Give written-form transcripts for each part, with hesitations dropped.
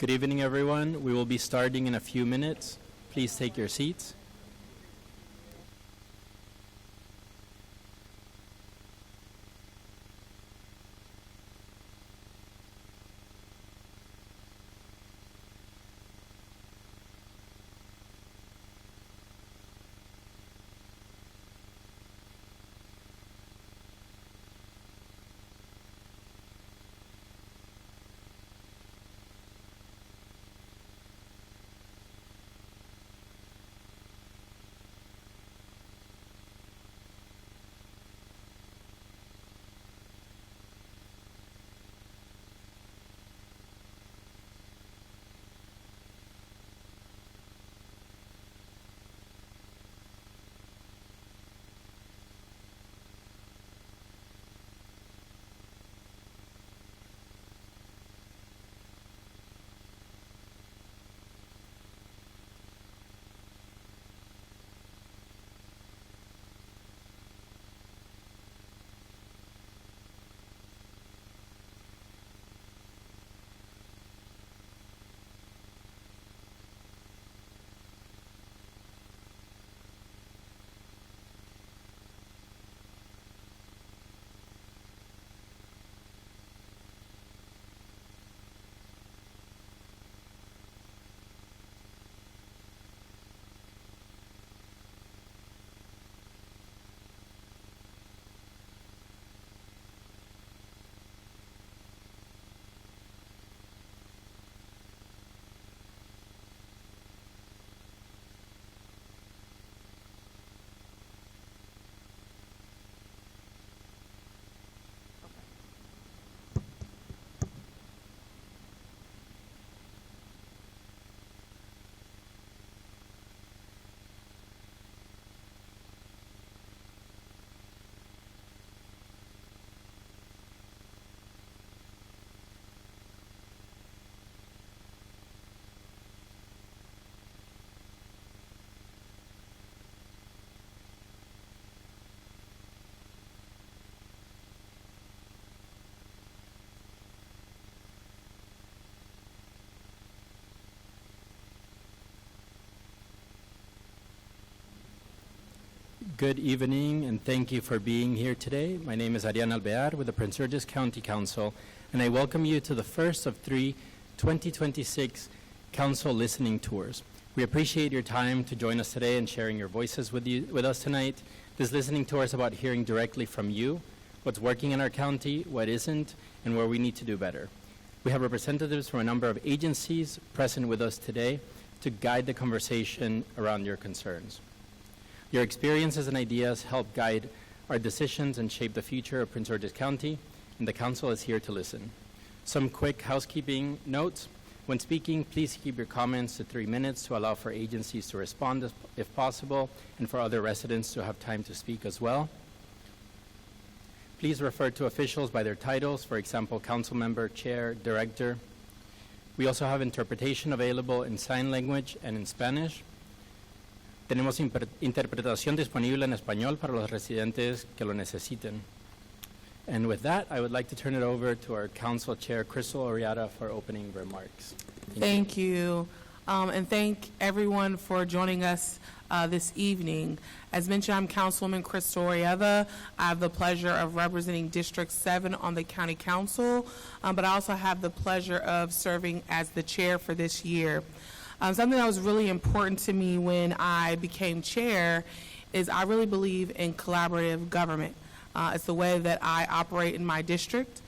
Good evening, everyone. We will be starting in a few minutes. Please take your seats. Good evening, and thank you for being here today. My name is Arian Alvear with the Prince George's County Council, and I welcome you to the first of 3 2026 Council Listening Tours. We appreciate your time to join us today and sharing your voices with us tonight. This listening tour is about hearing directly from you, what's working in our county, what isn't, and where we need to do better. We have representatives from a number of agencies present with us today to guide the conversation around your concerns. Your experiences and ideas help guide our decisions and shape the future of Prince George's County, and the Council is here to listen. Some quick housekeeping notes. When speaking, please keep your comments to 3 minutes to allow for agencies to respond if possible, and for other residents to have time to speak as well. Please refer to officials by their titles, for example, council member, chair, director. We also have interpretation available in sign language and in Spanish. Tenemos interpretación disponible en español para los residentes que lo necesiten. And with that, I would like to turn it over to our Council Chair, Crystal Oriata, for opening remarks. Thank you. And thank everyone for joining us this evening. As mentioned, I'm Councilwoman Crystal Oriata. I have the pleasure of representing District 7 on the County Council, but I also have the pleasure of serving as the chair for this year. Something that was really important to me when I became chair is I really believe in collaborative government. It's the way that I operate in my district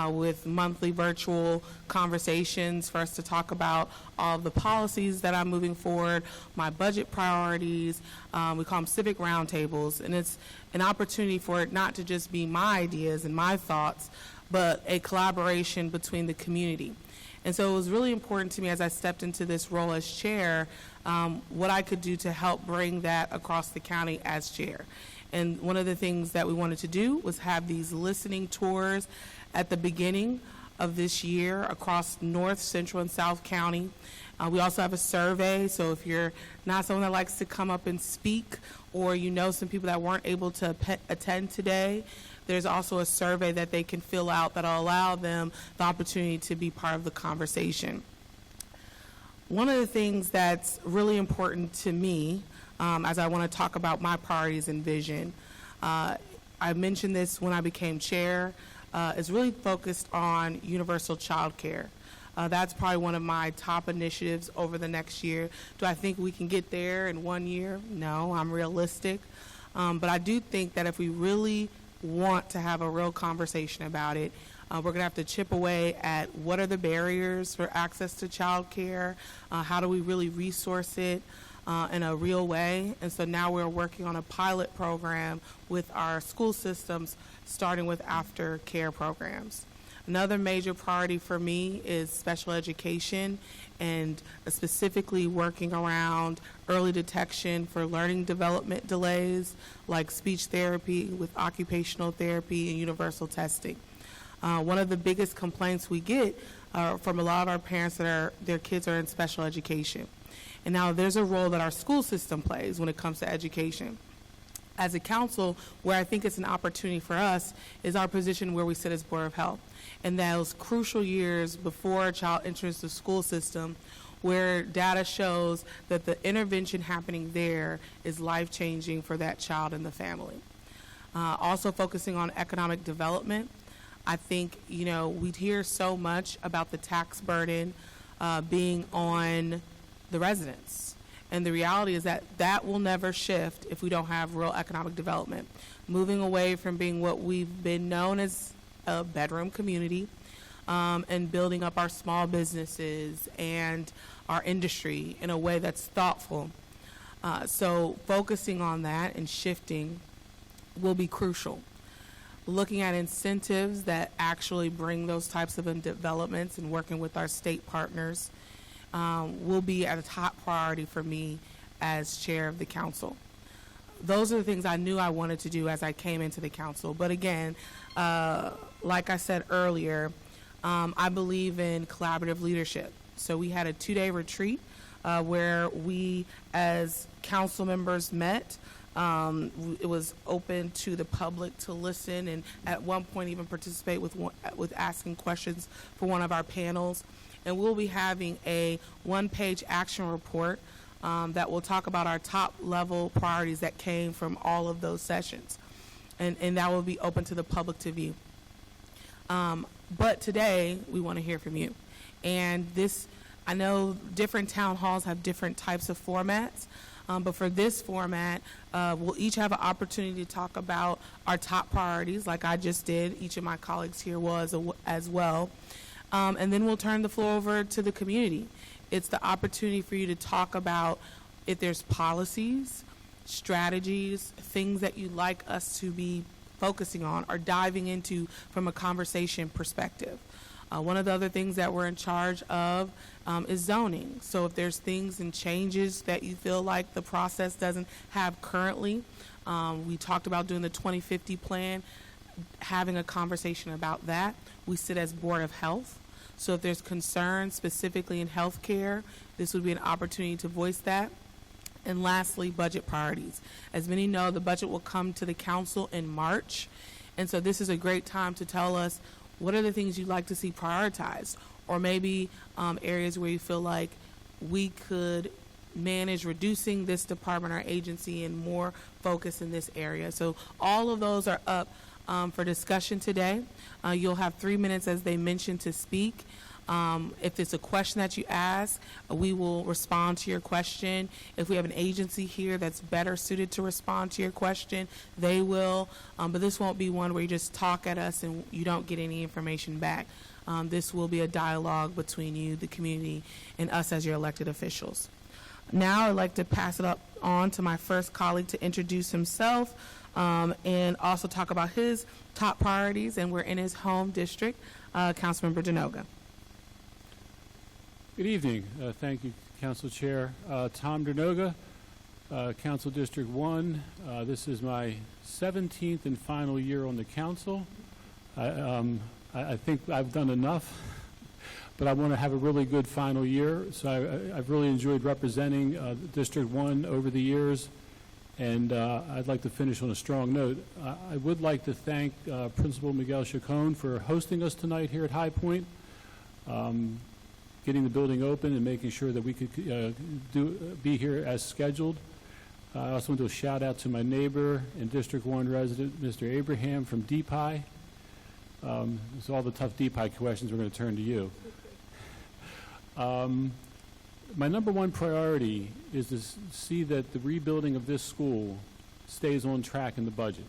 with monthly virtual conversations for us to talk about all of the policies that I'm moving forward, my budget priorities. We call them civic roundtables, and it's an opportunity for it not to just be my ideas and my thoughts, but a collaboration between the community. And so it was really important to me as I stepped into this role as chair, what I could do to help bring that across the county as chair. And one of the things that we wanted to do was have these listening tours at the beginning of this year across North, Central, and South County. We also have a survey, so if you're not someone that likes to come up and speak, or you know some people that weren't able to attend today, there's also a survey that they can fill out that'll allow them the opportunity to be part of the conversation. One of the things that's really important to me as I want to talk about my priorities and vision, I mentioned this when I became chair, is really focused on universal child care. That's probably one of my top initiatives over the next year. Do I think we can get there in 1 year? No, I'm realistic. But I do think that if we really want to have a real conversation about it, we're going to have to chip away at what are the barriers for access to child care, how do we really resource it in a real way. And so now we're working on a pilot program with our school systems, starting with aftercare programs. Another major priority for me is special education, and specifically working around early detection for learning development delays like speech therapy with occupational therapy and universal testing. One of the biggest complaints we get from a lot of our parents that their kids are in special education. And now there's a role that our school system plays when it comes to education. As a council, where I think it's an opportunity for us is our position where we sit as Board of Health. And those crucial years before a child enters the school system, where data shows that the intervention happening there is life-changing for that child and the family. Also focusing on economic development. I think, we hear so much about the tax burden being on the residents. And the reality is that that will never shift if we don't have real economic development. Moving away from being what we've been known as a bedroom community and building up our small businesses and our industry in a way that's thoughtful. So focusing on that and shifting will be crucial. Looking at incentives that actually bring those types of developments and working with our state partners will be at a top priority for me as chair of the council. Those are the things I knew I wanted to do as I came into the council. But again, like I said earlier, I believe in collaborative leadership. So we had a 2-day retreat where we as council members met. It was open to the public to listen and at one point even participate with asking questions for one of our panels. And we'll be having a 1-page action report that will talk about our top level priorities that came from all of those sessions. And that will be open to the public to view. But today, we want to hear from you. And I know different town halls have different types of formats. But for this format, we'll each have an opportunity to talk about our top priorities, like I just did. Each of my colleagues here will as well. And then we'll turn the floor over to the community. It's the opportunity for you to talk about if there's policies, strategies, things that you'd like us to be focusing on or diving into from a conversation perspective. One of the other things that we're in charge of is zoning. So if there's things and changes that you feel like the process doesn't have currently, we talked about doing the 2050 plan, having a conversation about that. We sit as Board of Health. So if there's concerns specifically in healthcare, this would be an opportunity to voice that. And lastly, budget priorities. As many know, the budget will come to the council in March. And so this is a great time to tell us what are the things you'd like to see prioritized, or maybe areas where you feel like we could manage reducing this department or agency and more focus in this area. So all of those are up for discussion today. You'll have 3 minutes, as they mentioned, to speak. If it's a question that you ask, we will respond to your question. If we have an agency here that's better suited to respond to your question, they will. But this won't be one where you just talk at us and you don't get any information back. This will be a dialogue between you, the community, and us as your elected officials. Now I'd like to pass it on to my first colleague to introduce himself and also talk about his top priorities, and we're in his home district, Councilmember Denoga. Good evening. Thank you, Council Chair. Tom Denoga, Council District 1. This is my 17th and final year on the council. I think I've done enough, but I want to have a really good final year. So I've really enjoyed representing District 1 over the years, and I'd like to finish on a strong note. I would like to thank Principal Miguel Chacon for hosting us tonight here at High Point. getting the building open and making sure that we could be here as scheduled. I also want to do a shout out to my neighbor and District 1 resident, Mr. Abraham from DPI. So all the tough DPI questions, we're going to turn to you. My number one priority is to see that the rebuilding of this school stays on track in the budget.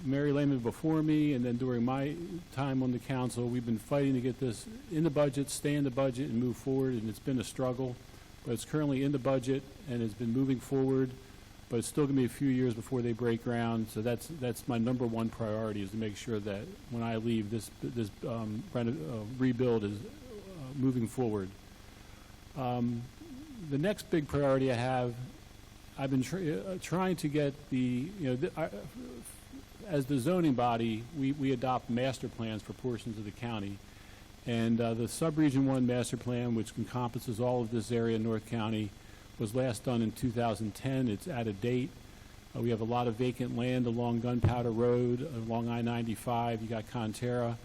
Mary Lehman before me, and then during my time on the council, we've been fighting to get this in the budget, stay in the budget, and move forward, and it's been a struggle. But it's currently in the budget, and it's been moving forward, but it's still going to be a few years before they break ground, so that's my number one priority, is to make sure that when I leave, this rebuild is moving forward. The next big priority I have, I've been trying to get as the zoning body, we adopt master plans for portions of the county. And the Subregion 1 master plan, which encompasses all of this area in North County, was last done in 2010. It's out of date. We have a lot of vacant land along Gunpowder Road, along I-95. You got Conterra.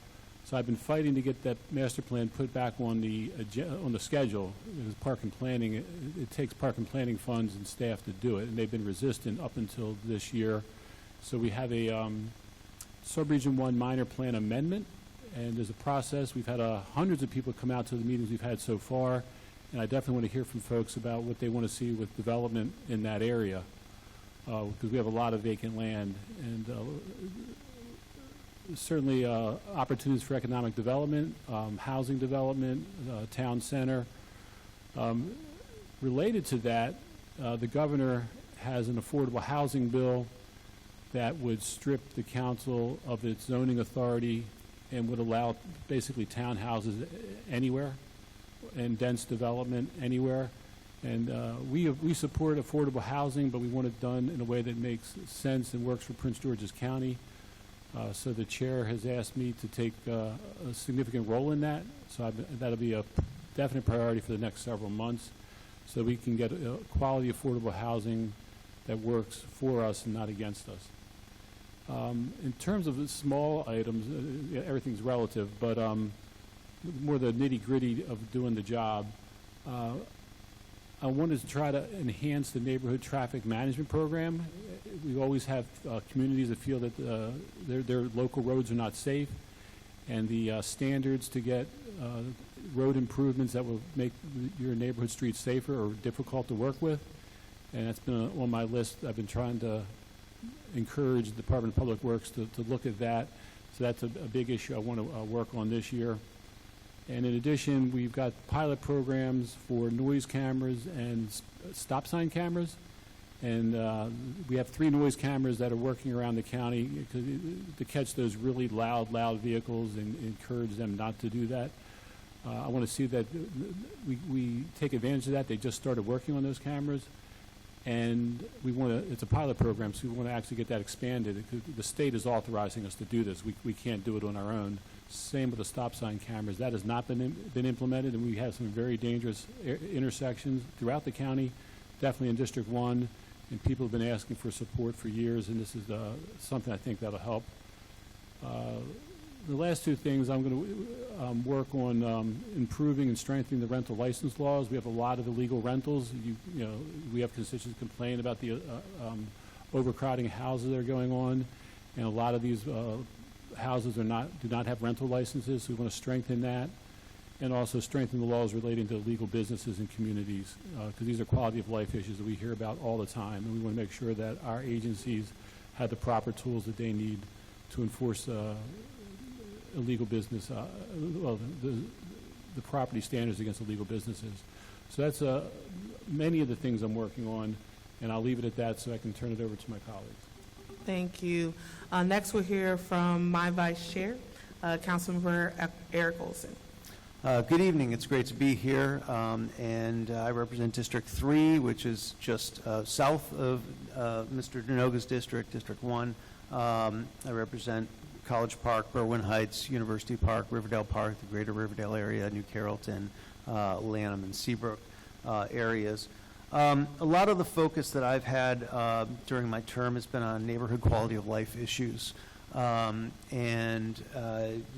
So I've been fighting to get that master plan put back on the schedule. Because Park and Planning, it takes Park and Planning funds and staff to do it, and they've been resistant up until this year. So we have a Subregion 1 minor plan amendment, and there's a process. We've had hundreds of people come out to the meetings we've had so far, and I definitely want to hear from folks about what they want to see with development in that area, because we have a lot of vacant land, and certainly opportunities for economic development, housing development, town center. Related to that, the governor has an affordable housing bill that would strip the council of its zoning authority and would allow basically townhouses anywhere and dense development anywhere. And we support affordable housing, but we want it done in a way that makes sense and works for Prince George's County. So the chair has asked me to take a significant role in that. So that'll be a definite priority for the next several months, so we can get quality affordable housing that works for us and not against us. In terms of the small items, everything's relative, but more the nitty-gritty of doing the job. I wanted to try to enhance the neighborhood traffic management program. We always have communities that feel that their local roads are not safe, and the standards to get road improvements that will make your neighborhood streets safer are difficult to work with, and that's been on my list. I've been trying to encourage the Department of Public Works to look at that. So that's a big issue I want to work on this year. And in addition, we've got pilot programs for noise cameras and stop sign cameras. And we have 3 noise cameras that are working around the county to catch those really loud vehicles and encourage them not to do that. I want to see that we take advantage of that. They just started working on those cameras. And we want to, it's a pilot program, so we want to actually get that expanded. The state is authorizing us to do this. We can't do it on our own. Same with the stop sign cameras. That has not been implemented, and we have some very dangerous intersections throughout the county, definitely in District 1, and people have been asking for support for years, and this is something I think that'll help. The last 2 things, I'm going to work on improving and strengthening the rental license laws. We have a lot of illegal rentals. We have constituents complain about the overcrowding of houses that are going on, and a lot of these houses do not have rental licenses. So we want to strengthen that, and also strengthen the laws relating to illegal businesses and communities, because these are quality of life issues that we hear about all the time, and we want to make sure that our agencies have the proper tools that they need to enforce illegal business, the property standards against illegal businesses. So that's many of the things I'm working on, and I'll leave it at that so I can turn it over to my colleagues. Thank you. Next, we'll hear from my vice chair, Councilmember Eric Olson. Good evening. It's great to be here, and I represent District 3, which is just south of Mr. Denoga's district, District 1. I represent College Park, Berwyn Heights, University Park, Riverdale Park, the greater Riverdale area, New Carrollton, Lanham, and Seabrook areas. A lot of the focus that I've had during my term has been on neighborhood quality of life issues.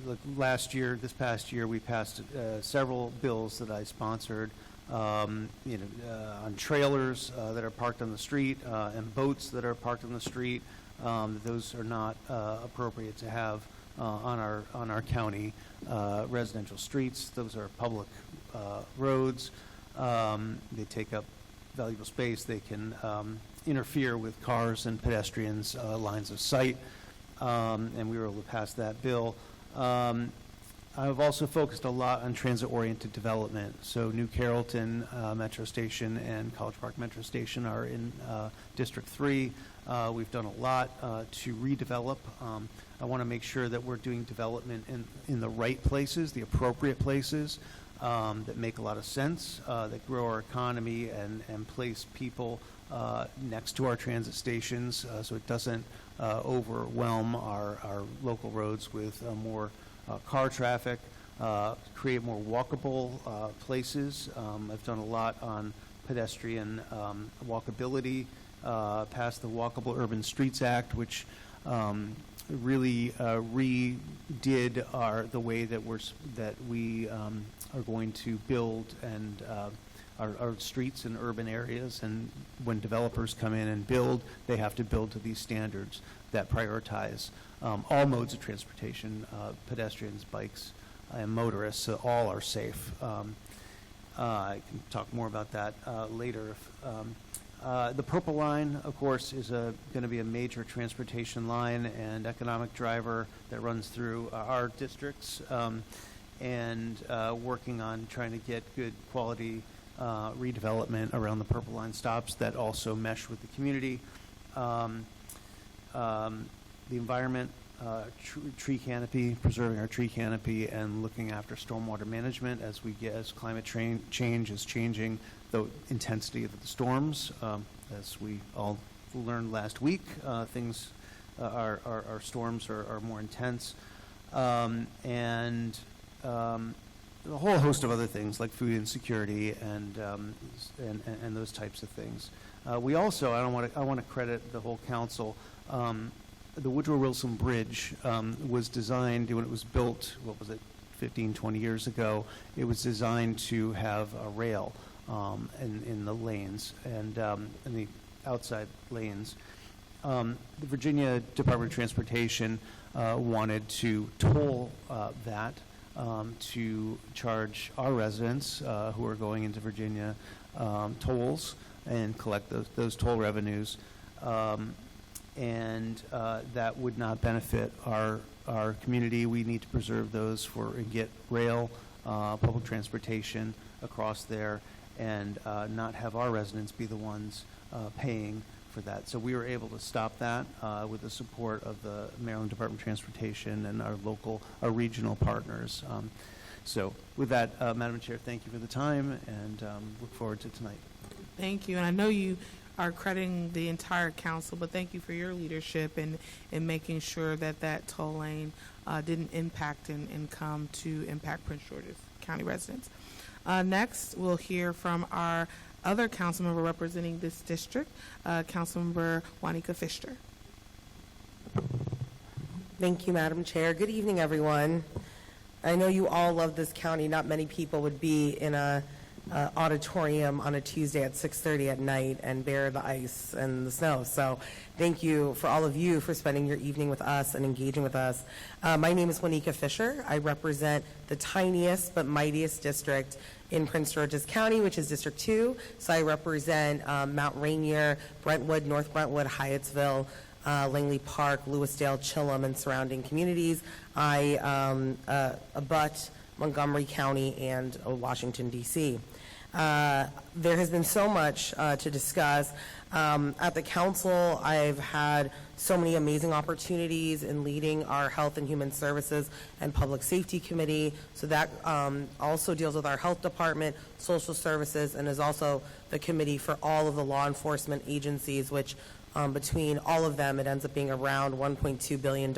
Look, this past year, we passed several bills that I sponsored, on trailers that are parked on the street and boats that are parked on the street. Those are not appropriate to have on our county residential streets. Those are public roads. They take up valuable space. They can interfere with cars and pedestrians' lines of sight. And we were able to pass that bill. I've also focused a lot on transit-oriented development. So New Carrollton Metro Station and College Park Metro Station are in District 3. We've done a lot to redevelop. I want to make sure that we're doing development in the right places, the appropriate places that make a lot of sense, that grow our economy and place people next to our transit stations so it doesn't overwhelm our local roads with more car traffic, create more walkable places. I've done a lot on pedestrian walkability, passed the Walkable Urban Streets Act, which really redid the way that we are going to build and our streets in urban areas. And when developers come in and build, they have to build to these standards that prioritize all modes of transportation, pedestrians, bikes, and motorists, so all are safe. I can talk more about that later. The Purple Line, of course, is going to be a major transportation line and economic driver that runs through our districts, and working on trying to get good quality redevelopment around the Purple Line stops that also mesh with the community. The environment, tree canopy, preserving our tree canopy, and looking after stormwater management as climate change is changing the intensity of the storms. As we all learned last week, our storms are more intense, and a whole host of other things like food insecurity and those types of things. We also, I want to credit the whole council. The Woodrow Wilson Bridge was designed, when it was built, 15, 20 years ago, it was designed to have a rail in the lanes and in the outside lanes. The Virginia Department of Transportation wanted to toll that to charge our residents who are going into Virginia tolls and collect those toll revenues. And that would not benefit our community. We need to preserve those and get rail, public transportation across there, and not have our residents be the ones paying for that. So we were able to stop that with the support of the Maryland Department of Transportation and our regional partners. So with that, Madam Chair, thank you for the time, and look forward to tonight. Thank you. And I know you are crediting the entire council, but thank you for your leadership in making sure that toll lane didn't impact and come to impact Prince George's County residents. Next, we'll hear from our other council member representing this district, Councilmember Juanica Fisher. Thank you, Madam Chair. Good evening, everyone. I know you all love this county. Not many people would be in a auditorium on a Tuesday at 6:30 at night and bear the ice and the snow. So thank you for all of you for spending your evening with us and engaging with us. My name is Juanica Fisher. I represent the tiniest but mightiest district in Prince George's County, which is District 2. So I represent Mount Rainier, Brentwood, North Brentwood, Hyattsville, Langley Park, Lewisdale, Chilham, and surrounding communities. I abut Montgomery County and Washington, D.C. There has been so much to discuss. At the council, I've had so many amazing opportunities in leading our Health and Human Services and Public Safety Committee. So that also deals with our health department, social services, and is also the committee for all of the law enforcement agencies, which between all of them, it ends up being around $1.2 billion.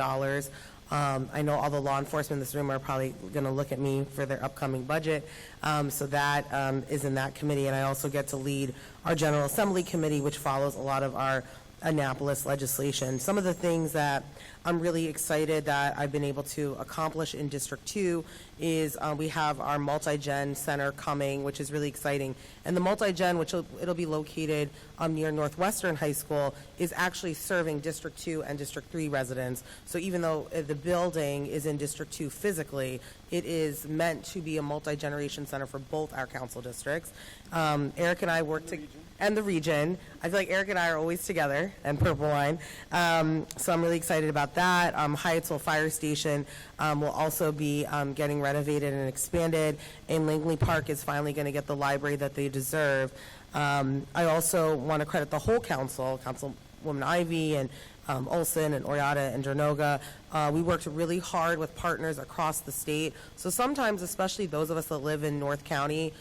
I know all the law enforcement in this room are probably going to look at me for their upcoming budget. So that is in that committee. And I also get to lead our General Assembly Committee, which follows a lot of our Annapolis legislation. Some of the things that I'm really excited that I've been able to accomplish in District 2 is we have our multi-gen center coming, which is really exciting. And the multi-gen, which it'll be located near Northwestern High School, is actually serving District 2 and District 3 residents. So even though the building is in District 2 physically, it is meant to be a multi-generation center for both our council districts. Eric and I work together. And the region. I feel like Eric and I are always together, and Purple Line. So I'm really excited about that. Hyattsville Fire Station will also be getting renovated and expanded, and Langley Park is finally going to get the library that they deserve. I also want to credit the whole council, Councilwoman Ivy and Olson and Oriata and Jernoga. We worked really hard with partners across the state. So sometimes, especially those of us that live in North County,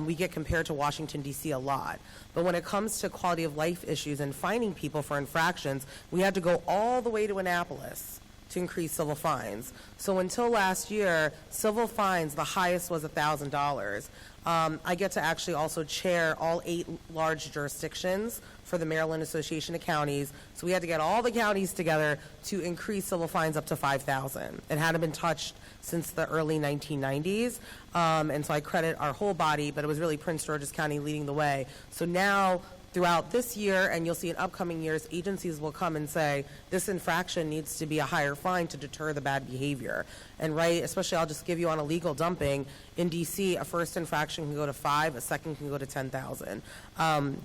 we get compared to Washington, D.C. a lot. But when it comes to quality of life issues and finding people for infractions, we had to go all the way to Annapolis to increase civil fines. So until last year, civil fines, the highest was $1,000. I get to actually also chair all 8 large jurisdictions for the Maryland Association of Counties. So we had to get all the counties together to increase civil fines up to $5,000. It hadn't been touched since the early 1990s. And so I credit our whole body, but it was really Prince George's County leading the way. So now, throughout this year, and you'll see in upcoming years, agencies will come and say, this infraction needs to be a higher fine to deter the bad behavior. And especially I'll just give you on illegal dumping, in D.C., a first infraction can go to 5, a second can go to 10,000.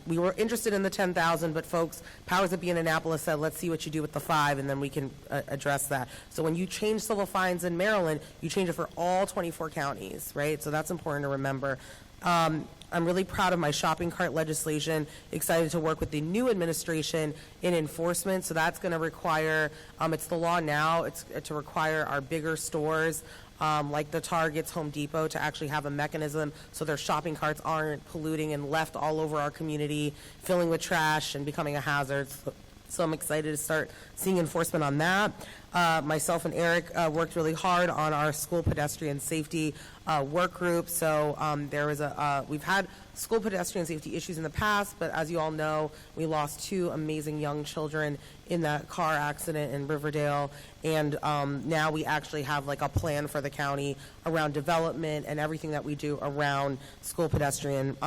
We were interested in the 10,000, but folks, powers that be in Annapolis said, let's see what you do with the 5, and then we can address that. So when you change civil fines in Maryland, you change it for all 24 counties, right? So that's important to remember. I'm really proud of my shopping cart legislation, excited to work with the new administration in enforcement. So that's going to require, it's the law now, it's to require our bigger stores, like the Targets, Home Depot, to actually have a mechanism so their shopping carts aren't polluting and left all over our community, filling with trash and becoming a hazard. So I'm excited to start seeing enforcement on that. Myself and Eric worked really hard on our school pedestrian safety work group. So we've had school pedestrian safety issues in the past, but as you all know, we lost 2 amazing young children in that car accident in Riverdale. And now we actually have like a plan for the county around development and everything that we do around school pedestrian.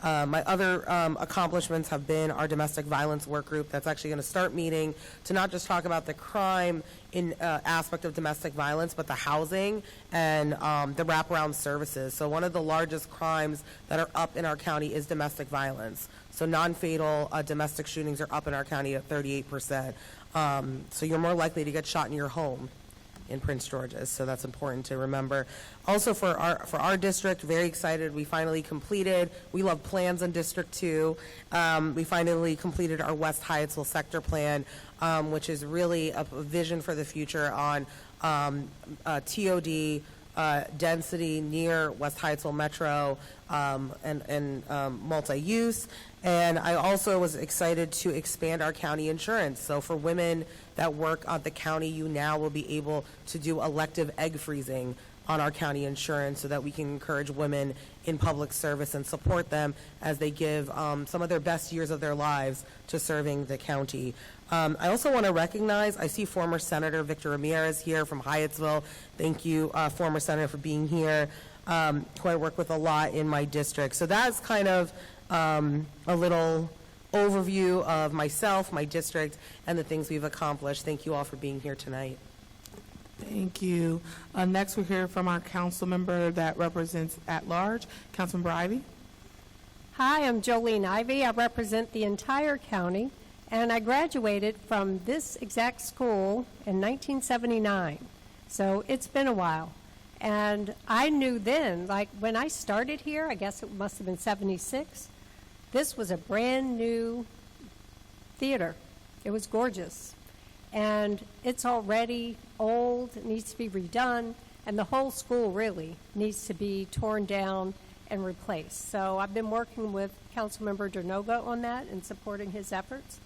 My other accomplishments have been our domestic violence work group that's actually going to start meeting to not just talk about the crime in aspect of domestic violence, but the housing and the wraparound services. So one of the largest crimes that are up in our county is domestic violence. So non-fatal domestic shootings are up in our county at 38%. So you're more likely to get shot in your home in Prince George's, so that's important to remember. Also for our district, very excited, we finally completed, we love plans in District 2, we finally completed our West Hyattsville sector plan, which is really a vision for the future on TOD, density near West Hyattsville Metro, and multi-use. And I also was excited to expand our county insurance. So for women that work at the county, you now will be able to do elective egg freezing on our county insurance so that we can encourage women in public service and support them as they give some of their best years of their lives to serving the county. I also want to recognize, I see former Senator Victor Ramirez here from Hyattsville. Thank you, former Senator, for being here, who I work with a lot in my district. So that's kind of a little overview of myself, my district, and the things we've accomplished. Thank you all for being here tonight. Thank you. Next, we'll hear from our council member that represents at large, Councilmember Ivy. Hi, I'm Jolene Ivy. I represent the entire county, and I graduated from this exact school in 1979. So it's been a while. And I knew then, like when I started here, I guess it must have been 76, this was a brand new theater. It was gorgeous. And it's already old, it needs to be redone, and the whole school really needs to be torn down and replaced. So I've been working with Councilmember Jernoga on that and supporting his efforts.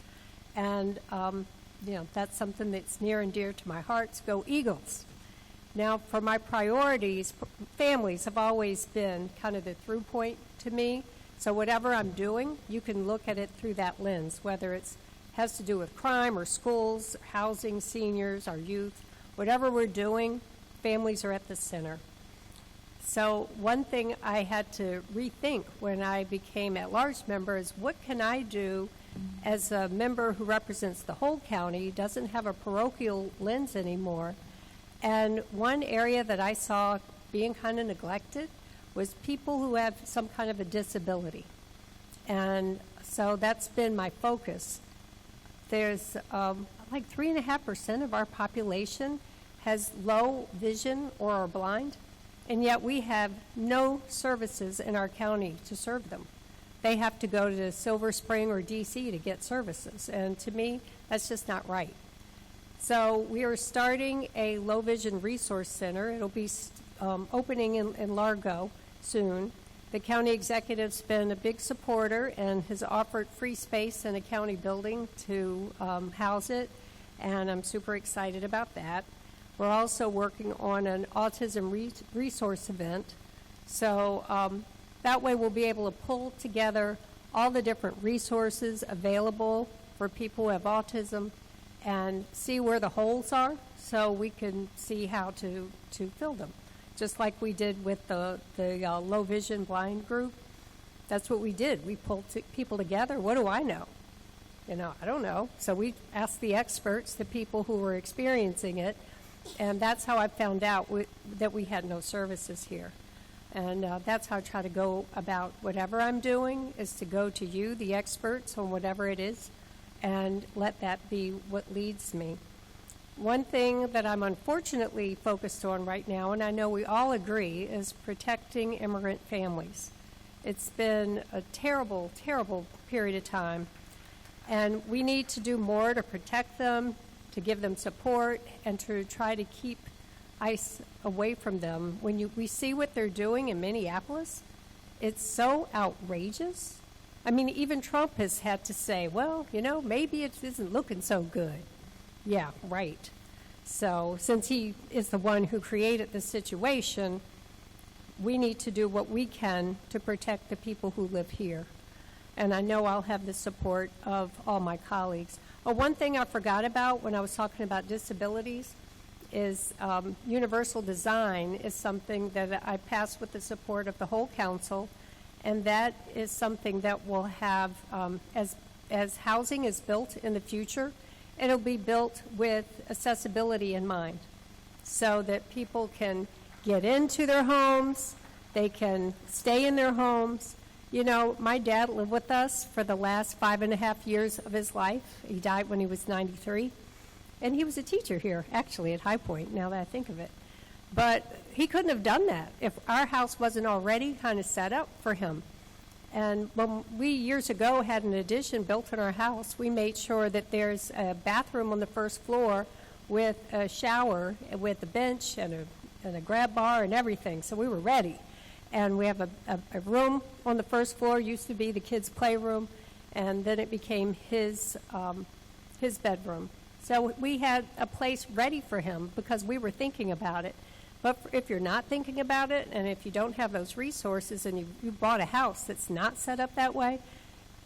And, that's something that's near and dear to my heart. Go Eagles. Now, for my priorities, families have always been kind of the through point to me. So whatever I'm doing, you can look at it through that lens, whether it's has to do with crime or schools, housing, seniors, our youth, whatever we're doing, families are at the center. So one thing I had to rethink when I became at-large member is what can I do as a member who represents the whole county, doesn't have a parochial lens anymore. And one area that I saw being kind of neglected was people who have some kind of a disability. And so that's been my focus. There's like 3.5% of our population has low vision or are blind, and yet we have no services in our county to serve them. They have to go to Silver Spring or DC to get services, and to me, that's just not right. So we are starting a low vision resource center. It'll be opening in Largo soon. The county executive's been a big supporter and has offered free space in a county building to house it, and I'm super excited about that. We're also working on an autism resource event. So that way we'll be able to pull together all the different resources available for people who have autism and see where the holes are so we can see how to fill them. Just like we did with the low vision blind group. That's what we did. We pulled people together. What do I know? I don't know. So we asked the experts, the people who were experiencing it, and that's how I found out that we had no services here. And that's how I try to go about whatever I'm doing, is to go to you, the experts, on whatever it is, and let that be what leads me. One thing that I'm unfortunately focused on right now, and I know we all agree, is protecting immigrant families. It's been a terrible, terrible period of time, and we need to do more to protect them, to give them support, and to try to keep ICE away from them. When we see what they're doing in Minneapolis, it's so outrageous. I mean, even Trump has had to say, well, maybe it isn't looking so good. Yeah, right. So since he is the one who created this situation, we need to do what we can to protect the people who live here. And I know I'll have the support of all my colleagues. One thing I forgot about when I was talking about disabilities is universal design is something that I passed with the support of the whole council, and that is something that will have, as housing is built in the future, it'll be built with accessibility in mind so that people can get into their homes, they can stay in their homes. My dad lived with us for the last 5.5 years of his life. He died when he was 93. And he was a teacher here, actually, at High Point, now that I think of it. But he couldn't have done that if our house wasn't already kind of set up for him. And when we years ago had an addition built in our house, we made sure that there's a bathroom on the first floor with a shower, with a bench and a grab bar and everything. So we were ready. And we have a room on the first floor, used to be the kids' playroom, and then it became his bedroom. So we had a place ready for him because we were thinking about it. But if you're not thinking about it, and if you don't have those resources, and you bought a house that's not set up that way,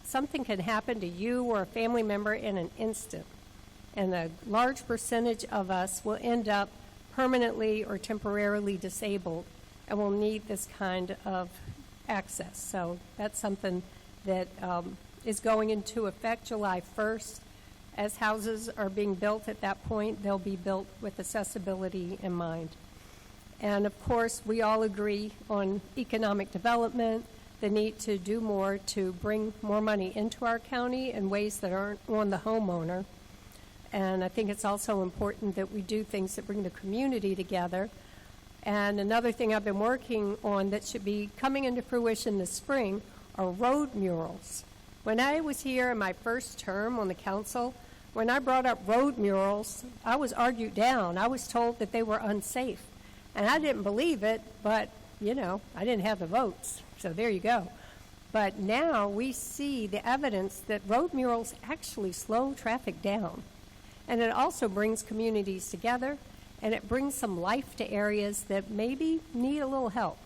something can happen to you or a family member in an instant. And a large percentage of us will end up permanently or temporarily disabled and will need this kind of access. So that's something that is going into effect July 1st. As houses are being built at that point, they'll be built with accessibility in mind. And of course, we all agree on economic development, the need to do more to bring more money into our county in ways that aren't on the homeowner. And I think it's also important that we do things that bring the community together. And another thing I've been working on that should be coming into fruition this spring are road murals. When I was here in my first term on the council, when I brought up road murals, I was argued down. I was told that they were unsafe. And I didn't believe it, but, I didn't have the votes. So there you go. But now we see the evidence that road murals actually slow traffic down. And it also brings communities together, and it brings some life to areas that maybe need a little help.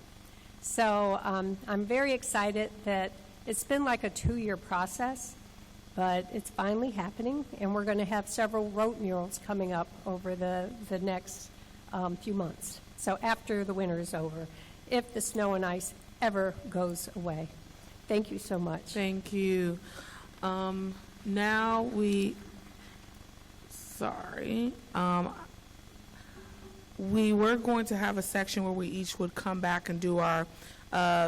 So I'm very excited that it's been like a 2-year process. but it's finally happening, and we're going to have several road murals coming up over the next few months. So after the winter is over, if the snow and ice ever goes away. Thank you so much. Thank you. Now we were going to have a section where we each would come back and do our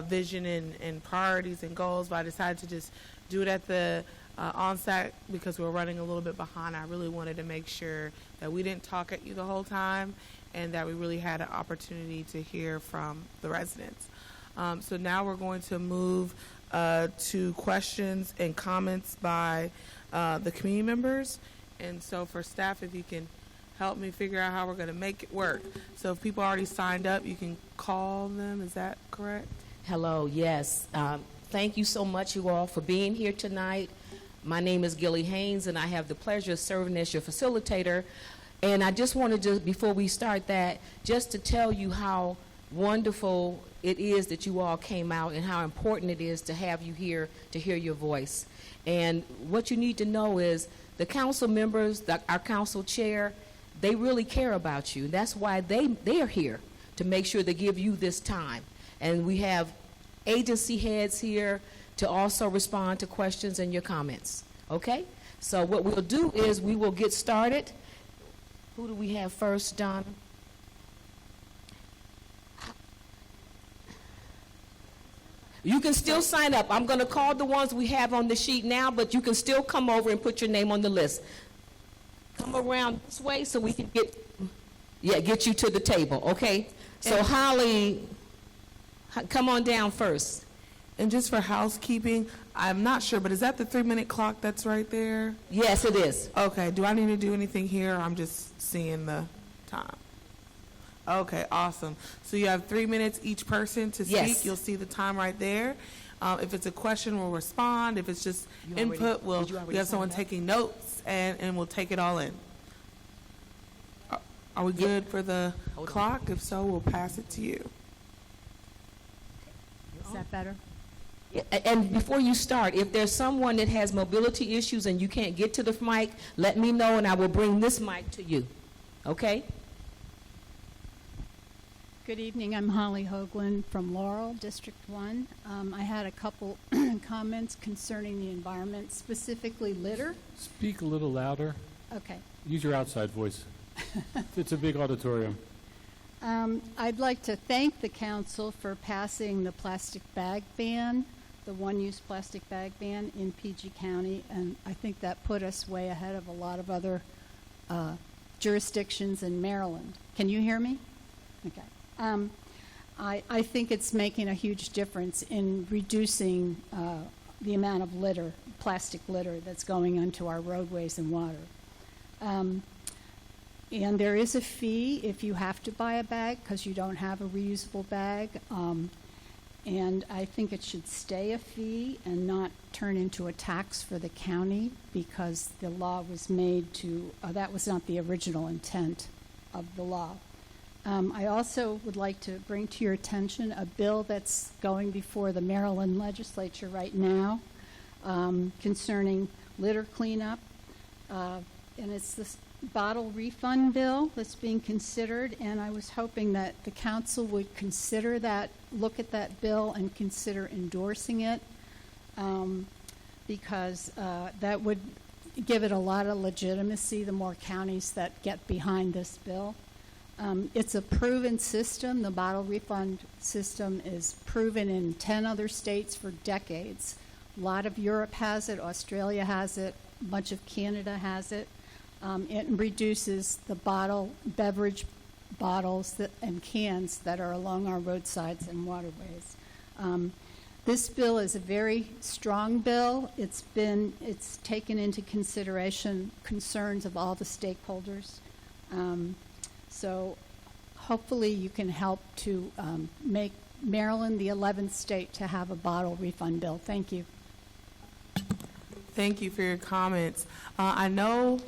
vision and priorities and goals, but I decided to just do it at the onset because we were running a little bit behind. I really wanted to make sure that we didn't talk at you the whole time and that we really had an opportunity to hear from the residents. So now we're going to move to questions and comments by the community members. And so for staff, if you can help me figure out how we're going to make it work. So if people already signed up, you can call them. Is that correct? Hello, yes. Thank you so much, you all, for being here tonight. My name is Gilly Haynes, and I have the pleasure of serving as your facilitator. And I just wanted to, before we start that, just to tell you how wonderful it is that you all came out and how important it is to have you here to hear your voice. And what you need to know is the council members, our council chair, they really care about you. That's why they are here, to make sure they give you this time. And we have agency heads here to also respond to questions and your comments. Okay? So what we'll do is we will get started. Who do we have first, Donna? You can still sign up. I'm going to call the ones we have on the sheet now, but you can still come over and put your name on the list. Come around this way so we can get you to the table, okay? So Holly, come on down first. And just for housekeeping, I'm not sure, but is that the 3-minute clock that's right there? Yes, it is. Okay, do I need to do anything here? I'm just seeing the time. Okay, awesome. So you have 3 minutes each person to speak. Yes. You'll see the time right there. If it's a question, we'll respond. If it's just input, we have someone taking notes, and we'll take it all in. Are we good for the clock? If so, we'll pass it to you. Is that better? And before you start, if there's someone that has mobility issues and you can't get to the mic, let me know and I will bring this mic to you. Okay? Good evening. I'm Holly Hoagland from Laurel, District 1. I had a couple comments concerning the environment, specifically litter. Speak a little louder. Okay. Use your outside voice. It's a big auditorium. I'd like to thank the council for passing the plastic bag ban, the one-use plastic bag ban in PG County, and I think that put us way ahead of a lot of other jurisdictions in Maryland. Can you hear me? Okay. I think it's making a huge difference in reducing the amount of litter, plastic litter, that's going onto our roadways and water. And there is a fee if you have to buy a bag because you don't have a reusable bag. And I think it should stay a fee and not turn into a tax for the county because the law was made to, that was not the original intent of the law. I also would like to bring to your attention a bill that's going before the Maryland legislature right now concerning litter cleanup. And it's this bottle refund bill that's being considered, and I was hoping that the council would consider that, look at that bill and consider endorsing it because that would give it a lot of legitimacy, the more counties that get behind this bill. It's a proven system. The bottle refund system is proven in 10 other states for decades. A lot of Europe has it, Australia has it, much of Canada has it. It reduces the beverage bottles and cans that are along our roadsides and waterways. This bill is a very strong bill. It's taken into consideration concerns of all the stakeholders. So hopefully you can help to make Maryland the 11th state to have a bottle refund bill. Thank you. Thank you for your comments. I know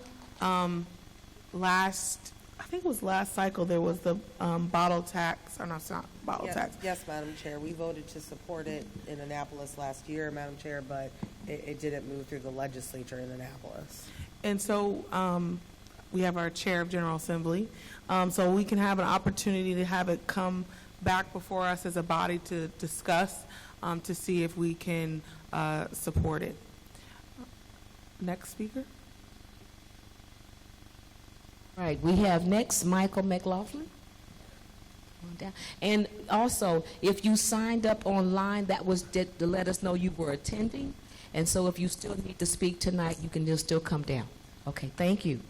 last I think it was last cycle, there was the bottle tax, or no, it's not bottle tax. Yes, Madam Chair. We voted to support it in Annapolis last year, Madam Chair, but it didn't move through the legislature in Annapolis. And so we have our Chair of General Assembly, so we can have an opportunity to have it come back before us as a body to discuss, to see if we can support it. Next speaker. Right, we have next Michael McLaughlin. Come on down. And also, if you signed up online, that was to let us know you were attending. And so if you still need to speak tonight, you can just still come down. Okay, thank you.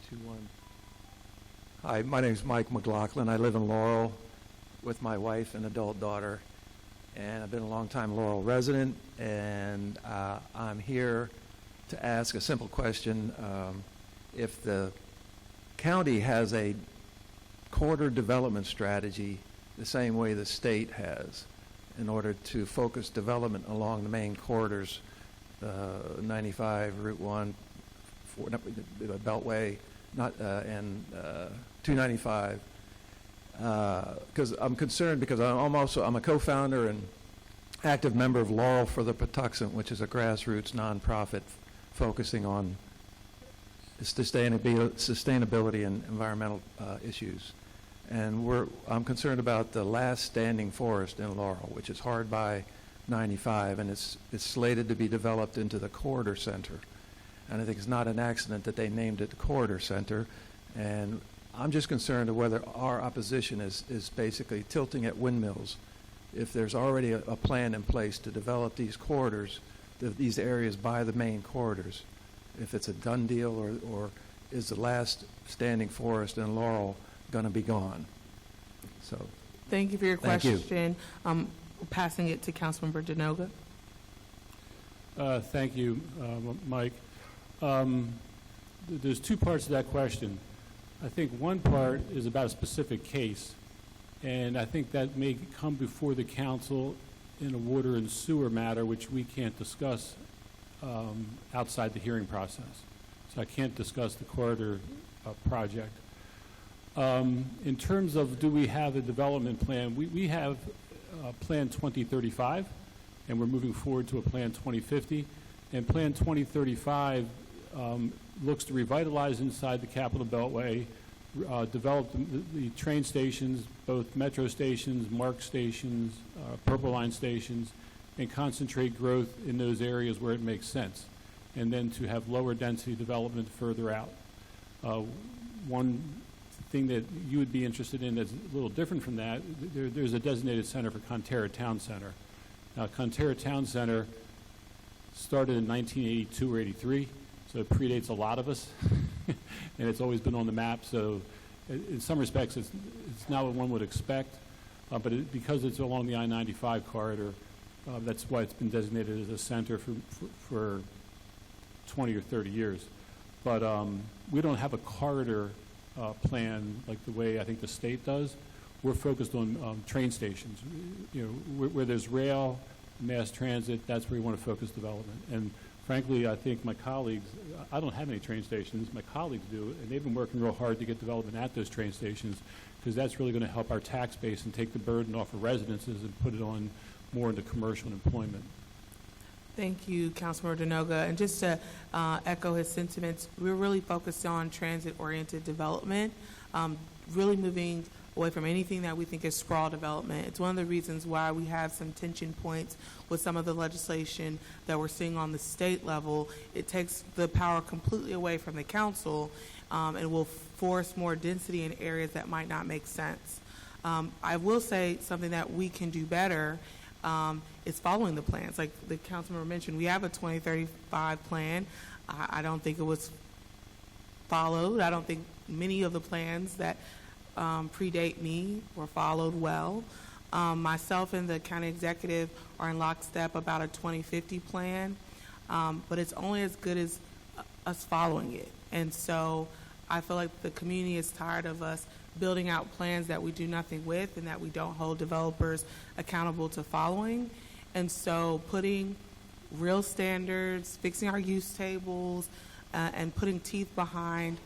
3, 2, 1. Hi, my name is Mike McLaughlin. I live in Laurel with my wife and adult daughter. And I've been a long-time Laurel resident, and I'm here to ask a simple question. If the county has a corridor development strategy the same way the state has in order to focus development along the main corridors, 95, Route 1, Beltway, and 295, because I'm concerned because I'm a co-founder and active member of Laurel for the Patuxent, which is a grassroots nonprofit focusing on sustainability and environmental issues. And I'm concerned about the last standing forest in Laurel, which is hard by 95, and it's slated to be developed into the Corridor Center. And I think it's not an accident that they named it the Corridor Center. And I'm just concerned of whether our opposition is basically tilting at windmills. If there's already a plan in place to develop these corridors, these areas by the main corridors, if it's a done deal, or is the last standing forest in Laurel going to be gone? So, Thank you for your Thank you. question. Passing it to Councilmember Denoga. Thank you, Mike. There's two parts to that question. I think one part is about a specific case, and I think that may come before the council in a water and sewer matter, which we can't discuss outside the hearing process. So I can't discuss the corridor project. In terms of do we have a development plan, we have Plan 2035, and we're moving forward to a Plan 2050. And Plan 2035 looks to revitalize inside the Capital Beltway, develop the train stations, both metro stations, MARC stations, Purple Line stations, and concentrate growth in those areas where it makes sense, and then to have lower density development further out. One thing that you would be interested in that's a little different from that, there's a designated center for Conterra Town Center. Now, Conterra Town Center started in 1982 or 83, so it predates a lot of us, and it's always been on the map. So, in some respects, it's not what one would expect, but because it's along the I-95 corridor, that's why it's been designated as a center for 20 or 30 years. But we don't have a corridor plan like the way I think the state does. We're focused on train stations. You know, where there's rail, mass transit, that's where we want to focus development. And frankly, I think my colleagues, I don't have any train stations, my colleagues do, and they've been working real hard to get development at those train stations, because that's really going to help our tax base and take the burden off of residences and put it on more into commercial and employment. Thank you, Councilmember Denoga. And just to echo his sentiments, we're really focused on transit-oriented development, really moving away from anything that we think is sprawl development. It's one of the reasons why we have some tension points with some of the legislation that we're seeing on the state level. It takes the power completely away from the council and will force more density in areas that might not make sense. I will say something that we can do better is following the plans. Like the councilmember mentioned, we have a 2035 plan. I don't think it was followed. I don't think many of the plans that predate me were followed well. Myself and the county executive are in lockstep about a 2050 plan, but it's only as good as us following it. And so I feel like the community is tired of us building out plans that we do nothing with and that we don't hold developers accountable to following. And so putting real standards, fixing our use tables, and putting teeth behind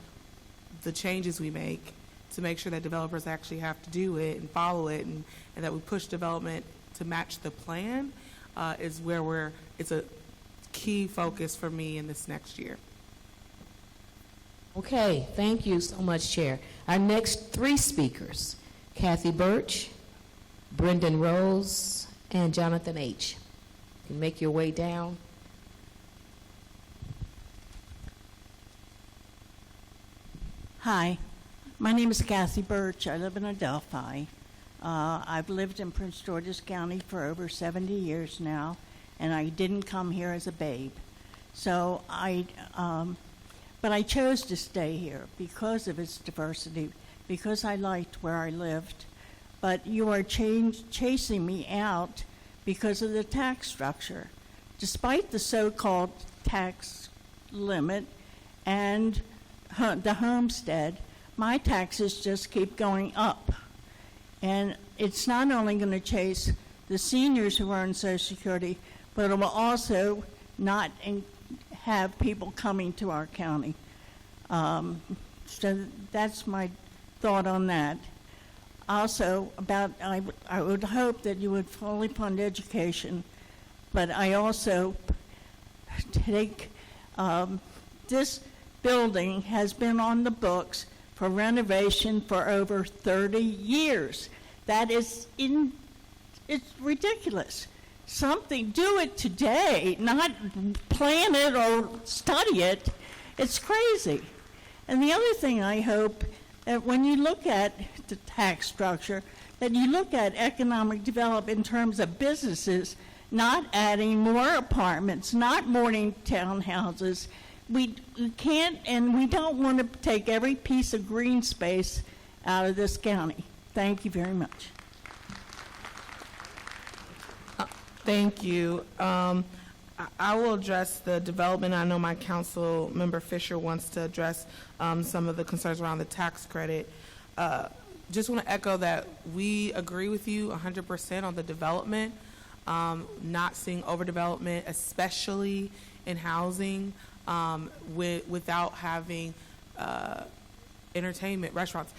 the changes we make to make sure that developers actually have to do it and follow it, and that we push development to match the plan is where it's a key focus for me in this next year. Okay, thank you so much, Chair. Our next three speakers, Kathy Birch, Brendan Rose, and Jonathan H. You can make your way down. Hi, my name is Kathy Birch. I live in Adelphi. I've lived in Prince George's County for over 70 years now, and I didn't come here as a babe. So but I chose to stay here because of its diversity, because I liked where I lived. But you are chasing me out because of the tax structure. Despite the so-called tax limit and the homestead, my taxes just keep going up. And it's not only going to chase the seniors who are on Social Security, but it will also not have people coming to our county. So that's my thought on that. Also, I would hope that you would fully fund education, but I also take, this building has been on the books for renovation for over 30 years. That is it's ridiculous. Do it today, not plan it or study it. It's crazy. And the other thing I hope that when you look at the tax structure, that you look at economic development in terms of businesses, not adding more apartments, not more townhouses. We can't, and we don't want to take every piece of green space out of this county. Thank you very much. Thank you. I will address the development. I know my council member Fisher wants to address some of the concerns around the tax credit. Just want to echo that we agree with you 100% on the development, not seeing overdevelopment, especially in housing, without having entertainment, restaurants.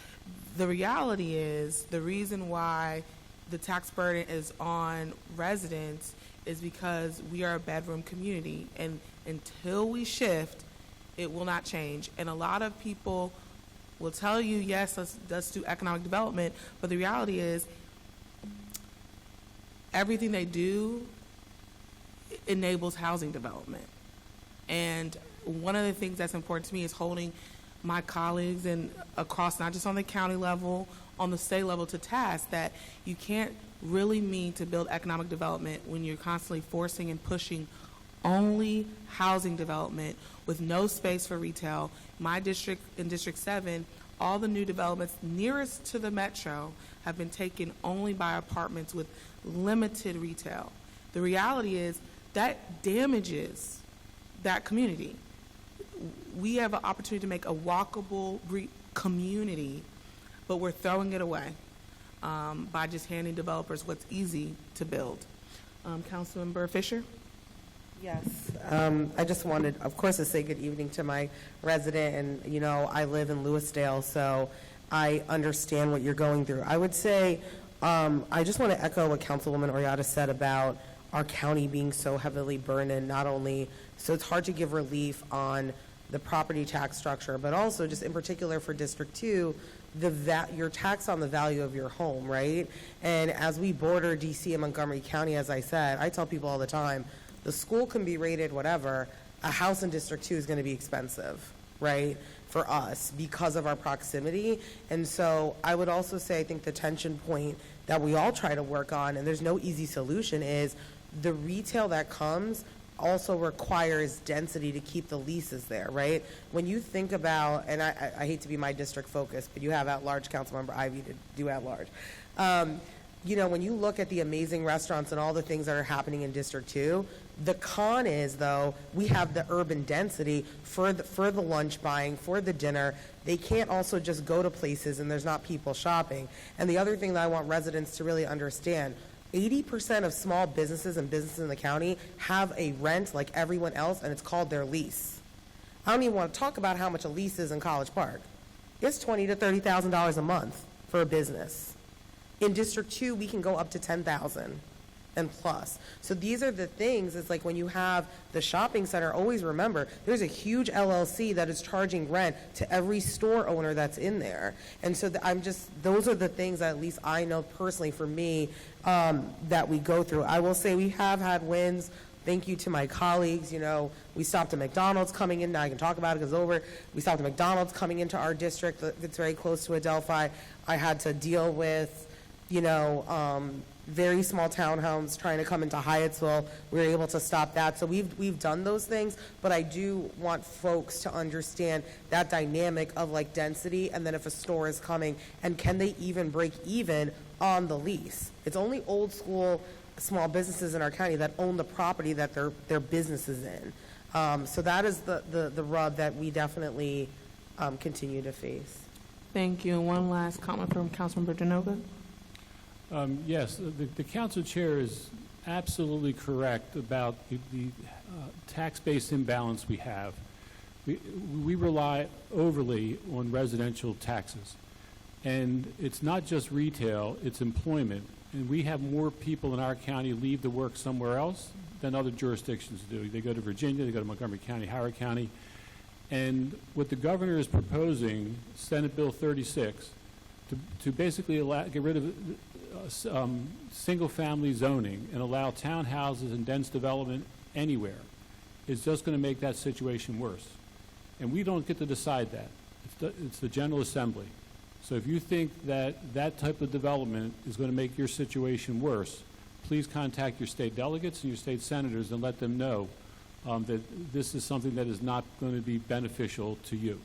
The reality is the reason why the tax burden is on residents is because we are a bedroom community, and until we shift, it will not change. And a lot of people will tell you, yes, let's do economic development, but the reality is everything they do enables housing development. And one of the things that's important to me is holding my colleagues and across, not just on the county level, on the state level, to task that you can't really mean to build economic development when you're constantly forcing and pushing only housing development with no space for retail. My district, in District 7, all the new developments nearest to the metro have been taken only by apartments with limited retail. The reality is that damages that community. We have an opportunity to make a walkable community, but we're throwing it away by just handing developers what's easy to build. Councilmember Fisher? Yes. I just wanted, of course, to say good evening to my resident. And, you know, I live in Lewisdale, so I understand what you're going through. I would say I just want to echo what Councilwoman Oriata said about our county being so heavily burdened, not only, so it's hard to give relief on the property tax structure, but also just in particular for District 2, your tax on the value of your home, right? And as we border DC and Montgomery County, as I said, I tell people all the time, the school can be rated whatever, a house in District 2 is going to be expensive, right, for us because of our proximity. And so I would also say I think the tension point that we all try to work on, and there's no easy solution, is the retail that comes also requires density to keep the leases there, right? When you think about, and I hate to be my district focus, but you have at-large Councilmember Ivy to do at-large. You know, when you look at the amazing restaurants and all the things that are happening in District 2, the con is, though, we have the urban density for the lunch buying, for the dinner. They can't also just go to places and there's not people shopping. And the other thing that I want residents to really understand, 80% of small businesses and businesses in the county have a rent like everyone else, and it's called their lease. I don't even want to talk about how much a lease is in College Park. It's $20,000 to $30,000 a month for a business. In District 2, we can go up to $10,000 and plus. So these are the things, it's like when you have the shopping center, always remember, there's a huge LLC that is charging rent to every store owner that's in there. And so those are the things that at least I know personally for me that we go through. I will say we have had wins. Thank you to my colleagues. You know, we stopped at McDonald's coming in. Now I can talk about it because it's over. We stopped at McDonald's coming into our district that's very close to Adelphi. I had to deal with, very small townhomes trying to come into Hyattsville. We were able to stop that. So we've done those things, but I do want folks to understand that dynamic of like density, and then if a store is coming, and can they even break even on the lease? It's only old school small businesses in our county that own the property that their business is in. So that is the rub that we definitely continue to face. Thank you. And one last comment from Councilmember Denoga. Yes, the council chair is absolutely correct about the tax-based imbalance we have. We rely overly on residential taxes. And it's not just retail, it's employment. And we have more people in our county leave to work somewhere else than other jurisdictions do. They go to Virginia, they go to Montgomery County, Howard County. And what the governor is proposing, Senate Bill 36, to basically get rid of single-family zoning and allow townhouses and dense development anywhere, is just going to make that situation worse. And we don't get to decide that. It's the General Assembly. So if you think that that type of development is going to make your situation worse, please contact your state delegates and your state senators and let them know that this is something that is not going to be beneficial to you.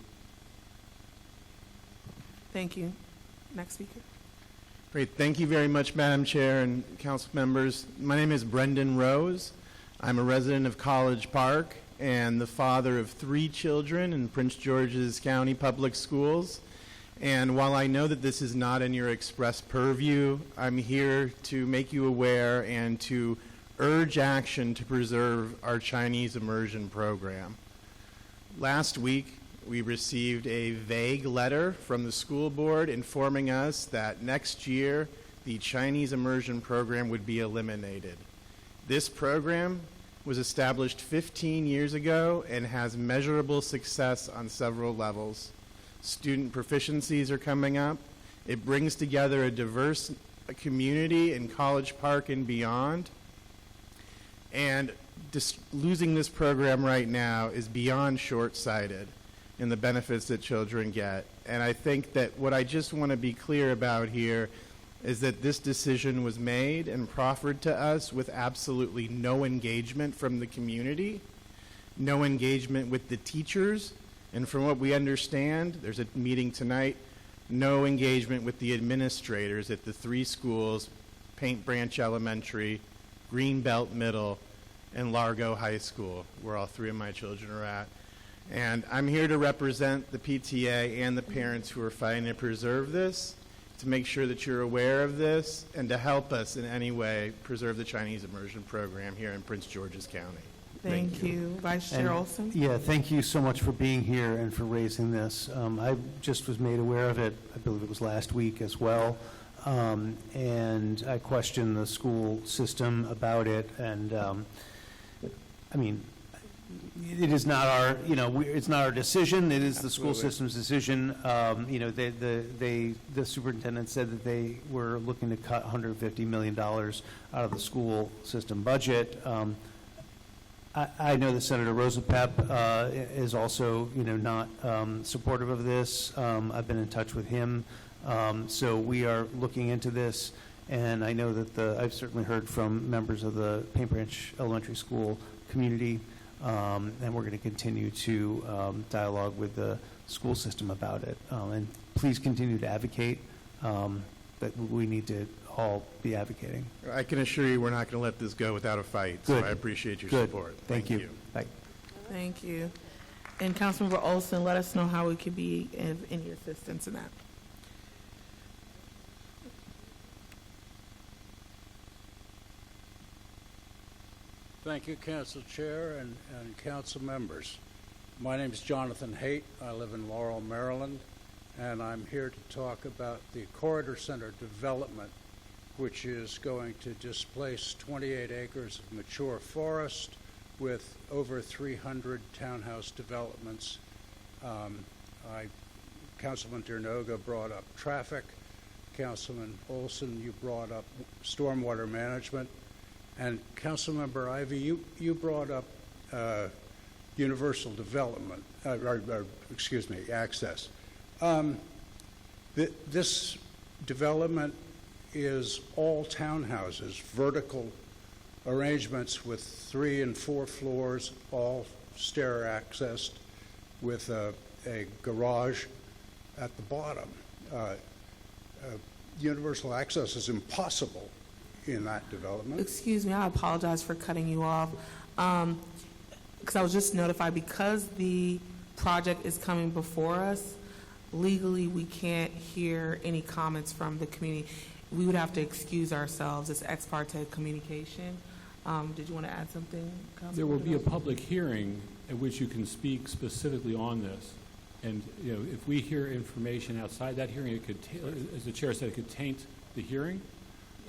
Thank you. Next speaker. Great. Thank you very much, Madam Chair and council members. My name is Brendan Rose. I'm a resident of College Park and the father of 3 children in Prince George's County Public Schools. And while I know that this is not in your express purview, I'm here to make you aware and to urge action to preserve our Chinese immersion program. Last week, we received a vague letter from the school board informing us that next year the Chinese immersion program would be eliminated. This program was established 15 years ago and has measurable success on several levels. Student proficiencies are coming up. It brings together a diverse community in College Park and beyond. And losing this program right now is beyond short-sighted in the benefits that children get. And I think that what I just want to be clear about here is that this decision was made and proffered to us with absolutely no engagement from the community, no engagement with the teachers, and from what we understand, there's a meeting tonight, no engagement with the administrators at the 3 schools, Paint Branch Elementary, Greenbelt Middle, and Largo High School, where all 3 of my children are at. And I'm here to represent the PTA and the parents who are fighting to preserve this, to make sure that you're aware of this, and to help us in any way preserve the Chinese immersion program here in Prince George's County. Thank you. Vice Chair Olson. Yeah, thank you so much for being here and for raising this. I just was made aware of it, I believe it was last week as well, and I questioned the school system about it, and I mean, it is not our, it's not our decision, it is the school system's decision. The superintendent said that they were looking to cut $150 million out of the school system budget. I know that Senator Rosapep is also, not supportive of this. I've been in touch with him. So we are looking into this, and I know that I've certainly heard from members of the Paint Branch Elementary School community, and we're going to continue to dialogue with the school system about it. And please continue to advocate that we need to all be advocating. I can assure you we're not going to let this go without a fight, Good. so I appreciate your Good. support. Thank you. Bye. Thank you. And Councilmember Olson, let us know how we could be of any assistance in that. Thank you, Council Chair and council members. My name is Jonathan Haight. I live in Laurel, Maryland, and I'm here to talk about the Corridor Center development, which is going to displace 28 acres of mature forest with over 300 townhouse developments. Councilman Dernoga brought up traffic. Councilman Olson, you brought up stormwater management. And Councilmember Ivy, you brought up universal development, access. This development is all townhouses, vertical arrangements with 3 and 4 floors, all stair accessed, with a garage at the bottom. Universal access is impossible in that development. Excuse me, I apologize for cutting you off. Because I was just notified, because the project is coming before us, legally we can't hear any comments from the community. We would have to excuse ourselves. It's ex parte communication. Did you want to add something, Councilman? There will be a public hearing at which you can speak specifically on this. And, if we hear information outside that hearing, it could, as the chair said, it could taint the hearing.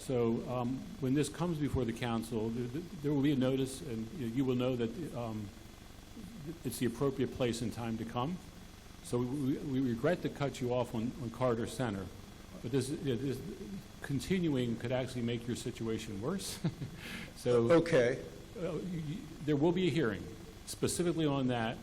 So when this comes before the council, there will be a notice, and you will know that it's the appropriate place and time to come. So we regret to cut you off on Corridor Center, but this continuing could actually make your situation worse. So okay, there will be a hearing specifically on that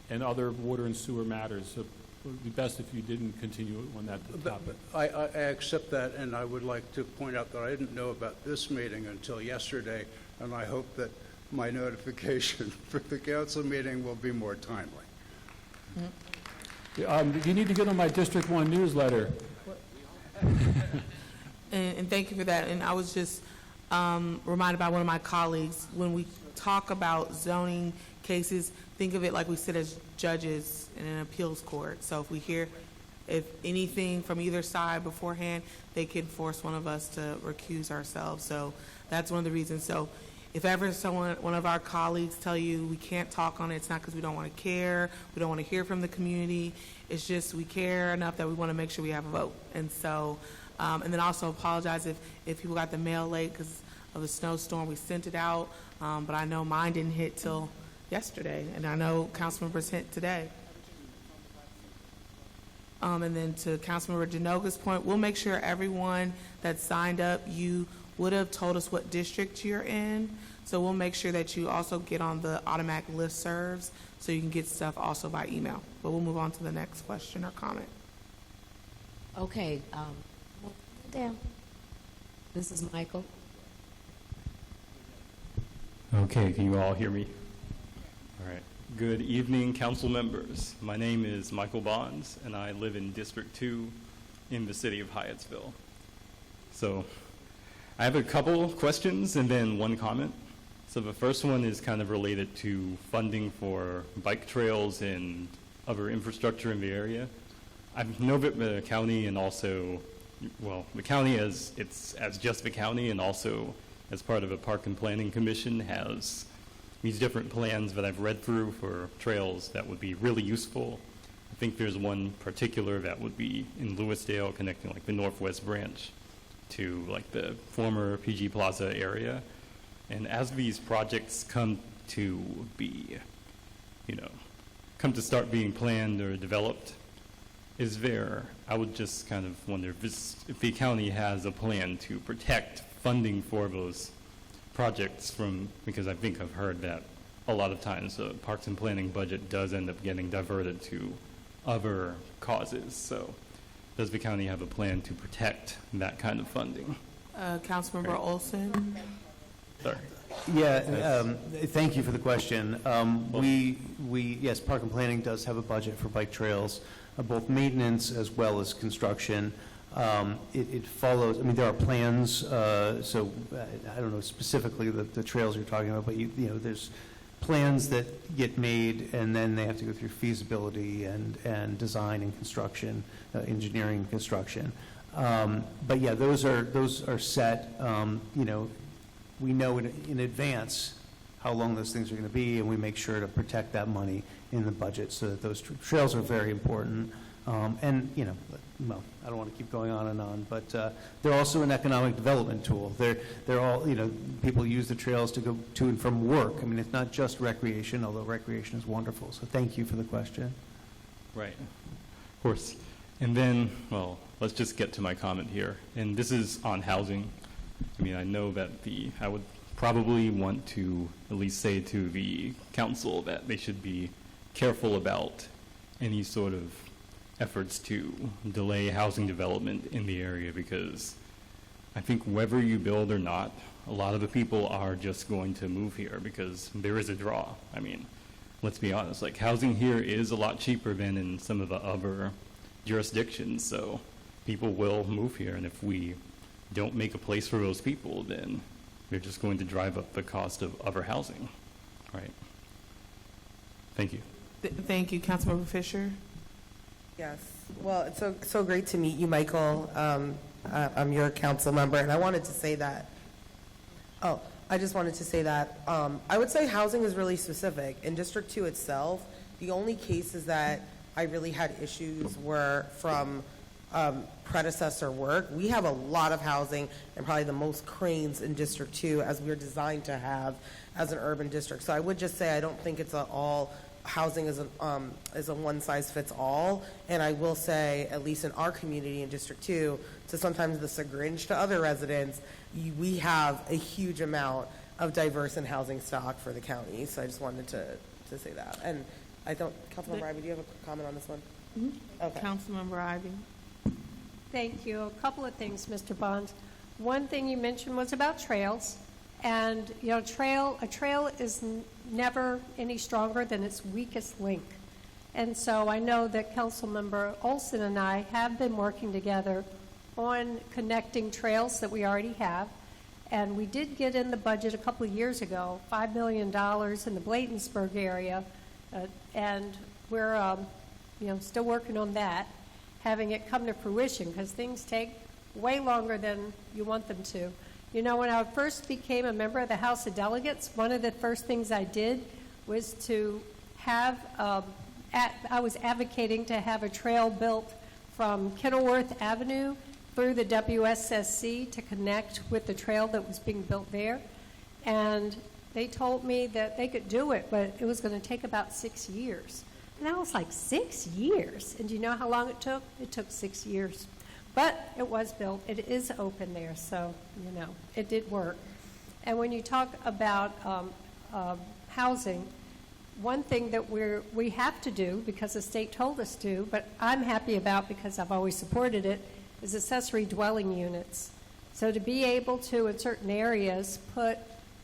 and other water and sewer matters. So it would be best if you didn't continue on that topic. I accept that, and I would like to point out that I didn't know about this meeting until yesterday, and I hope that my notification for the council meeting will be more timely. You need to get on my District 1 newsletter. And thank you for that. And I was just reminded by one of my colleagues, when we talk about zoning cases, think of it like we sit as judges in an appeals court. So if we hear anything from either side beforehand, they can force one of us to recuse ourselves. So that's one of the reasons. So if ever one of our colleagues tell you we can't talk on it, it's not because we don't want to care, we don't want to hear from the community. It's just we care enough that we want to make sure we have a vote. And so, and then also apologize if people got the mail late because of the snowstorm. We sent it out, but I know mine didn't hit till yesterday, and I know council members hit today. And then to Councilmember Dernoga's point, we'll make sure everyone that signed up, you would have told us what district you're in. So we'll make sure that you also get on the automatic listservs so you can get stuff also by email. But we'll move on to the next question or comment. Okay, down. This is Michael. Okay, can you all hear me? All right. Good evening, council members. My name is Michael Bonds, and I live in District 2 in the city of Hyattsville. So I have a couple questions and then one comment. So the first one is kind of related to funding for bike trails and other infrastructure in the area. I know that the county and also, well, the county as just the county and also as part of a Park and Planning Commission has these different plans that I've read through for trails that would be really useful. I think there's one particular that would be in Lewisdale connecting like the Northwest Branch to like the former PG Plaza area. And as these projects come to be, come to start being planned or developed, I would just kind of wonder if the county has a plan to protect funding for those projects because I think I've heard that a lot of times the Parks and Planning budget does end up getting diverted to other causes. So does the county have a plan to protect that kind of funding? Councilmember Olson. Sorry. Yeah, thank you for the question. Yes, Park and Planning does have a budget for bike trails, both maintenance as well as construction. It follows, there are plans, so I don't know specifically the trails you're talking about, but there's plans that get made and then they have to go through feasibility and design and construction, engineering and construction. But yeah, those are set, we know in advance how long those things are going to be, and we make sure to protect that money in the budget so that those trails are very important. And, you know, well, I don't want to keep going on and on, but they're also an economic development tool. They're all, you know, people use the trails to go to and from work. I mean, it's not just recreation, although recreation is wonderful. So thank you for the question. Right, of course. And then, well, let's just get to my comment here. And this is on housing. I mean, I know that I would probably want to at least say to the council that they should be careful about any sort of efforts to delay housing development in the area, because I think whether you build or not, a lot of the people are just going to move here because there is a draw. I mean, let's be honest, like housing here is a lot cheaper than in some of the other jurisdictions, so people will move here, and if we don't make a place for those people, then we're just going to drive up the cost of other housing, right? Thank you. Thank you, Councilmember Fisher. Yes. Well, it's so great to meet you, Michael. I'm your council member, and I wanted to say that. Oh, I just wanted to say that I would say housing is really specific. In District 2 itself, the only cases that I really had issues were from predecessor work. We have a lot of housing and probably the most cranes in District 2 as we're designed to have as an urban district. So I would just say I don't think it's housing is a one-size-fits-all. And I will say, at least in our community in District 2, to sometimes the chagrin to other residents, we have a huge amount of diverse and housing stock for the county. So I just wanted to say that. And I don't, Councilmember Ivey, do you have a comment on this one? Mm-hmm. Okay. Councilmember Ivey. Thank you. A couple of things, Mr. Bonds. One thing you mentioned was about trails. And, you know, a trail is never any stronger than its weakest link. And so I know that Councilmember Olson and I have been working together on connecting trails that we already have. And we did get in the budget a couple of years ago, $5 million in the Bladensburg area. And we're, still working on that, having it come to fruition, because things take way longer than you want them to. You know, when I first became a member of the House of Delegates, one of the first things I did was to have, I was advocating to have a trail built from Kenilworth Avenue through the WSSC to connect with the trail that was being built there. And they told me that they could do it, but it was going to take about 6 years. And I was like, 6 years? And do you know how long it took? It took 6 years. But it was built. It is open there, so, it did work. And when you talk about housing, one thing that we have to do, because the state told us to, but I'm happy about because I've always supported it, is accessory dwelling units. So to be able to, in certain areas, put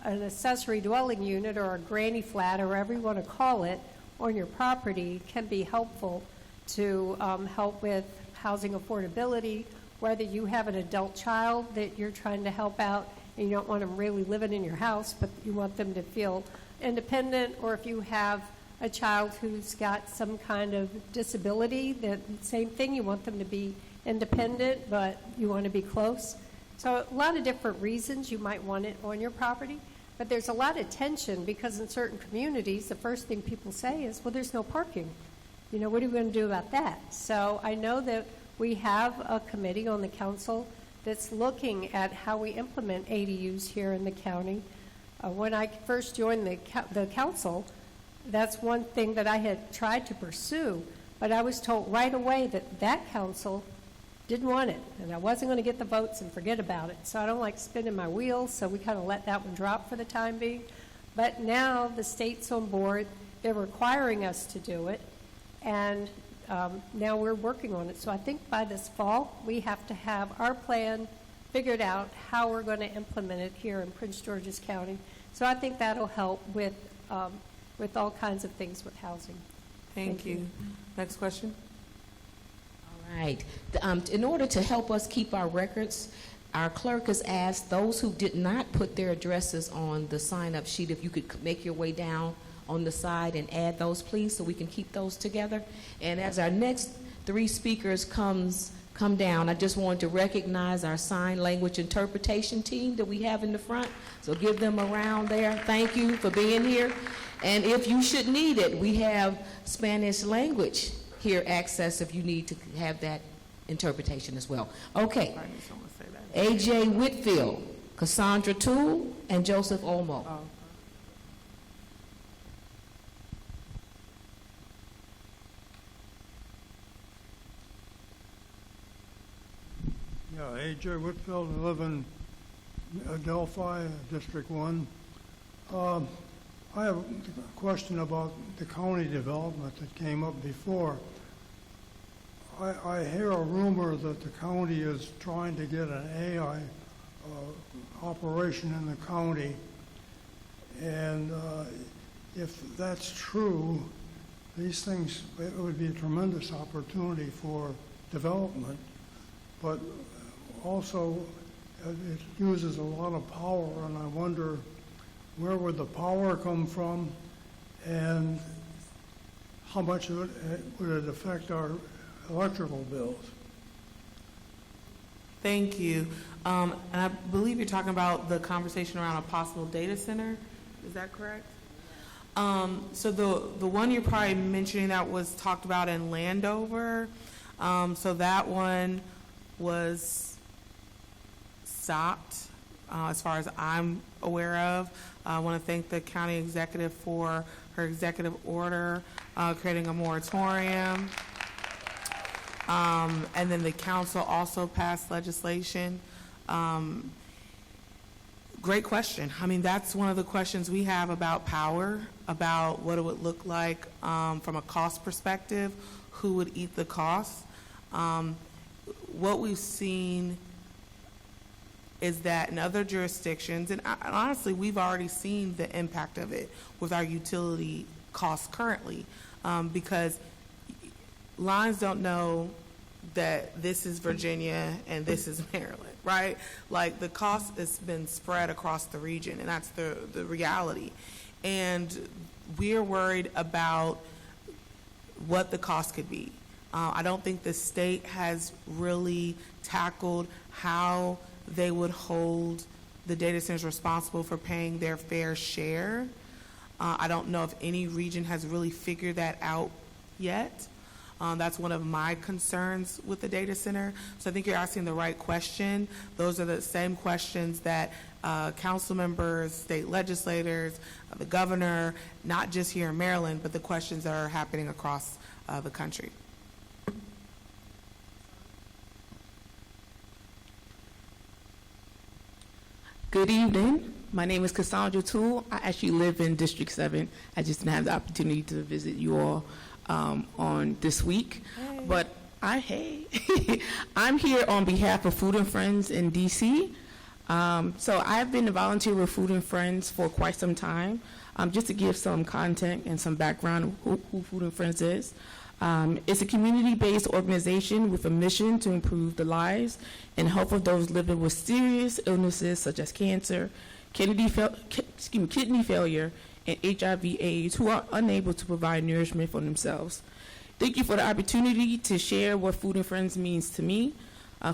an accessory dwelling unit or a granny flat, or whatever you want to call it, on your property can be helpful to help with housing affordability, whether you have an adult child that you're trying to help out and you don't want them really living in your house, but you want them to feel independent, or if you have a child who's got some kind of disability, that same thing, you want them to be independent, but you want to be close. So a lot of different reasons you might want it on your property, but there's a lot of tension because in certain communities, the first thing people say is, well, there's no parking. What are we going to do about that? So I know that we have a committee on the council that's looking at how we implement ADUs here in the county. When I first joined the council, that's one thing that I had tried to pursue, but I was told right away that council didn't want it, and I wasn't going to get the votes and forget about it. So I don't like spinning my wheels, so we kind of let that one drop for the time being. But now the state's on board. They're requiring us to do it. And now we're working on it. So I think by this fall, we have to have our plan figured out how we're going to implement it here in Prince George's County. So I think that'll help with all kinds of things with housing. Thank you. Next question. All right. In order to help us keep our records, our clerk has asked those who did not put their addresses on the sign-up sheet, if you could make your way down on the side and add those, please, so we can keep those together. And as our next three speakers comes come down. I just wanted to recognize our sign language interpretation team that we have in the front. So give them a round there. Thank you for being here. And if you should need it, we have Spanish language here access if you need to have that interpretation as well. Okay. A.J. Whitfield, Cassandra Toole, and Joseph Olmo. Yeah, A.J. Whitfield, I live in Delphi, District 1. I have a question about the county development that came up before. I hear a rumor that the county is trying to get an AI operation in the county, and if that's true, these things, it would be a tremendous opportunity for development, but also it uses a lot of power, and I wonder where would the power come from, and how much of it would it affect our electrical bills? Thank you. And I believe you're talking about the conversation around a possible data center. Is that correct? So the one you're probably mentioning that was talked about in Landover, so that one was stopped as far as I'm aware of. I want to thank the county executive for her executive order creating a moratorium. And then the council also passed legislation. Great question. I mean, that's one of the questions we have about power, about what it would look like from a cost perspective, who would eat the cost. What we've seen is that in other jurisdictions, and honestly, we've already seen the impact of it with our utility costs currently, because lines don't know that this is Virginia and this is Maryland, right? Like, the cost has been spread across the region, and that's the reality. And we're worried about what the cost could be. I don't think the state has really tackled how they would hold the data centers responsible for paying their fair share. I don't know if any region has really figured that out yet. That's one of my concerns with the data center. So I think you're asking the right question. Those are the same questions that council members, state legislators, the governor, not just here in Maryland, but the questions that are happening across the country. Good evening. My name is Cassandra Toole. I actually live in District 7. I just didn't have the opportunity to visit you all on this week. Hey. But I'm here on behalf of Food and Friends in D.C. So I've been a volunteer with Food and Friends for quite some time. Just to give some content and some background who Food and Friends is. It's a community-based organization with a mission to improve the lives and health of those living with serious illnesses such as cancer, kidney failure, and HIV/AIDS who are unable to provide nourishment for themselves. Thank you for the opportunity to share what Food and Friends means to me.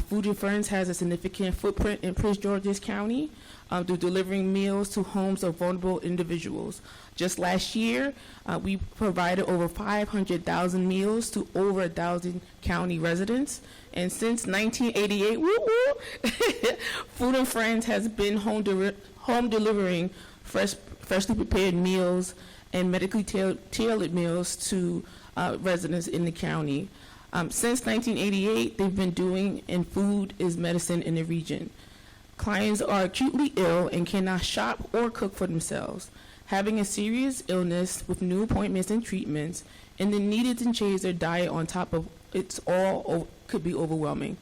Food and Friends has a significant footprint in Prince George's County through delivering meals to homes of vulnerable individuals. Just last year, we provided over 500,000 meals to over 1,000 county residents. And since 1988, Food and Friends has been home delivering freshly prepared meals and medically tailored meals to residents in the county. Since 1988, they've been doing, and food is medicine in the region. Clients are acutely ill and cannot shop or cook for themselves, having a serious illness with new appointments and treatments, and the needed to change their diet on top of it's all could be overwhelming.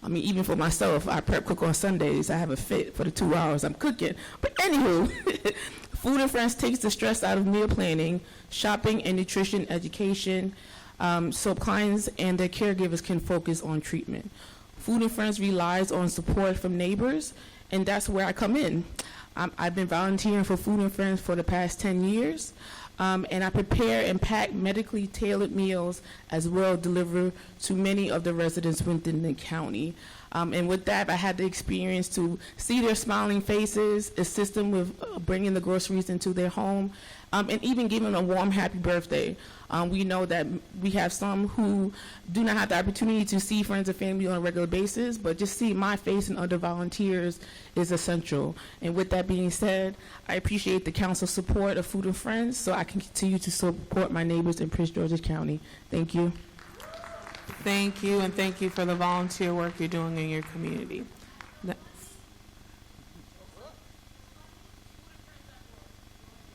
I mean, even for myself, I prep cook on Sundays. I have a fit for the 2 hours I'm cooking. But anywho, Food and Friends takes the stress out of meal planning, shopping, and nutrition education, so clients and their caregivers can focus on treatment. Food and Friends relies on support from neighbors, and that's where I come in. I've been volunteering for Food and Friends for the past 10 years. And I prepare and pack medically tailored meals as well, deliver to many of the residents within the county. And with that, I had the experience to see their smiling faces, assist them with bringing the groceries into their home, and even give them a warm, happy birthday. We know that we have some who do not have the opportunity to see friends and family on a regular basis, but just see my face and other volunteers is essential. And with that being said, I appreciate the council's support of Food and Friends so I can continue to support my neighbors in Prince George's County. Thank you. Thank you, and thank you for the volunteer work you're doing in your community.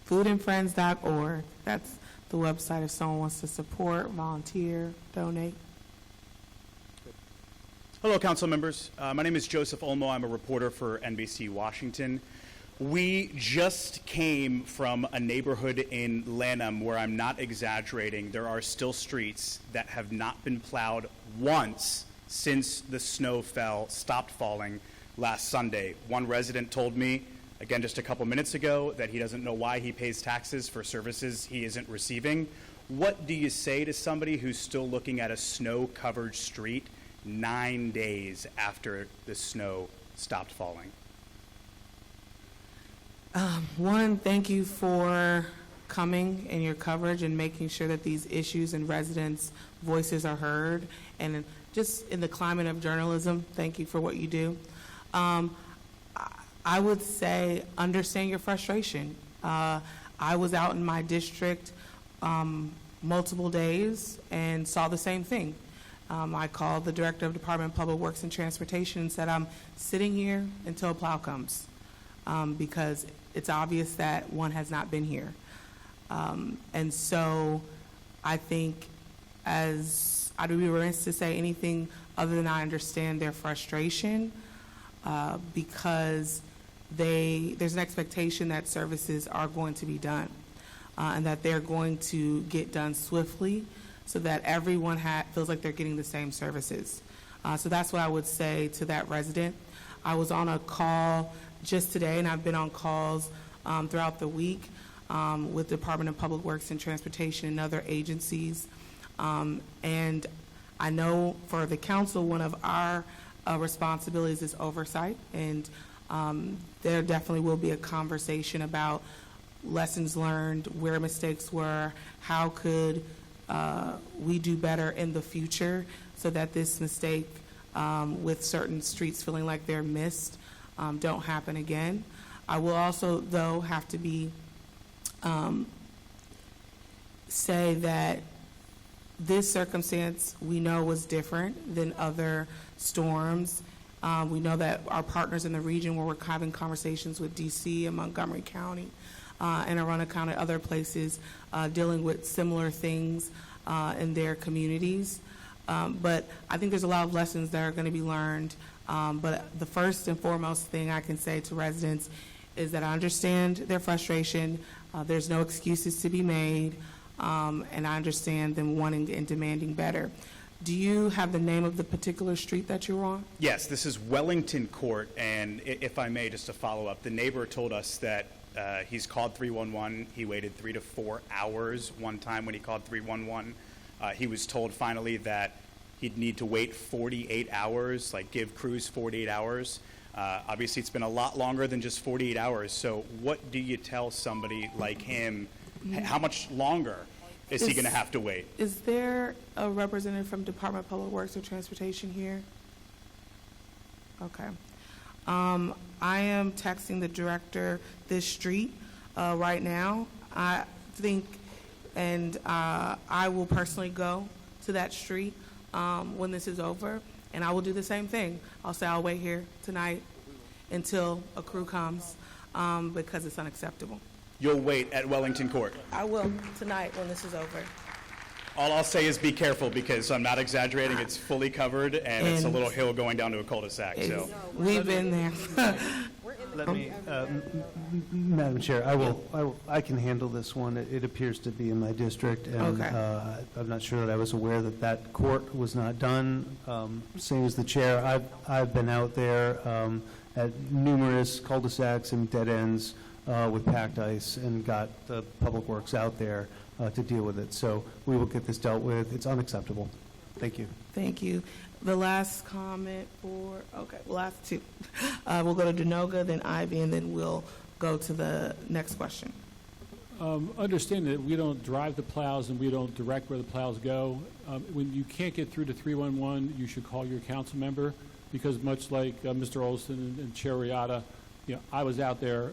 Foodandfriends.org. That's the website if someone wants to support, volunteer, donate. Hello, council members. My name is Joseph Olmo. I'm a reporter for NBC Washington. We just came from a neighborhood in Lanham where, I'm not exaggerating, there are still streets that have not been plowed once since the snow stopped falling last Sunday. One resident told me, again just a couple minutes ago, that he doesn't know why he pays taxes for services he isn't receiving. What do you say to somebody who's still looking at a snow-covered street 9 days after the snow stopped falling? One, thank you for coming and your coverage and making sure that these issues and residents' voices are heard. And just in the climate of journalism, thank you for what you do. I would say understand your frustration. I was out in my district multiple days and saw the same thing. I called the director of Department of Public Works and Transportation and said, I'm sitting here until a plow comes because it's obvious that one has not been here. And so I think I'd be remiss to say anything other than I understand their frustration because there's an expectation that services are going to be done and that they're going to get done swiftly so that everyone feels like they're getting the same services. So that's what I would say to that resident. I was on a call just today, and I've been on calls throughout the week with the Department of Public Works and Transportation and other agencies. And I know for the council, one of our responsibilities is oversight, and there definitely will be a conversation about lessons learned, where mistakes were, how could we do better in the future so that this mistake with certain streets feeling like they're missed don't happen again. I will also, though, have to say that this circumstance we know was different than other storms. We know that our partners in the region where we're having conversations with DC and Montgomery County and Arundel County, other places dealing with similar things in their communities. But I think there's a lot of lessons that are going to be learned. But the first and foremost thing I can say to residents is that I understand their frustration. There's no excuses to be made, and I understand them wanting and demanding better. Do you have the name of the particular street that you're on? Yes, this is Wellington Court, and if I may, just to follow up, the neighbor told us that he's called 311. He waited 3 to 4 hours one time when he called 311. He was told finally that he'd need to wait 48 hours, like give crews 48 hours. Obviously, it's been a lot longer than just 48 hours. So what do you tell somebody like him? How much longer is he going to have to wait? Is there a representative from Department of Public Works or Transportation here? Okay. I am texting the director this street right now. I think, and I will personally go to that street when this is over, and I will do the same thing. I'll say I'll wait here tonight until a crew comes because it's unacceptable. You'll wait at Wellington Court? I will tonight when this is over. All I'll say is be careful because I'm not exaggerating. It's fully covered and it's a little hill going down to a cul-de-sac. So we've been there. Let me, Madam Chair, I can handle this one. It appears to be in my district, and I'm not sure that I was aware that that court was not done. Same as the chair, I've been out there at numerous cul-de-sacs and dead ends with packed ice and got the Public Works out there to deal with it. So we will get this dealt with. It's unacceptable. Thank you. Thank you. The last comment for, okay, last two. We'll go to Denoga, then Ivy, and then we'll go to the next question. Understand that we don't drive the plows and we don't direct where the plows go. When you can't get through to 311, you should call your council member, because much like Mr. Olson and Chair Riata, I was out there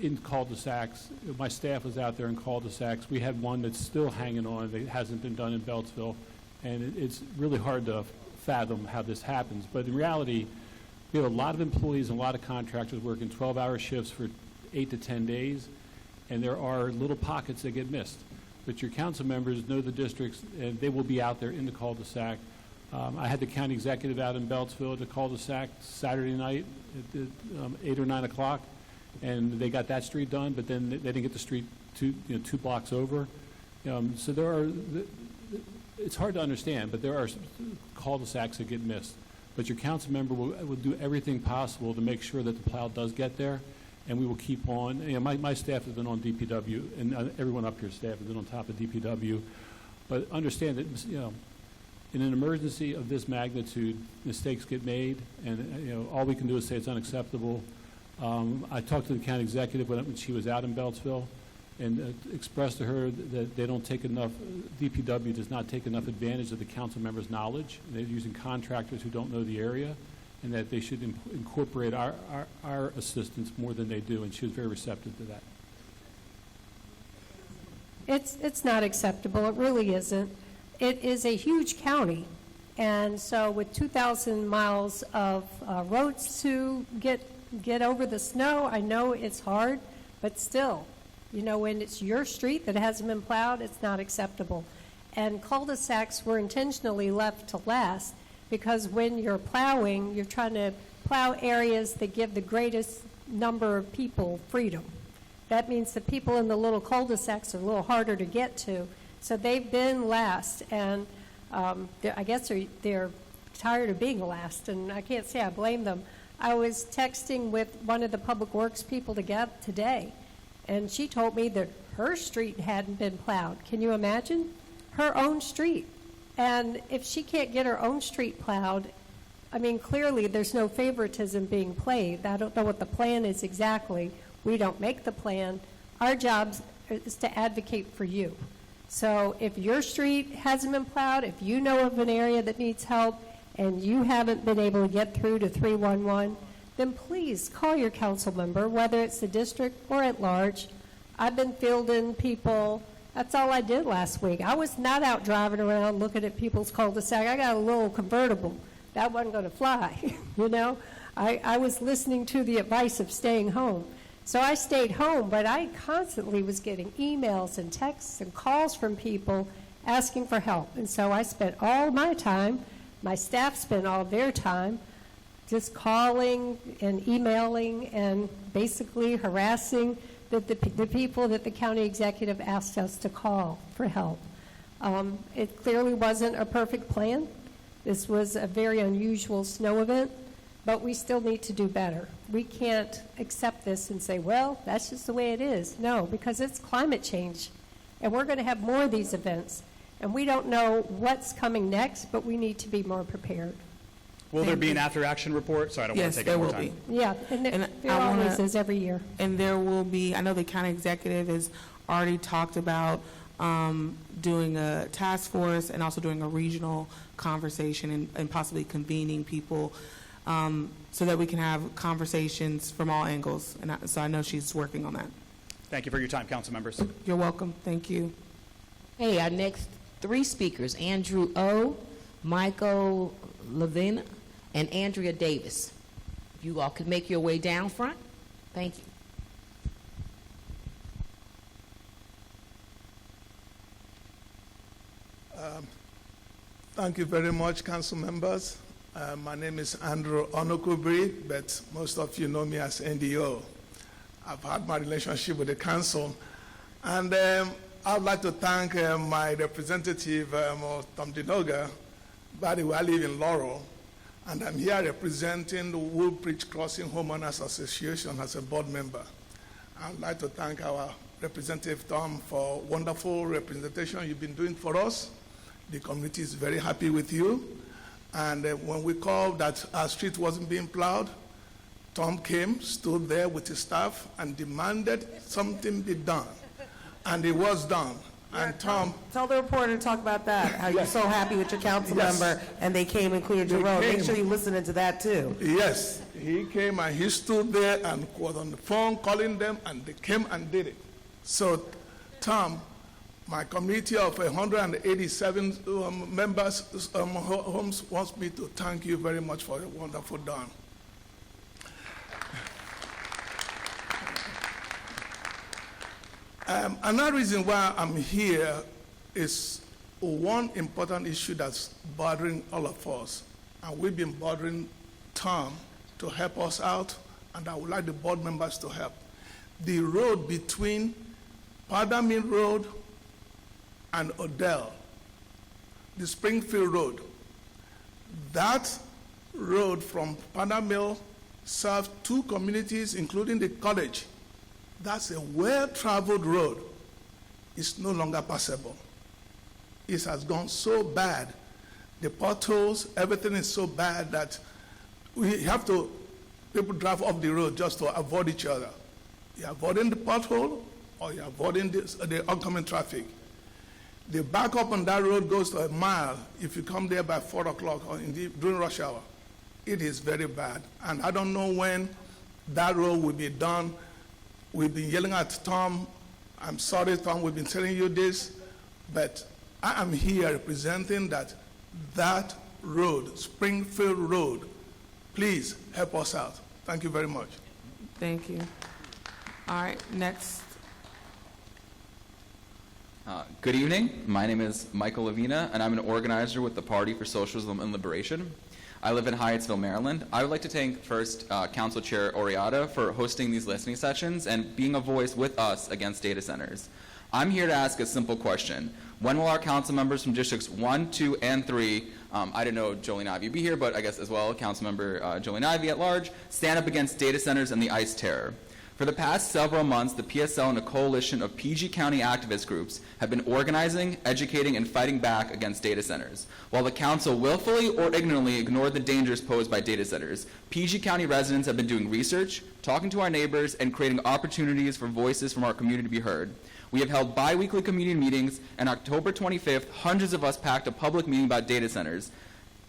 in cul-de-sacs. My staff was out there in cul-de-sacs. We had one that's still hanging on that hasn't been done in Beltsville, and it's really hard to fathom how this happens. But in reality, we have a lot of employees and a lot of contractors working 12-hour shifts for 8 to 10 days, and there are little pockets that get missed. But your council members know the districts, and they will be out there in the cul-de-sac. I had the county executive out in Beltsville at the cul-de-sac Saturday night at 8 or 9 o'clock, and they got that street done, but then they didn't get the street 2 blocks over. So there are, it's hard to understand, but there are cul-de-sacs that get missed. But your council member will do everything possible to make sure that the plow does get there, and we will keep on. My staff has been on DPW, and everyone up here's staff has been on top of DPW. But understand that, in an emergency of this magnitude, mistakes get made, and all we can do is say it's unacceptable. I talked to the county executive when she was out in Beltsville, and expressed to her that they don't take enough, DPW does not take enough advantage of the council members' knowledge. They're using contractors who don't know the area, and that they should incorporate our assistance more than they do, and she was very receptive to that. It's not acceptable. It really isn't. It is a huge county, and so with 2,000 miles of roads to get over the snow, I know it's hard, but still, when it's your street that hasn't been plowed, it's not acceptable. And cul-de-sacs were intentionally left to last, because when you're plowing, you're trying to plow areas that give the greatest number of people freedom. That means the people in the little cul-de-sacs are a little harder to get to. So they've been last, and I guess they're tired of being last, and I can't say I blame them. I was texting with one of the Public Works people today, and she told me that her street hadn't been plowed. Can you imagine? Her own street. And if she can't get her own street plowed, clearly there's no favoritism being played. I don't know what the plan is exactly. We don't make the plan. Our job is to advocate for you. So if your street hasn't been plowed, if you know of an area that needs help, and you haven't been able to get through to 311, then please call your council member, whether it's the district or at large. I've been fielding people. That's all I did last week. I was not out driving around looking at people's cul-de-sac. I got a little convertible. That wasn't going to fly, I was listening to the advice of staying home. So I stayed home, but I constantly was getting emails and texts and calls from people asking for help. And so I spent all my time, my staff spent all their time, just calling and emailing and basically harassing the people that the county executive asked us to call for help. It clearly wasn't a perfect plan. This was a very unusual snow event, but we still need to do better. We can't accept this and say, well, that's just the way it is. No, because it's climate change, and we're going to have more of these events, and we don't know what's coming next, but we need to be more prepared. Will there be an after-action report? So I don't want to take any more time. Yeah, and there always is every year. And there will be, I know the county executive has already talked about doing a task force and also doing a regional conversation and possibly convening people so that we can have conversations from all angles. And so I know she's working on that. Thank you for your time, council members. You're welcome. Thank you. Hey, our next three speakers, Andrew O., Michael Levine, and Andrea Davis. If you all could make your way down front. Thank you. Thank you very much, council members. My name is Andrew Onokubri, but most of you know me as NDO. I've had my relationship with the council, and I would like to thank my representative, Tom Denoga. By the way, I live in Laurel, and I'm here representing the Woodbridge Crossing Homeowners Association as a board member. I'd like to thank our Representative Tom for wonderful representation you've been doing for us. The community is very happy with you. And when we called that our street wasn't being plowed, Tom came, stood there with his staff, and demanded something be done. And it was done. And Tom... Tell the reporter to talk about that, how you're so happy with your council member, and they came and cleared your road. Make sure you listen into that, too. Yes, he came and he stood there and was on the phone calling them, and they came and did it. So, Tom, my community of 187 members homes wants me to thank you very much for your wonderful done. Another reason why I'm here is one important issue that's bothering all of us, and we've been bothering Tom to help us out, and I would like the board members to help. The road between Powder Mill Road and Odell, the Springfield Road, that road from Powder Mill serves two communities, including the college. That's a well-traveled road. It's no longer passable. It has gone so bad. The potholes, everything is so bad that we have to, people drive off the road just to avoid each other. You're avoiding the pothole or you're avoiding the oncoming traffic. The backup on that road goes to a mile if you come there by 4 o'clock or during rush hour. It is very bad. And I don't know when that road will be done. We've been yelling at Tom. I'm sorry, Tom, we've been telling you this, but I am here representing that road, Springfield Road. Please help us out. Thank you very much. Thank you. All right, next. Good evening. My name is Michael Lavina, and I'm an organizer with the Party for Socialism and Liberation. I live in Hyattsville, Maryland. I would like to thank first Council Chair Oriata for hosting these listening sessions and being a voice with us against data centers. I'm here to ask a simple question. When will our council members from districts 1, 2, and 3, I didn't know Jolene Ivey would be here, but I guess as well, Council Member Jolene Ivey at large, stand up against data centers and the ICE terror? For the past several months, the PSL and a coalition of PG County activist groups have been organizing, educating, and fighting back against data centers. While the council willfully or ignorantly ignored the dangers posed by data centers, PG County residents have been doing research, talking to our neighbors, and creating opportunities for voices from our community to be heard. We have held bi-weekly community meetings, and October 25th, hundreds of us packed a public meeting about data centers.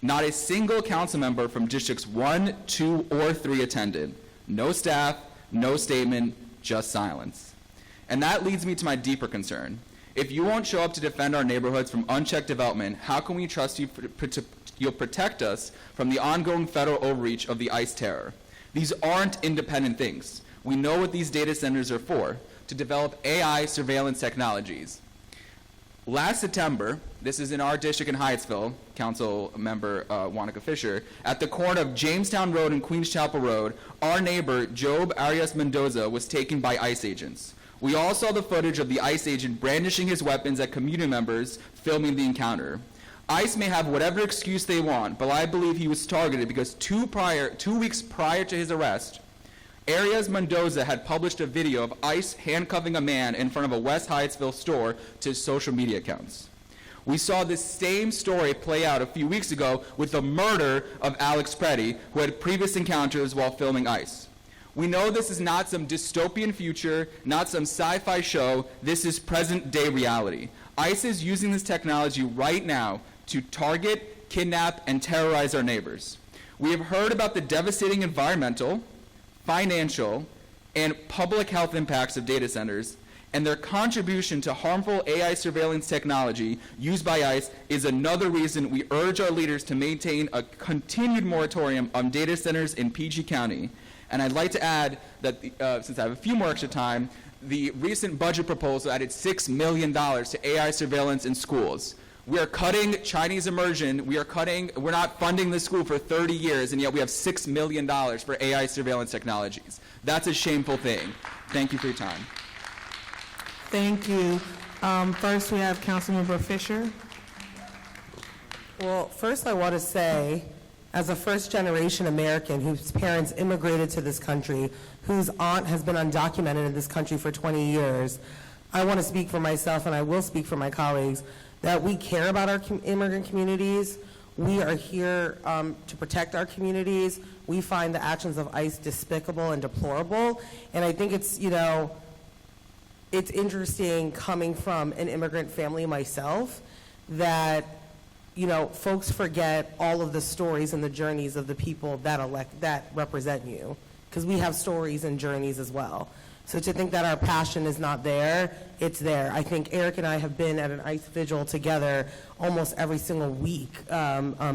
Not a single council member from districts 1, 2, or 3 attended. No staff, no statement, just silence. And that leads me to my deeper concern. If you won't show up to defend our neighborhoods from unchecked development, how can we trust you'll protect us from the ongoing federal overreach of the ICE terror? These aren't independent things. We know what these data centers are for, to develop AI surveillance technologies. Last September, this is in our district in Hyattsville, Council Member Wanaka Fisher, at the corner of Jamestown Road and Queens Chapel Road, our neighbor, Job Arias Mendoza, was taken by ICE agents. We all saw the footage of the ICE agent brandishing his weapons at community members filming the encounter. ICE may have whatever excuse they want, but I believe he was targeted because 2 weeks prior to his arrest, Arias Mendoza had published a video of ICE handcuffing a man in front of a West Hyattsville store to his social media accounts. We saw this same story play out a few weeks ago with the murder of Alex Preddy, who had previous encounters while filming ICE. We know this is not some dystopian future, not some sci-fi show. This is present-day reality. ICE is using this technology right now to target, kidnap, and terrorize our neighbors. We have heard about the devastating environmental, financial, and public health impacts of data centers, and their contribution to harmful AI surveillance technology used by ICE is another reason we urge our leaders to maintain a continued moratorium on data centers in PG County. And I'd like to add that, since I have a few more extra time, the recent budget proposal added $6 million to AI surveillance in schools. We are cutting Chinese immersion. We're not funding the school for 30 years, and yet we have $6 million for AI surveillance technologies. That's a shameful thing. Thank you for your time. Thank you. First, we have Councilmember Fisher. Well, first I want to say as a first-generation American whose parents immigrated to this country, whose aunt has been undocumented in this country for 20 years, I want to speak for myself, and I will speak for my colleagues, that we care about our immigrant communities. We are here to protect our communities. We find the actions of ICE despicable and deplorable, and I think it's, it's interesting coming from an immigrant family myself that, folks forget all of the stories and the journeys of the people that represent you, because we have stories and journeys as well. So to think that our passion is not there, it's there. I think Eric and I have been at an ICE vigil together almost every single week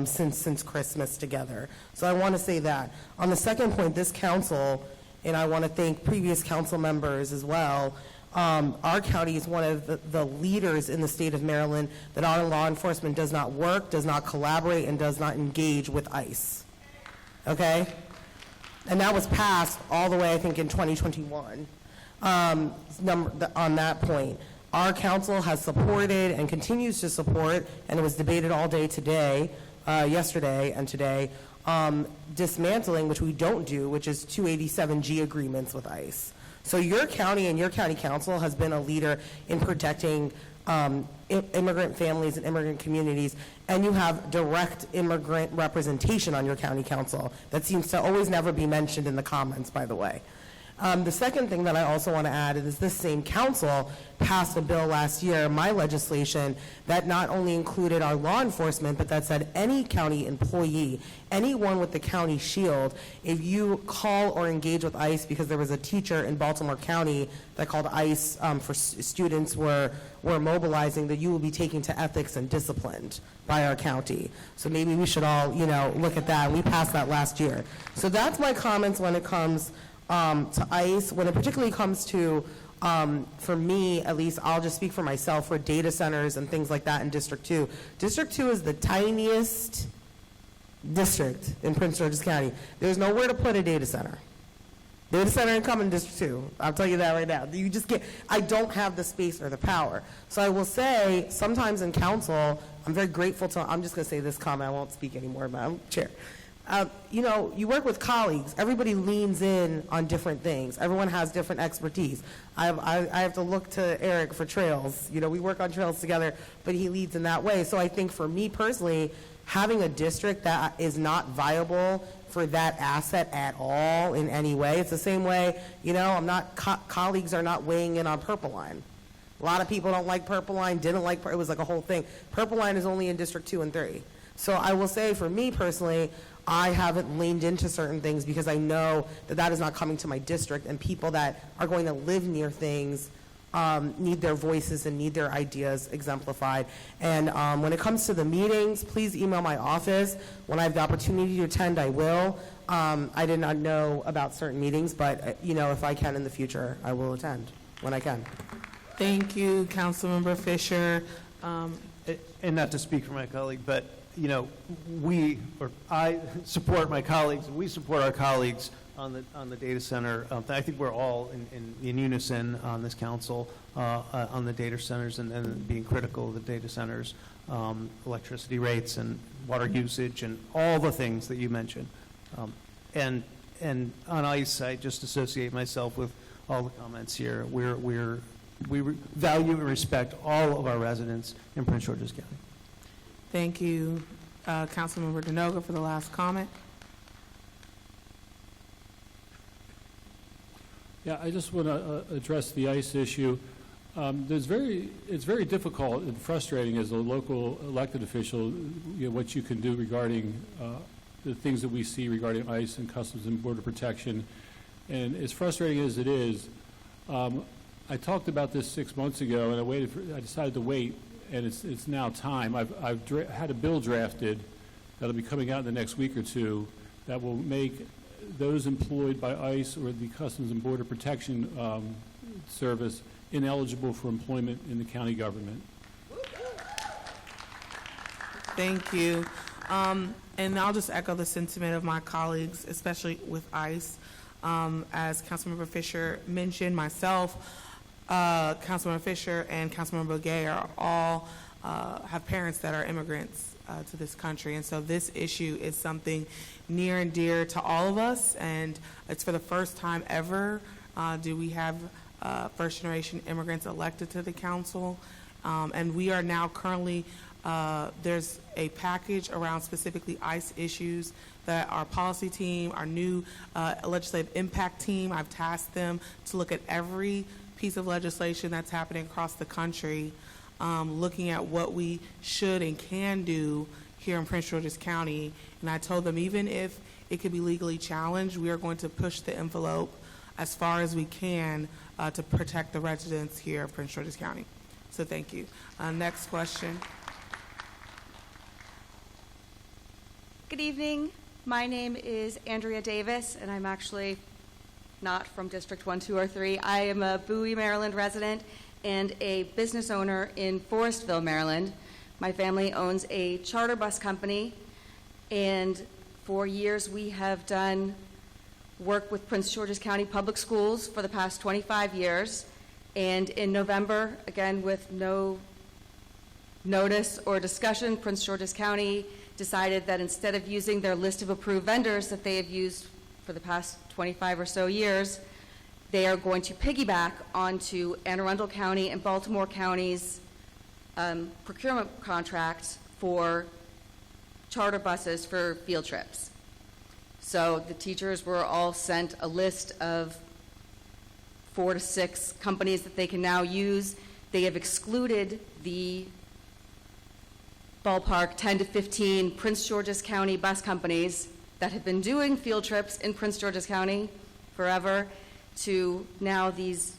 since Christmas together. So I want to say that. On the second point, this council, and I want to thank previous council members as well, our county is one of the leaders in the state of Maryland that our law enforcement does not work, does not collaborate, and does not engage with ICE. Okay? And that was passed all the way, I think, in 2021. On that point, our council has supported and continues to support, and it was debated all day today, yesterday and today, dismantling, which we don't do, which is 287G agreements with ICE. So your county and your county council has been a leader in protecting immigrant families and immigrant communities, and you have direct immigrant representation on your county council. That seems to always never be mentioned in the comments, by the way. The second thing that I also want to add is this same council passed a bill last year, my legislation, that not only included our law enforcement, but that said any county employee, anyone with the county shield, if you call or engage with ICE, because there was a teacher in Baltimore County that called ICE for students were mobilizing, that you will be taken to ethics and disciplined by our county. So maybe we should all, look at that. We passed that last year. So that's my comments when it comes to ICE. When it particularly comes to, for me, at least, I'll just speak for myself, for data centers and things like that in District 2. District 2 is the tiniest district in Prince George's County. There's nowhere to put a data center. Data center ain't coming in District 2. I'll tell you that right now. You just get, I don't have the space or the power. So I will say, sometimes in council, I'm very grateful to, I'm just going to say this comment, I won't speak anymore, Madam Chair. You work with colleagues. Everybody leans in on different things. Everyone has different expertise. I have to look to Eric for trails. We work on trails together, but he leads in that way. So I think for me personally, having a district that is not viable for that asset at all in any way, it's the same way, I'm not, colleagues are not weighing in on Purple Line. A lot of people don't like Purple Line, didn't like, it was like a whole thing. Purple Line is only in District 2 and 3. So I will say for me personally, I haven't leaned into certain things because I know that is not coming to my district, and people that are going to live near things need their voices and need their ideas exemplified. And when it comes to the meetings, please email my office. When I have the opportunity to attend, I will. I did not know about certain meetings, but if I can in the future, I will attend when I can. Thank you, Councilmember Fisher. And not to speak for my colleague, but I support my colleagues, and we support our colleagues on the data center. I think we're all in unison on this council on the data centers and being critical of the data centers, electricity rates and water usage and all the things that you mentioned. And on ICE, I just associate myself with all the comments here. We value and respect all of our residents in Prince George's County. Thank you, Councilmember Denoga, for the last comment. Yeah, I just want to address the ICE issue. It's very difficult and frustrating as a local elected official, what you can do regarding the things that we see regarding ICE and Customs and Border Protection. And as frustrating as it is, I talked about this 6 months ago, and I decided to wait, and it's now time. I've had a bill drafted that'll be coming out in the next week or two that will make those employed by ICE or the Customs and Border Protection Service ineligible for employment in the county government. Thank you. And I'll just echo the sentiment of my colleagues, especially with ICE. As Councilmember Fisher mentioned, myself, Councilmember Fisher and Councilmember Gay are all have parents that are immigrants to this country. And so this issue is something near and dear to all of us, and it's for the first time ever do we have first-generation immigrants elected to the council. And we are now currently, there's a package around specifically ICE issues that our policy team, our new legislative impact team, I've tasked them to look at every piece of legislation that's happening across the country, looking at what we should and can do here in Prince George's County. And I told them, even if it could be legally challenged, we are going to push the envelope as far as we can to protect the residents here of Prince George's County. So thank you. Next question. Good evening. My name is Andrea Davis, and I'm actually not from District 1, 2, or 3. I am a Bowie, Maryland resident and a business owner in Forestville, Maryland. My family owns a charter bus company, and for years we have done work with Prince George's County Public Schools for the past 25 years. And in November, again with no notice or discussion, Prince George's County decided that instead of using their list of approved vendors that they have used for the past 25 or so years, they are going to piggyback onto Anne Arundel County and Baltimore County's procurement contracts for charter buses for field trips. So the teachers were all sent a list of 4 to 6 companies that they can now use. They have excluded the ballpark 10 to 15 Prince George's County bus companies that have been doing field trips in Prince George's County forever to now these.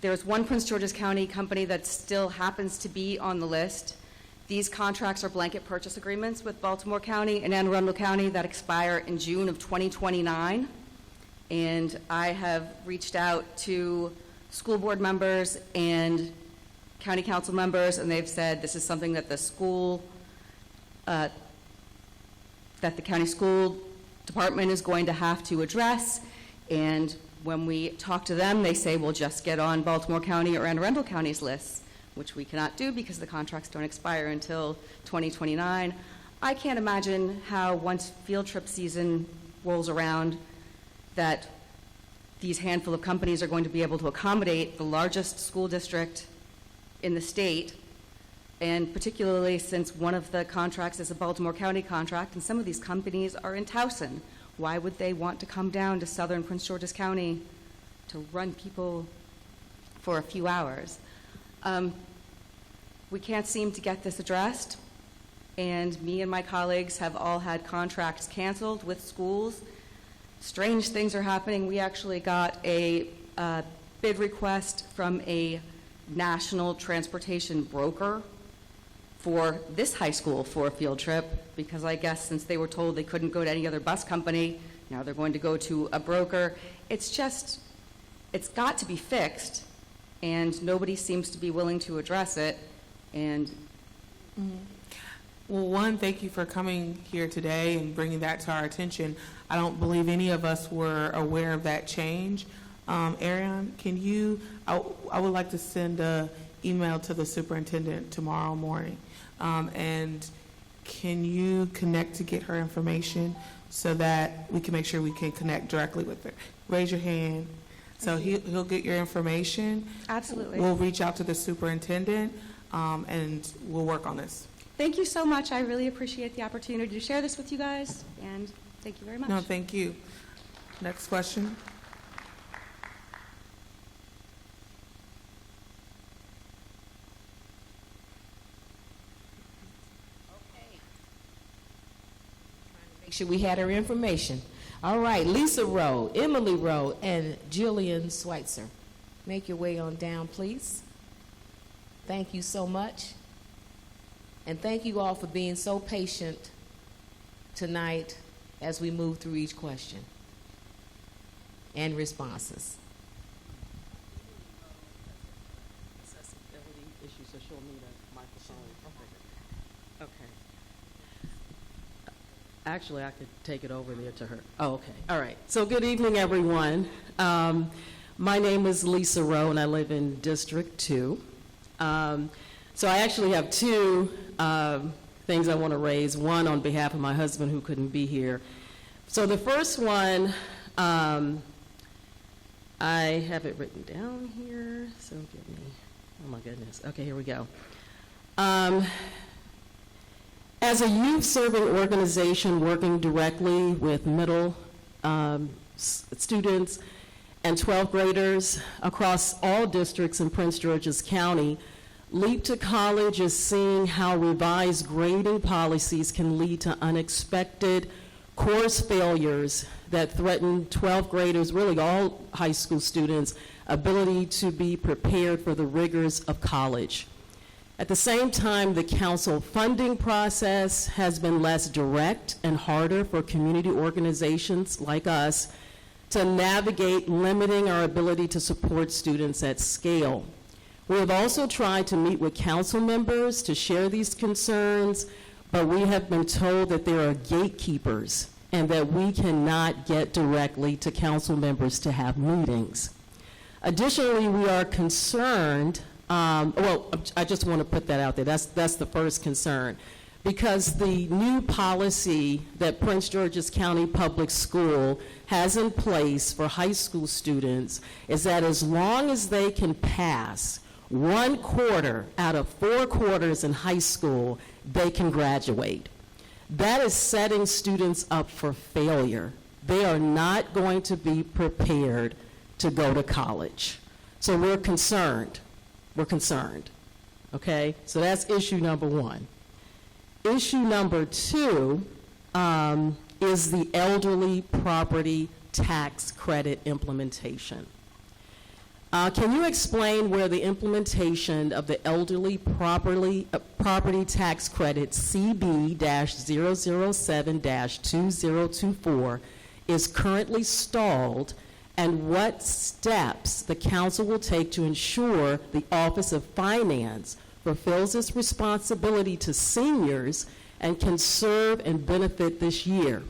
There's one Prince George's County company that still happens to be on the list. These contracts are blanket purchase agreements with Baltimore County and Anne Arundel County that expire in June of 2029. And I have reached out to school board members and county council members, and they've said this is something that the school, that the county school department is going to have to address. And when we talk to them, they say, well, just get on Baltimore County or Anne Arundel County's lists, which we cannot do because the contracts don't expire until 2029. I can't imagine how once field trip season rolls around that these handful of companies are going to be able to accommodate the largest school district in the state, and particularly since one of the contracts is a Baltimore County contract, and some of these companies are in Towson. Why would they want to come down to southern Prince George's County to run people for a few hours? We can't seem to get this addressed, and me and my colleagues have all had contracts canceled with schools. Strange things are happening. We actually got a bid request from a national transportation broker for this high school for a field trip, because I guess since they were told they couldn't go to any other bus company, now they're going to go to a broker. It's just, it's got to be fixed, and nobody seems to be willing to address it. And Well, one, thank you for coming here today and bringing that to our attention. I don't believe any of us were aware of that change. Ariane, can you, I would like to send an email to the superintendent tomorrow morning. And can you connect to get her information so that we can make sure we can connect directly with her? Raise your hand. So he'll get your information. Absolutely. We'll reach out to the superintendent, and we'll work on this. Thank you so much. I really appreciate the opportunity to share this with you guys, and thank you very much. No, thank you. Next question. Make sure we had her information. All right, Lisa Rowe, Emily Rowe, and Jillian Schweitzer. Make your way on down, please. Thank you so much. And thank you all for being so patient tonight as we move through each question and responses. Accessibility issue, so she'll need a microphone. Okay. Actually, I could take it over there to her. Oh, okay. All right. So good evening, everyone. My name is Lisa Rowe, and I live in District 2. So I actually have two things I want to raise, one on behalf of my husband who couldn't be here. So the first one, I have it written down here, so give me, oh my goodness. Okay, here we go. As a youth-serving organization working directly with middle students and 12th graders across all districts in Prince George's County, Leap to College is seeing how revised grading policies can lead to unexpected course failures that threaten 12th graders, really all high school students, ability to be prepared for the rigors of college. At the same time, the council funding process has been less direct and harder for community organizations like us to navigate, limiting our ability to support students at scale. We have also tried to meet with council members to share these concerns, but we have been told that there are gatekeepers and that we cannot get directly to council members to have meetings. Additionally, we are concerned, I just want to put that out there. That's the first concern. Because the new policy that Prince George's County Public School has in place for high school students is that as long as they can pass 1 quarter out of 4 quarters in high school, they can graduate. That is setting students up for failure. They are not going to be prepared to go to college. So we're concerned. We're concerned. Okay? So that's issue number 1. Issue number 2 is the elderly property tax credit implementation. Can you explain where the implementation of the elderly property tax credit CB-007-2024 is currently stalled, and what steps the council will take to ensure the Office of Finance fulfills its responsibility to seniors and can serve and benefit this year?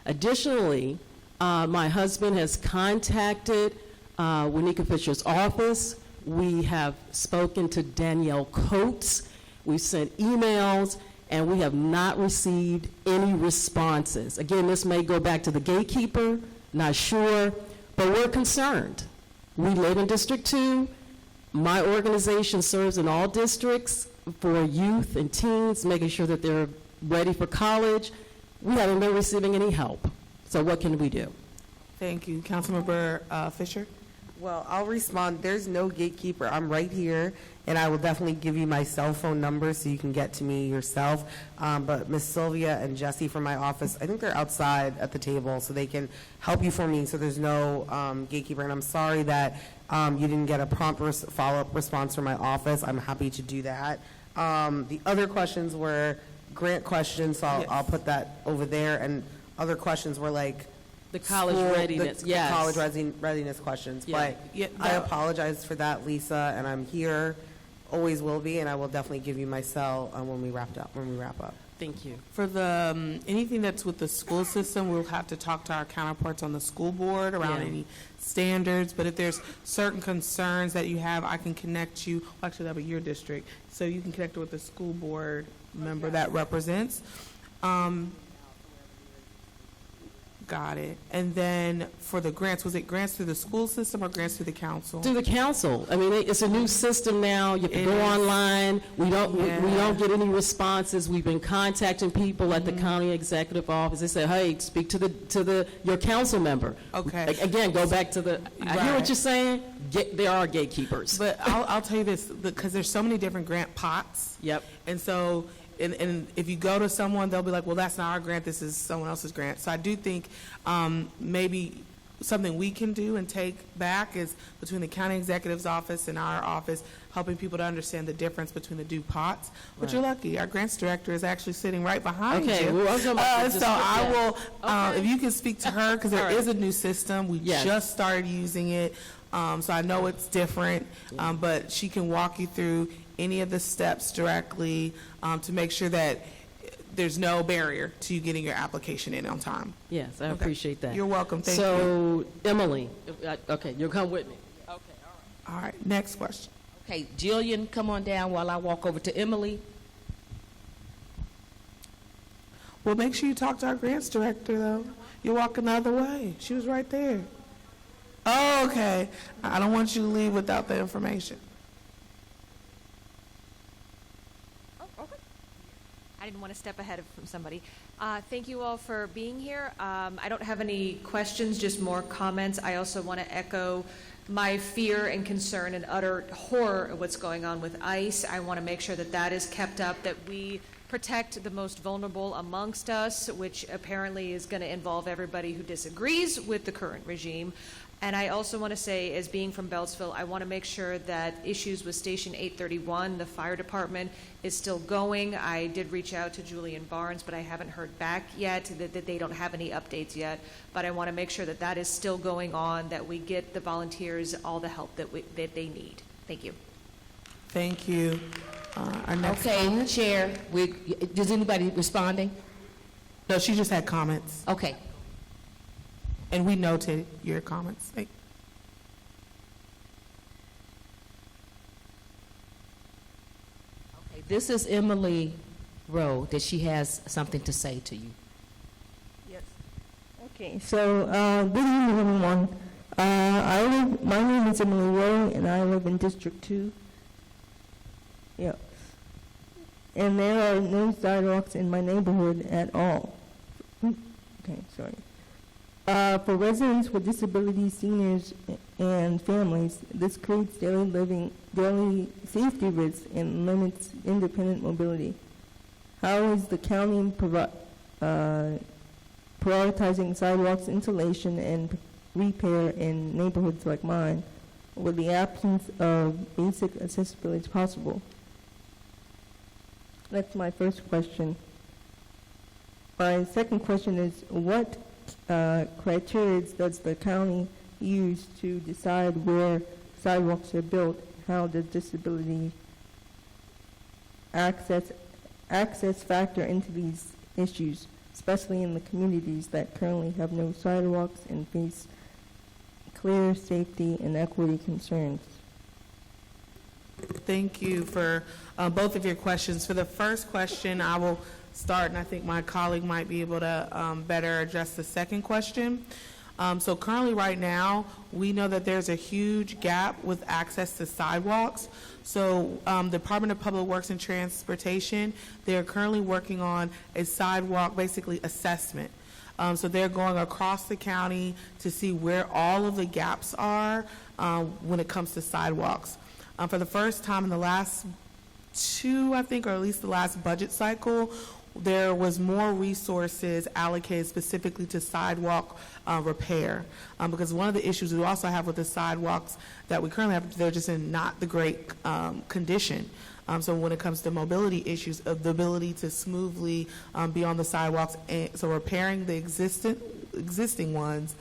Additionally, my husband has contacted Wanika Fisher's office. We have spoken to Danielle Coates. We've sent emails, and we have not received any responses. Again, this may go back to the gatekeeper, not sure, but we're concerned. We live in District 2. My organization serves in all districts for youth and teens, making sure that they're ready for college. We haven't been receiving any help. So what can we do? Thank you. Councilmember Fisher? Well, I'll respond. There's no gatekeeper. I'm right here, and I will definitely give you my cell phone number so you can get to me yourself. But Miss Sylvia and Jesse from my office, I think they're outside at the table, so they can help you for me. So there's no gatekeeper. And I'm sorry that you didn't get a prompt follow-up response from my office. I'm happy to do that. The other questions were grant questions, so I'll put that over there. And other questions were like the college readiness, the yes. college readiness questions. Yeah. But I apologize for that, Lisa, and I'm here, always will be, and I will definitely give you my cell when we wrap up. Thank you. For the anything that's with the school system, we'll have to talk to our counterparts on the school board around any standards. But if there's certain concerns that you have, I can connect you. Well, actually, that'll be your district, so you can connect with the school board member that represents. Got it. And then for the grants, was it grants through the school system or grants through the council? Through the council. I mean, it's a new system now. You have to go online. We don't get any responses. We've been contacting people at the county executive office. They say, hey, speak to your council member. Okay. Again, go back to the. I hear what you're saying. There are gatekeepers. But I'll tell you this, because there's so many different grant pots. Yep. And so. And if you go to someone, they'll be like, well, that's not our grant, this is someone else's grant. So I do think maybe something we can do and take back is between the county executive's office and our office, helping people to understand the difference between the two pots. But you're lucky. Our grants director is actually sitting right behind you. Well, I was talking about so I will, if you can speak to her, because there is a new system. We just started using it. So I know it's different, but she can walk you through any of the steps directly to make sure that there's no barrier to you getting your application in on time. Yes, I appreciate that. You're welcome. Thank you. So, Emily, okay, you'll come with me. Okay, all right. Next question. Okay, Jillian, come on down while I walk over to Emily. Well, make sure you talk to our grants director, though. You're walking the other way. She was right there. Oh, okay. I don't want you to leave without the information. I didn't want to step ahead from somebody. Thank you all for being here. I don't have any questions, just more comments. I also want to echo my fear and concern and utter horror of what's going on with ICE. I want to make sure that that is kept up, that we protect the most vulnerable amongst us, which apparently is going to involve everybody who disagrees with the current regime. And I also want to say, as being from Beltsville, I want to make sure that issues with Station 831, the fire department, is still going. I did reach out to Julian Barnes, but I haven't heard back yet, that they don't have any updates yet. But I want to make sure that that is still going on, that we get the volunteers all the help that they need. Thank you. Thank you. Our next Okay, comment? Chair, is anybody responding? No, she just had comments. Okay. And we noted your comments. Okay, this is Emily Rowe, that she has something to say to you. Yes. Okay, so good evening, everyone. My name is Emily Rowe, and I live in District 2. Yeah. And there are no sidewalks in my neighborhood at all. Okay, sorry. For residents with disabilities, seniors, and families, this creates daily safety risks and limits independent mobility. How is the county prioritizing sidewalks installation and repair in neighborhoods like mine, with the absence of basic accessibility possible? That's my first question. My second question is, what criteria does the county use to decide where sidewalks are built? How does disability access factor into these issues, especially in the communities that currently have no sidewalks and face clear safety and equity concerns? Thank you for both of your questions. For the first question, I will start, and I think my colleague might be able to better address the second question. So currently right now, we know that there's a huge gap with access to sidewalks. So the Department of Public Works and Transportation, they're currently working on a sidewalk, basically assessment. So they're going across the county to see where all of the gaps are when it comes to sidewalks. For the first time in the last two, I think, or at least the last budget cycle, there was more resources allocated specifically to sidewalk repair. Because one of the issues we also have with the sidewalks that we currently have, they're just in not the great condition. So when it comes to mobility issues, of the ability to smoothly be on the sidewalks, so repairing the existing ones,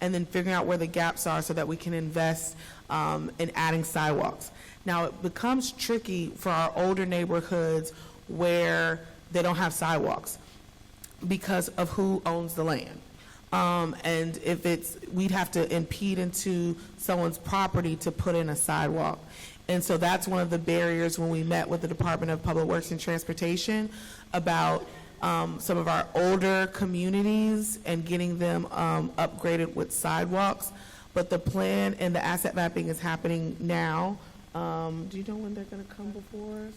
and then figuring out where the gaps are so that we can invest in adding sidewalks. Now, it becomes tricky for our older neighborhoods where they don't have sidewalks because of who owns the land. And if we'd have to impede into someone's property to put in a sidewalk. And so that's one of the barriers when we met with the Department of Public Works and Transportation about some of our older communities and getting them upgraded with sidewalks. But the plan and the asset mapping is happening now. Do you know when they're going to come before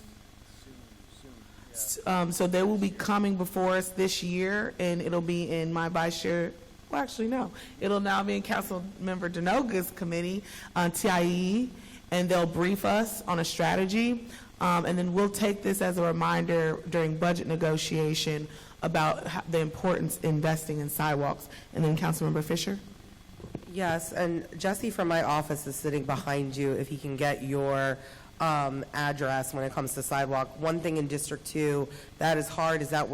us? So they will be coming before us this year, and it'll be in my vice chair. Well, actually, no. It'll now be in Councilmember Denoga's committee on TIE, and they'll brief us on a strategy. And then we'll take this as a reminder during budget negotiation about the importance of investing in sidewalks. And then Councilmember Fisher. Yes, and Jesse from my office is sitting behind you if he can get your address when it comes to sidewalk. One thing in District 2 that is hard is that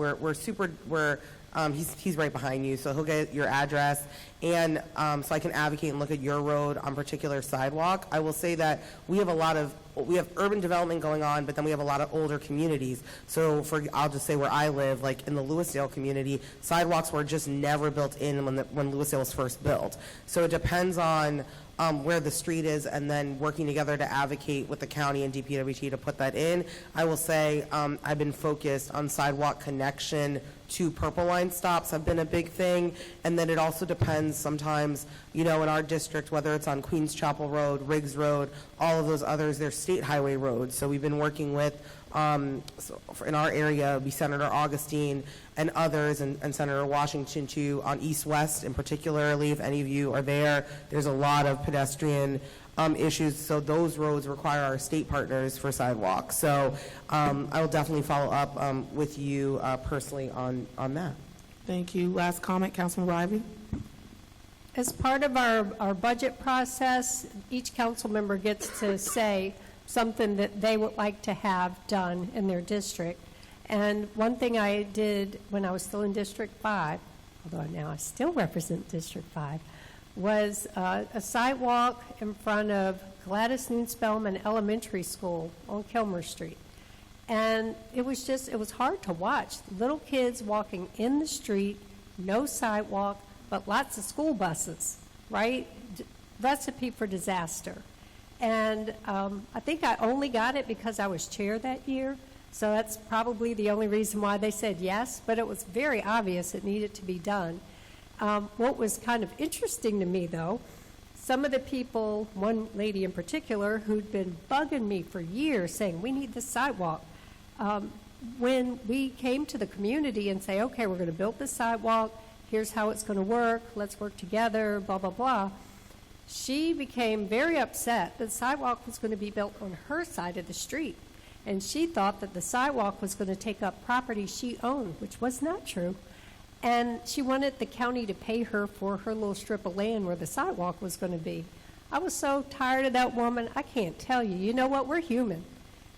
he's right behind you, so he'll get your address, and so I can advocate and look at your road on particular sidewalk. I will say that we have urban development going on, but then we have a lot of older communities. So I'll just say where I live, like in the Lewisdale community, sidewalks were just never built in when Lewisdale was first built. So it depends on where the street is, and then working together to advocate with the county and DPWT to put that in. I will say I've been focused on sidewalk connection 2 Purple Line stops have been a big thing. And then it also depends sometimes, in our district, whether it's on Queens Chapel Road, Riggs Road, all of those others, they're state highway roads. So we've been working with, in our area, it'd be Senator Augustine and others, and Senator Washington too, on East-West in particularly. If any of you are there, there's a lot of pedestrian issues, so those roads require our state partners for sidewalks. So I will definitely follow up with you personally on that. Thank you. Last comment, Councilman Ivey. As part of our budget process, each council member gets to say something that they would like to have done in their district. And one thing I did when I was still in District 5, although now I still represent District 5, was a sidewalk in front of Gladys Noon Spellman Elementary School on Kilmer Street. And it was hard to watch. Little kids walking in the street, no sidewalk, but lots of school buses, right? Recipe for disaster. And I think I only got it because I was chair that year. So that's probably the only reason why they said yes, but it was very obvious it needed to be done. What was kind of interesting to me, though, some of the people, one lady in particular, who'd been bugging me for years saying, we need this sidewalk. When we came to the community and say, okay, we're going to build this sidewalk, here's how it's going to work, let's work together, blah, blah, blah, she became very upset that the sidewalk was going to be built on her side of the street. And she thought that the sidewalk was going to take up property she owned, which was not true. And she wanted the county to pay her for her little strip of land where the sidewalk was going to be. I was so tired of that woman, I can't tell you. You know what? We're human.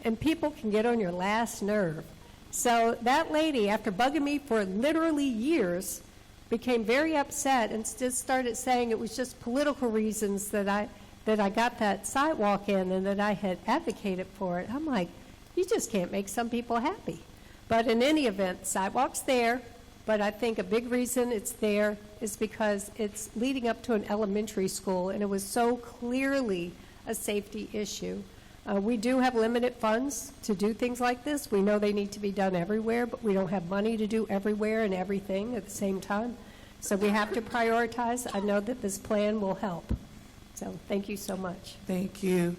And people can get on your last nerve. So that lady, after bugging me for literally years, became very upset and just started saying it was just political reasons that I got that sidewalk in and that I had advocated for it. I'm like, you just can't make some people happy. But in any event, sidewalk's there. But I think a big reason it's there is because it's leading up to an elementary school, and it was so clearly a safety issue. We do have limited funds to do things like this. We know they need to be done everywhere, but we don't have money to do everywhere and everything at the same time. So we have to prioritize. I know that this plan will help. So thank you so much. Thank you.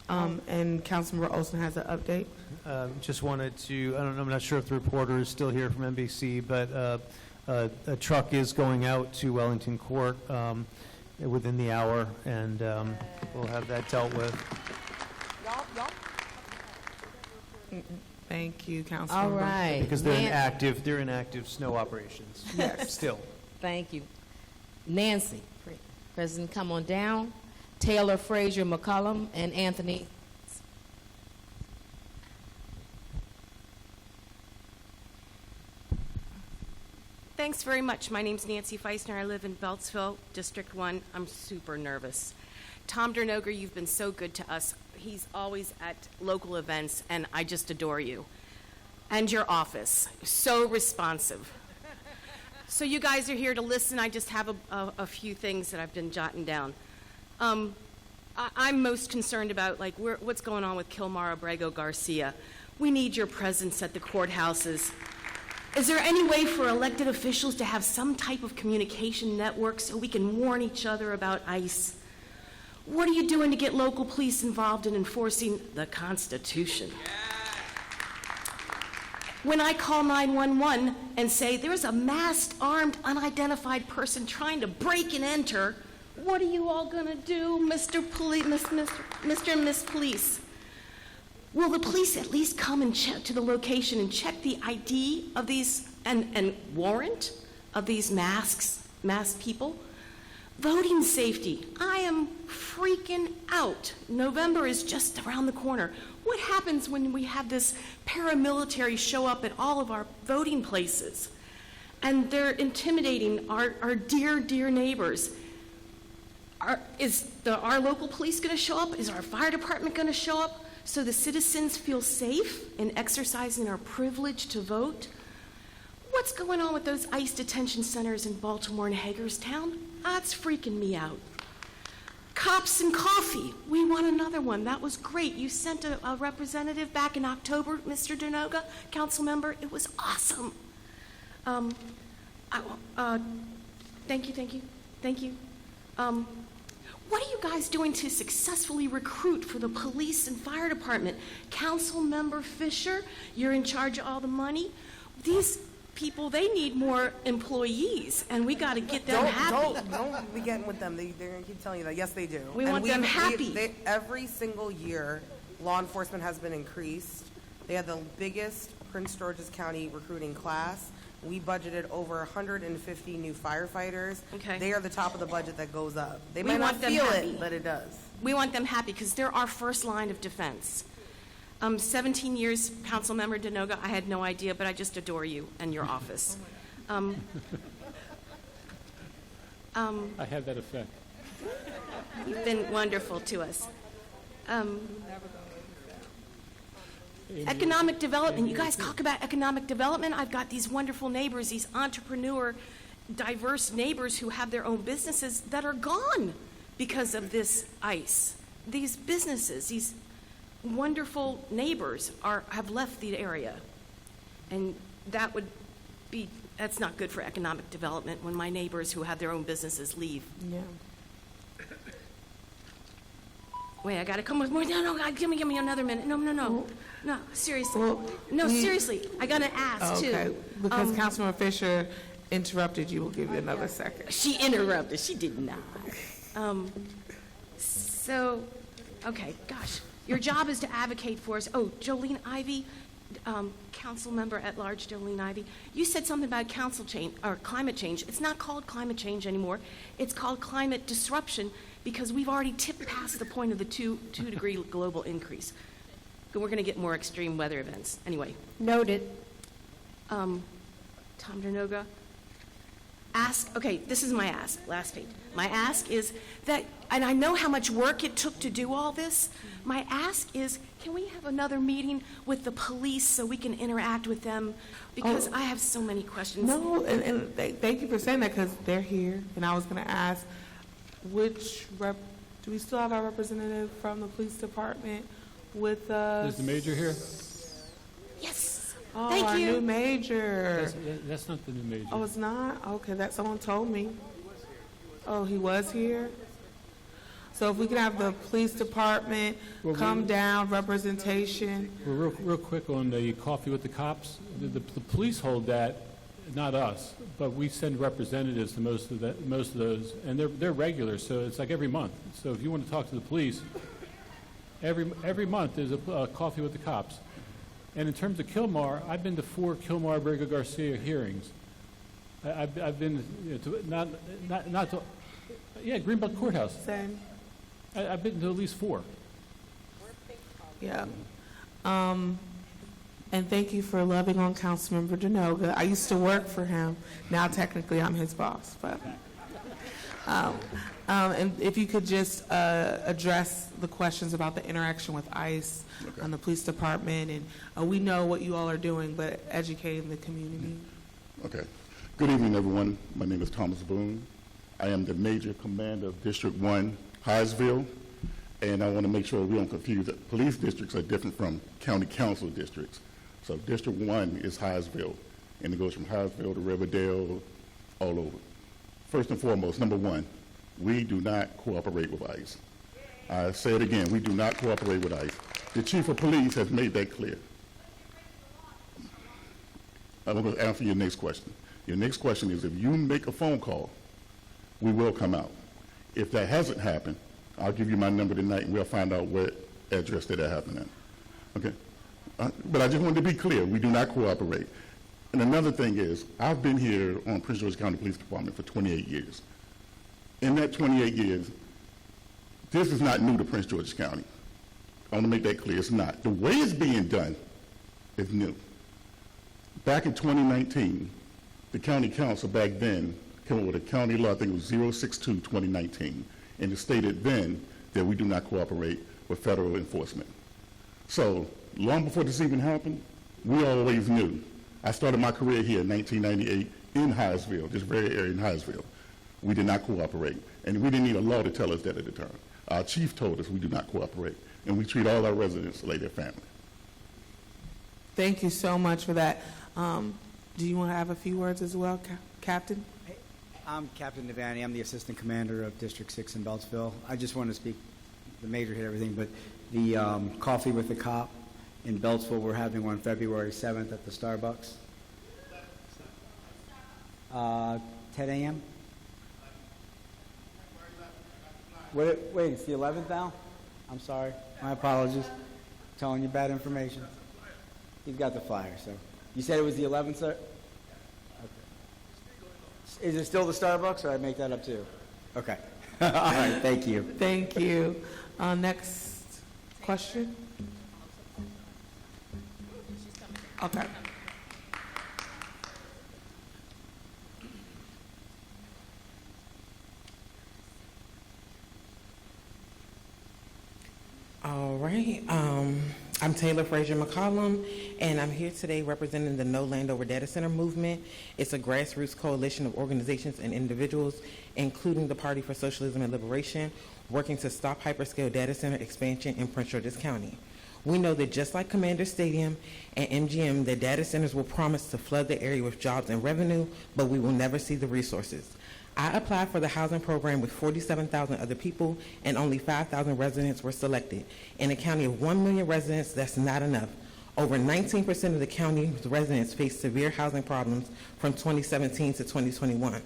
And Councilmember Olson has an update. Just wanted to, I'm not sure if the reporter is still here from NBC, but a truck is going out to Wellington Court within the hour, and we'll have that dealt with. Thank you, Councilmember. All right. Because they're in active snow operations. Yes. Still. Thank you. Nancy, President, come on down. Taylor Frazier McCollum and Anthony. Thanks very much. My name's Nancy Feisner. I live in Beltsville, District 1. I'm super nervous. Tom Dernoger, you've been so good to us. He's always at local events, and I just adore you. And your office, so responsive. So you guys are here to listen. I just have a few things that I've been jotting down. I'm most concerned about what's going on with Kilmar Abrego Garcia. We need your presence at the courthouses. Is there any way for elected officials to have some type of communication network so we can warn each other about ICE? What are you doing to get local police involved in enforcing the Constitution? When I call 911 and say there's a masked, armed, unidentified person trying to break and enter, what are you all going to do, Mr. and Miss Police? Will the police at least come and check to the location and check the ID of these and warrant of these masked people? Voting safety. I am freaking out. November is just around the corner. What happens when we have this paramilitary show up at all of our voting places? And they're intimidating our dear, dear neighbors. Is our local police going to show up? Is our fire department going to show up so the citizens feel safe in exercising our privilege to vote? What's going on with those ICE detention centers in Baltimore and Hagerstown? That's freaking me out. Cops and coffee. We want another one. That was great. You sent a representative back in October, Mr. Dernoga, council member. It was awesome. Thank you. What are you guys doing to successfully recruit for the police and fire department? Councilmember Fisher, you're in charge of all the money. These people, they need more employees, and we got to get them happy. Don't be getting with them. They're going to keep telling you that. Yes, they do. We want them happy. Every single year, law enforcement has been increased. They had the biggest Prince George's County recruiting class. We budgeted over 150 new firefighters. Okay. They are the top of the budget that goes up. They We might not want them feel happy. it, but it does. We want them happy because they're our first line of defense. 17 years, Councilmember Denoga, I had no idea, but I just adore you and your office. I have that effect. You've been wonderful to us. Economic development. You guys talk about economic development. I've got these wonderful neighbors, these entrepreneur, diverse neighbors who have their own businesses that are gone because of this ice. These businesses, these wonderful neighbors have left the area. And that's not good for economic development when my neighbors who have their own businesses leave. Yeah. Wait, I got to come with more. No, God, give me another minute. No, seriously. Seriously. I got to ask, Okay, too. because Councilman Fisher interrupted you, we'll give you another second. She interrupted. She did not. Okay, gosh. Your job is to advocate for us. Oh, Jolene Ivy, council member at large, Jolene Ivy, you said something about council change or climate change. It's not called climate change anymore. It's called climate disruption because we've already tipped past the point of the 2-degree global increase. We're going to get more extreme weather events. Anyway. Noted. Tom Dernoga, okay, this is my ask, last page. My ask is that, and I know how much work it took to do all this, my ask is, can we have another meeting with the police so we can interact with them? Because I have so many questions. No, and thank you for saying that because they're here, and I was going to ask, do we still have our representative from the police department with us? Is the major here? Yes. Oh, Thank our you. new major. That's not the new major. Oh, it's not? Okay, that someone told me. Oh, he was here? So if we could have the police department come down, representation. We're real quick on the coffee with the cops. The police hold that, not us, but we send representatives to most of those, and they're regular, so it's like every month. So if you want to talk to the police, every month there's a coffee with the cops. And in terms of Kilmar, I've been to 4 Kilmar Vega Garcia hearings. I've been to Greenbelt Courthouse. Same. I've been to at least 4. Yeah. And thank you for loving on Councilmember Denoga. I used to work for him. Now technically I'm his boss, but. And if you could just address the questions about the interaction with ICE and the police department, and we know what you all are doing, but educating the community. Okay. Good evening, everyone. My name is Thomas Boone. I am the Major Commander of District 1, Hyattsville, and I want to make sure we don't confuse it. Police districts are different from county council districts. So District 1 is Hyattsville, and it goes from Hyattsville to Riverdale, all over. First and foremost, number one, we do not cooperate with ICE. I say it again, we do not cooperate with ICE. The Chief of Police has made that clear. I'm going to answer your next question. Your next question is, if you make a phone call, we will come out. If that hasn't happened, I'll give you my number tonight, and we'll find out what address that happened at. Okay? But I just wanted to be clear, we do not cooperate. And another thing is, I've been here on Prince George's County Police Department for 28 years. In that 28 years, this is not new to Prince George's County. I want to make that clear, it's not. The way it's being done is new. Back in 2019, the county council back then came up with a county law, I think it was 062-2019, and it stated then that we do not cooperate with federal enforcement. So long before this even happened, we always knew. I started my career here in 1998 in Hyattsville, this very area in Hyattsville. We did not cooperate, and we didn't need a law to tell us that at the time. Our chief told us we do not cooperate, and we treat all our residents like their family. Thank you so much for that. do you want to have a few words as well, Captain? I'm Captain Devaney. I'm the Assistant Commander of District 6 in Beltsville. I just want to speak, the major hit everything, but the Coffee with the Cop in Beltsville, we're having one February 7th at the Starbucks. 10 a.m.? Wait, it's the 11th now? I'm sorry. My apologies. Telling you bad information. He's got the flyer, so. You said it was the 11th, sir? Okay. Is it still the Starbucks, or I make that up too? Okay. All right, thank you. Thank you. Next question? Okay. All right. I'm Taylor Frazier McCollum, and I'm here today representing the No Land Over Data Center movement. It's a grassroots coalition of organizations and individuals, including the Party for Socialism and Liberation, working to stop hyperscale data center expansion in Prince George's County. We know that just like Commander Stadium and MGM, the data centers will promise to flood the area with jobs and revenue, but we will never see the resources. I applied for the housing program with 47,000 other people, and only 5,000 residents were selected. In a county of 1 million residents, that's not enough. Over 19% of the county's residents face severe housing problems from 2017 to 2021.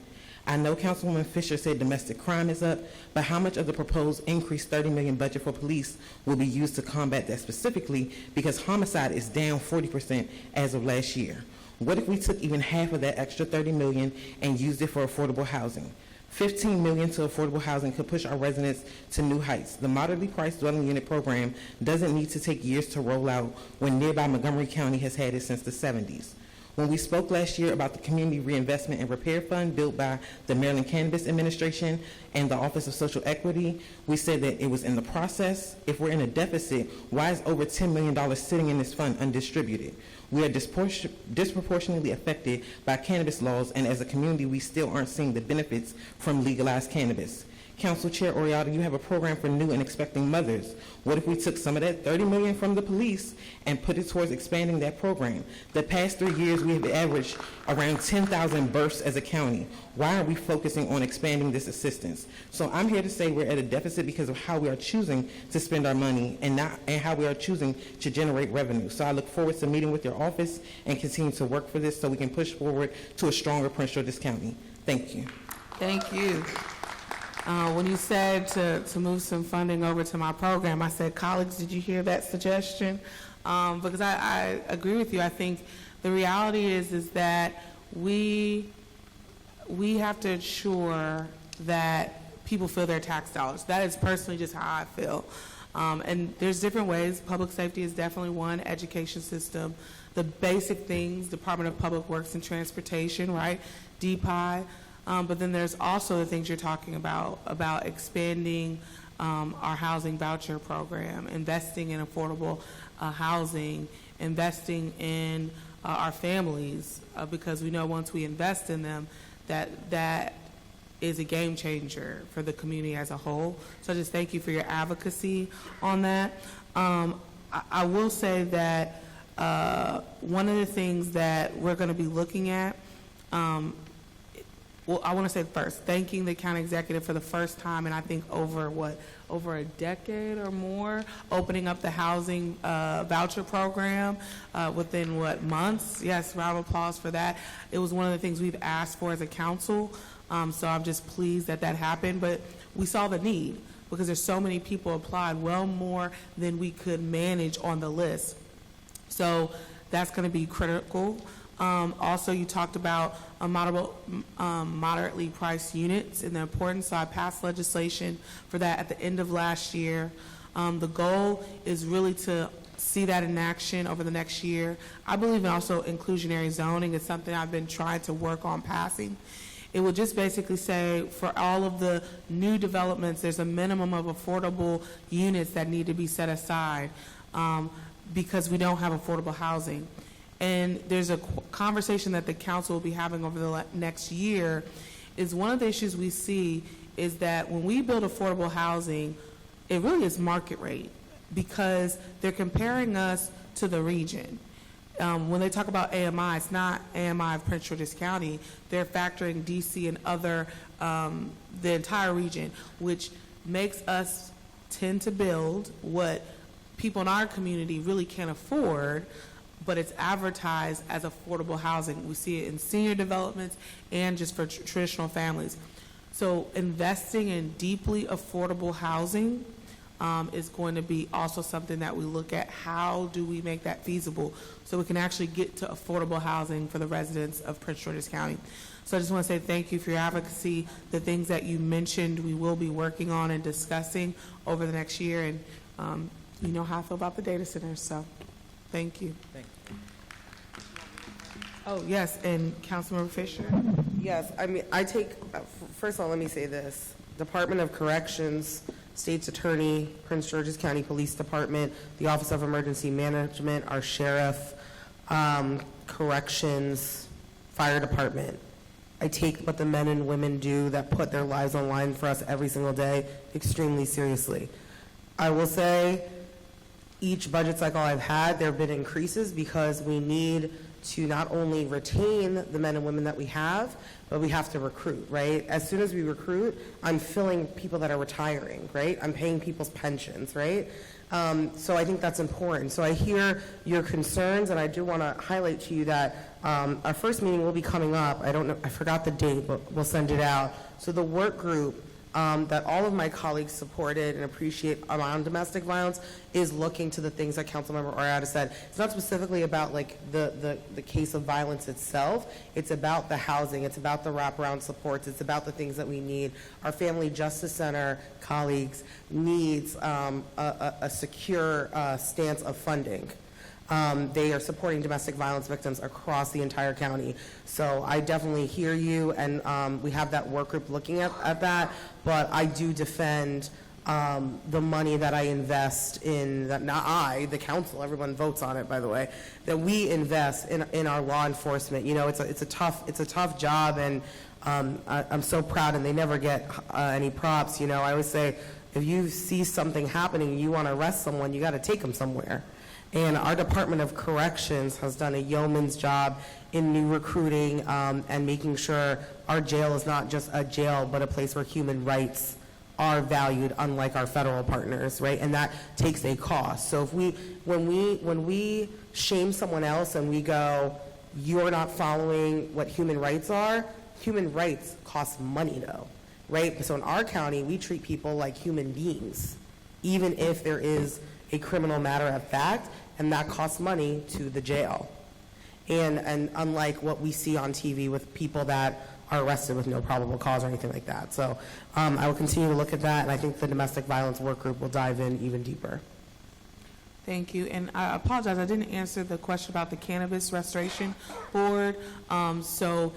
I know Councilwoman Fisher said domestic crime is up, but how much of the proposed increased $30 million budget for police will be used to combat that specifically, because homicide is down 40% as of last year? What if we took even half of that extra $30 million and used it for affordable housing? $15 million to affordable housing could push our residents to new heights. The moderately priced dwelling unit program doesn't need to take years to roll out when nearby Montgomery County has had it since the 70s. When we spoke last year about the Community Reinvestment and Repair Fund built by the Maryland Cannabis Administration and the Office of Social Equity, we said that it was in the process. If we're in a deficit, why is over $10 million sitting in this fund undistributed? We are disproportionately affected by cannabis laws, and as a community, we still aren't seeing the benefits from legalized cannabis. Council Chair Oriata, you have a program for new and expecting mothers. What if we took some of that $30 million from the police and put it towards expanding that program? The past 3 years, we have averaged around 10,000 births as a county. Why are we focusing on expanding this assistance? So I'm here to say we're at a deficit because of how we are choosing to spend our money and how we are choosing to generate revenue. So I look forward to meeting with your office and continue to work for this so we can push forward to a stronger Prince George's County. Thank you. Thank you. When you said to move some funding over to my program, I said, colleagues, did you hear that suggestion? Because I agree with you. I think the reality is that we have to ensure that people feel their tax dollars. That is personally just how I feel. And there's different ways. Public safety is definitely one, education system, the basic things, Department of Public Works and Transportation, right, DPI. But then there's also the things you're talking about expanding our housing voucher program, investing in affordable housing, investing in our families, because we know once we invest in them, that is a game changer for the community as a whole. So just thank you for your advocacy on that. I will say that one of the things that we're going to be looking at, well, I want to say first, thanking the county executive for the first time, and I think over a decade or more, opening up the housing voucher program within months. Yes, round of applause for that. It was one of the things we've asked for as a council, so I'm just pleased that happened. But we saw the need because there's so many people applied, well more than we could manage on the list. So that's going to be critical. Also, you talked about moderately priced units and the importance. So I passed legislation for that at the end of last year. The goal is really to see that in action over the next year. I believe in also inclusionary zoning is something I've been trying to work on passing. It will just basically say for all of the new developments, there's a minimum of affordable units that need to be set aside because we don't have affordable housing. And there's a conversation that the council will be having over the next year is one of the issues we see is that when we build affordable housing, it really is market rate because they're comparing us to the region. when they talk about AMI, it's not AMI of Prince George's County. They're factoring DC and other, the entire region, which makes us tend to build what people in our community really can't afford, but it's advertised as affordable housing. We see it in senior developments and just for traditional families. So investing in deeply affordable housing is going to be also something that we look at. How do we make that feasible so we can actually get to affordable housing for the residents of Prince George's County? So I just want to say thank you for your advocacy. The things that you mentioned we will be working on and discussing over the next year, and you know how I feel about the data centers, so thank you. Oh, yes, and Councilmember Fisher? Yes, I mean, first of all, let me say this. Department of Corrections, State's Attorney, Prince George's County Police Department, the Office of Emergency Management, our Sheriff, Corrections, Fire Department. I take what the men and women do that put their lives on line for us every single day extremely seriously. I will say, each budget cycle I've had, there have been increases because we need to not only retain the men and women that we have, but we have to recruit, right? As soon as we recruit, I'm filling people that are retiring, right? I'm paying people's pensions, right? So I think that's important. So I hear your concerns, and I do want to highlight to you that our first meeting will be coming up. I don't know, I forgot the date, but we'll send it out. So the work group that all of my colleagues supported and appreciate around domestic violence is looking to the things that Councilmember Oriata said. It's not specifically about like the case of violence itself. It's about the housing. It's about the wraparound supports. It's about the things that we need. Our Family Justice Center colleagues needs a secure stance of funding. They are supporting domestic violence victims across the entire county. So I definitely hear you, and we have that work group looking at that, but I do defend the money that I invest in, that not I, the council, everyone votes on it, by the way, that we invest in our law enforcement. You know, it's a tough job, and I'm so proud, and they never get any props. You know, I always say, if you see something happening and you want to arrest someone, you got to take them somewhere. And our Department of Corrections has done a yeoman's job in new recruiting and making sure our jail is not just a jail, but a place where human rights are valued, unlike our federal partners, right? And that takes a cost. So if when we shame someone else and we go, you're not following what human rights are, human rights cost money though, right? So in our county, we treat people like human beings, even if there is a criminal matter of fact, and that costs money to the jail. And unlike what we see on TV with people that are arrested with no probable cause or anything like that. So I will continue to look at that, and I think the domestic violence work group will dive in even deeper. Thank you, and I apologize, I didn't answer the question about the Cannabis Restoration Board. So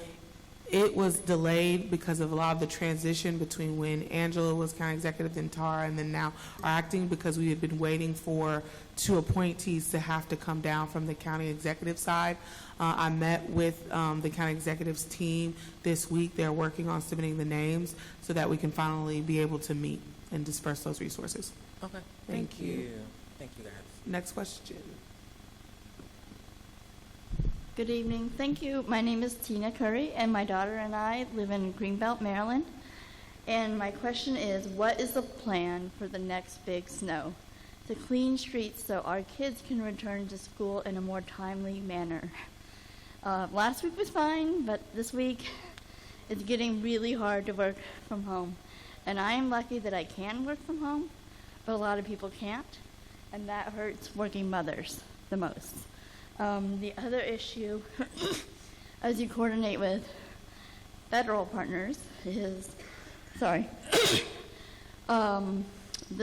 it was delayed because of a lot of the transition between when Angela was county executive, then Tara, and then now our acting, because we had been waiting for 2 appointees to have to come down from the county executive side. I met with the county executive's team this week. They're working on submitting the names so that we can finally be able to meet and disperse those resources. Okay. Thank you. Thank you, guys. Next question. Good evening. Thank you. My name is Tina Curry, and my daughter and I live in Greenbelt, Maryland. And my question is, what is the plan for the next big snow to clean streets so our kids can return to school in a more timely manner? Last week was fine, but this week it's getting really hard to work from home. And I am lucky that I can work from home, but a lot of people can't, and that hurts working mothers the most. The other issue, as you coordinate with federal partners, is, the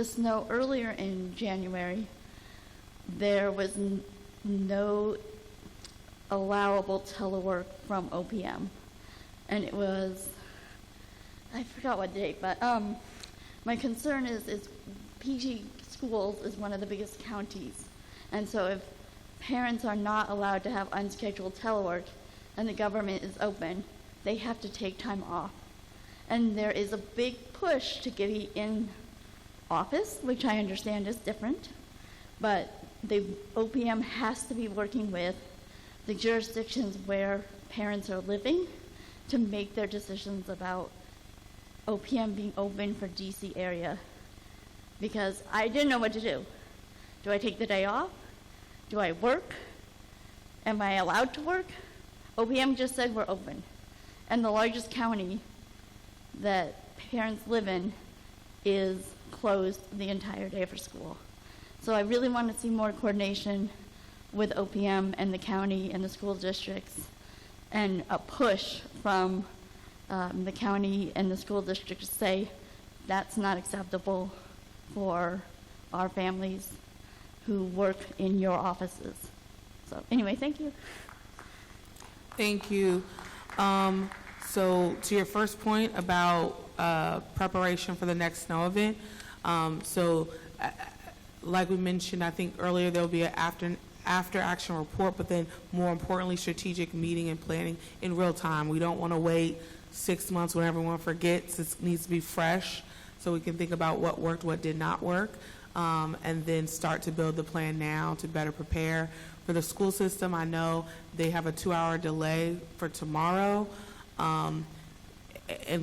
snow earlier in January, there was no allowable telework from OPM. And it was, I forgot what date, but my concern is PG Schools is one of the biggest counties. And so if parents are not allowed to have unscheduled telework and the government is open, they have to take time off. And there is a big push to get in office, which I understand is different, but the OPM has to be working with the jurisdictions where parents are living to make their decisions about OPM being open for DC area, because I didn't know what to do. Do I take the day off? Do I work? Am I allowed to work? OPM just said we're open. And the largest county that parents live in is closed the entire day for school. So I really want to see more coordination with OPM and the county and the school districts, and a push from the county and the school district to say that's not acceptable for our families who work in your offices. So anyway, thank you. Thank you. So to your first point about preparation for the next snow event, like we mentioned, I think earlier, there will be an after action report, but then more importantly, strategic meeting and planning in real time. We don't want to wait 6 months when everyone forgets. It needs to be fresh so we can think about what worked, what did not work, and then start to build the plan now to better prepare. For the school system, I know they have a 2-hour delay for tomorrow, and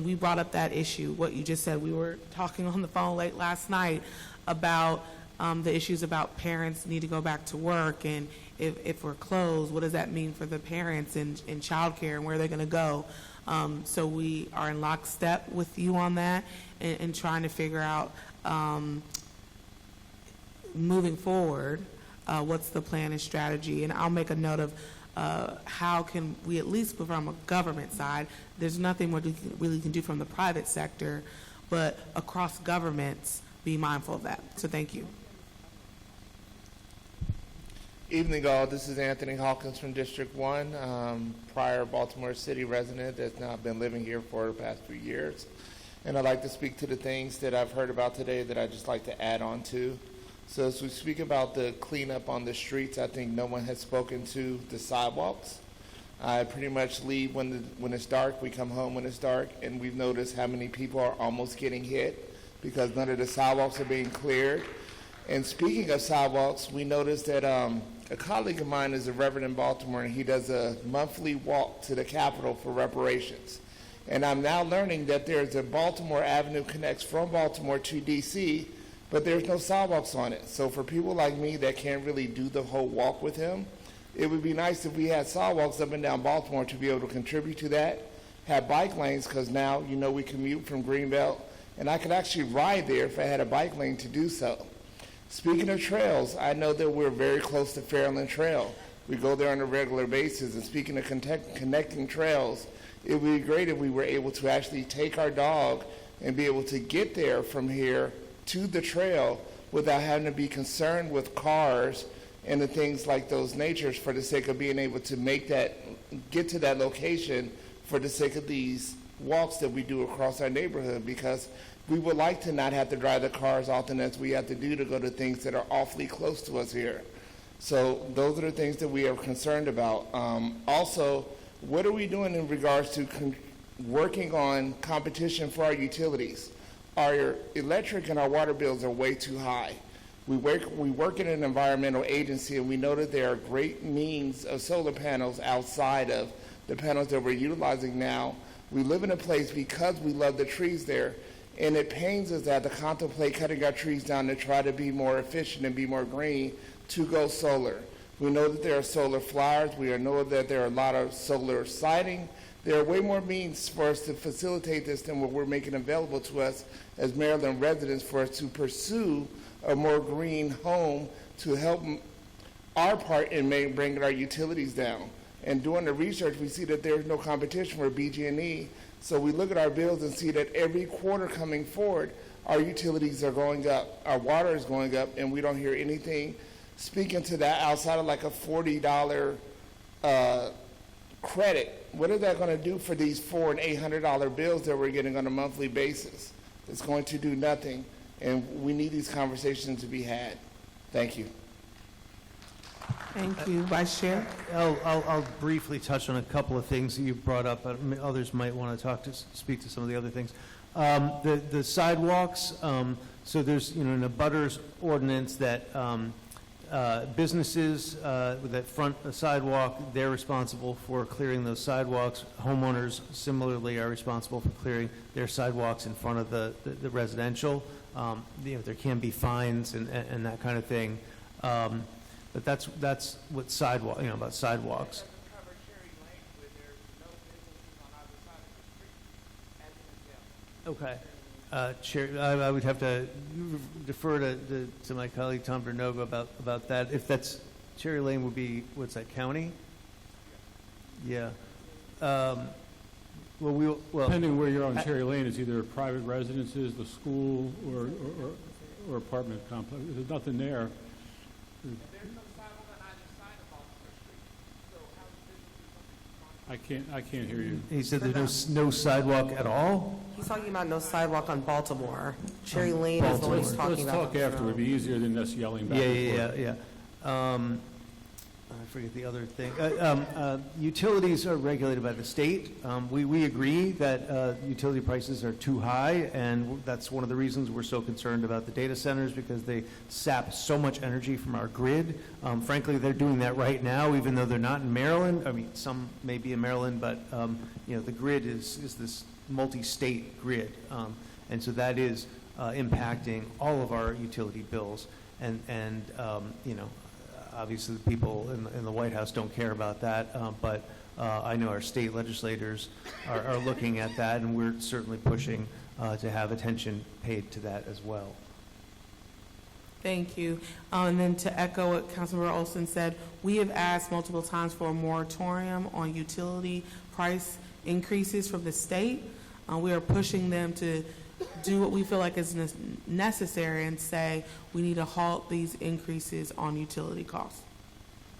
we brought up that issue, what you just said. We were talking on the phone late last night about the issues about parents need to go back to work, and if we're closed, what does that mean for the parents in childcare and where they're going to go? So we are in lockstep with you on that and trying to figure out moving forward what's the plan and strategy. And I'll make a note of how can we, at least from a government side, there's nothing we really can do from the private sector, but across governments, be mindful of that. So thank you. Evening all, this is Anthony Hawkins from District 1, prior Baltimore City resident that's now been living here for the past few years. And I'd like to speak to the things that I've heard about today that I'd just like to add on to. So as we speak about the cleanup on the streets, I think no one has spoken to the sidewalks. I pretty much leave when it's dark, we come home when it's dark, and we've noticed how many people are almost getting hit because none of the sidewalks are being cleared. And speaking of sidewalks, we noticed that a colleague of mine is a reverend in Baltimore, and he does a monthly walk to the Capitol for reparations. And I'm now learning that there's a Baltimore Avenue connects from Baltimore to D.C., but there's no sidewalks on it. So for people like me that can't really do the whole walk with him, it would be nice if we had sidewalks up and down Baltimore to be able to contribute to that, have bike lanes, because now, you know, we commute from Greenbelt, and I could actually ride there if I had a bike lane to do so. Speaking of trails, I know that we're very close to Fairland Trail. We go there on a regular basis, and speaking of connecting trails, it would be great if we were able to actually take our dog and be able to get there from here to the trail without having to be concerned with cars and the things like those natures, for the sake of being able to get to that location for the sake of these walks that we do across our neighborhood, because we would like to not have to drive the car as often as we have to do to go to things that are awfully close to us here. So those are the things that we are concerned about. Also, what are we doing in regards to working on competition for our utilities? Our electric and our water bills are way too high. We work in an environmental agency, and we know that there are great means of solar panels outside of the panels that we're utilizing now. We live in a place, because we love the trees there, and it pains us to have to contemplate cutting our trees down to try to be more efficient and be more green to go solar. We know that there are solar flowers. We know that there are a lot of solar siding. There are way more means for us to facilitate this than what we're making available to us as Maryland residents, for us to pursue a more green home to help our part in bringing our utilities down. And doing the research, we see that there's no competition for BG&E. So we look at our bills and see that every quarter coming forward, our utilities are going up, our water is going up, and we don't hear anything speaking to that outside of like a $40 credit. What is that going to do for these $400 and $800 bills that we're getting on a monthly basis? It's going to do nothing, and we need these conversations to be had. Thank you. Thank you. Vice Chair? I'll briefly touch on a couple of things that you brought up. Others might want to speak to some of the other things. The sidewalks, so there's, an abutters ordinance that Businesses that front a sidewalk, they're responsible for clearing those sidewalks. Homeowners similarly are responsible for clearing their sidewalks in front of the residential. There can be fines and that kind of thing. But that's what sidewalk, about sidewalks. Okay. Chair, I would have to defer to my colleague Tom Bernoga about that. If that's, Cherry Lane would be, what's that, county? Yeah. Depending where you're on Cherry Lane, it's either private residences, the school, or apartment complex. There's nothing there. I can't hear you. He said there's no sidewalk at all? He's talking about no sidewalk on Baltimore. Cherry Lane is the one he's talking about. Let's talk after. It would be easier than us yelling back and forth. Yeah. I forget the other thing. Utilities are regulated by the state. We agree that utility prices are too high, and that's one of the reasons we're so concerned about the data centers, because they sap so much energy from our grid. Frankly, they're doing that right now, even though they're not in Maryland. I mean, some may be in Maryland, but the grid is this multi-state grid, and so that is impacting all of our utility bills. And obviously, the people in the White House don't care about that, but I know our state legislators are looking at that, and we're certainly pushing to have attention paid to that as well. Thank you. And then to echo what Councilmember Olson said, we have asked multiple times for a moratorium on utility price increases from the state. We are pushing them to do what we feel like is necessary and say we need to halt these increases on utility costs.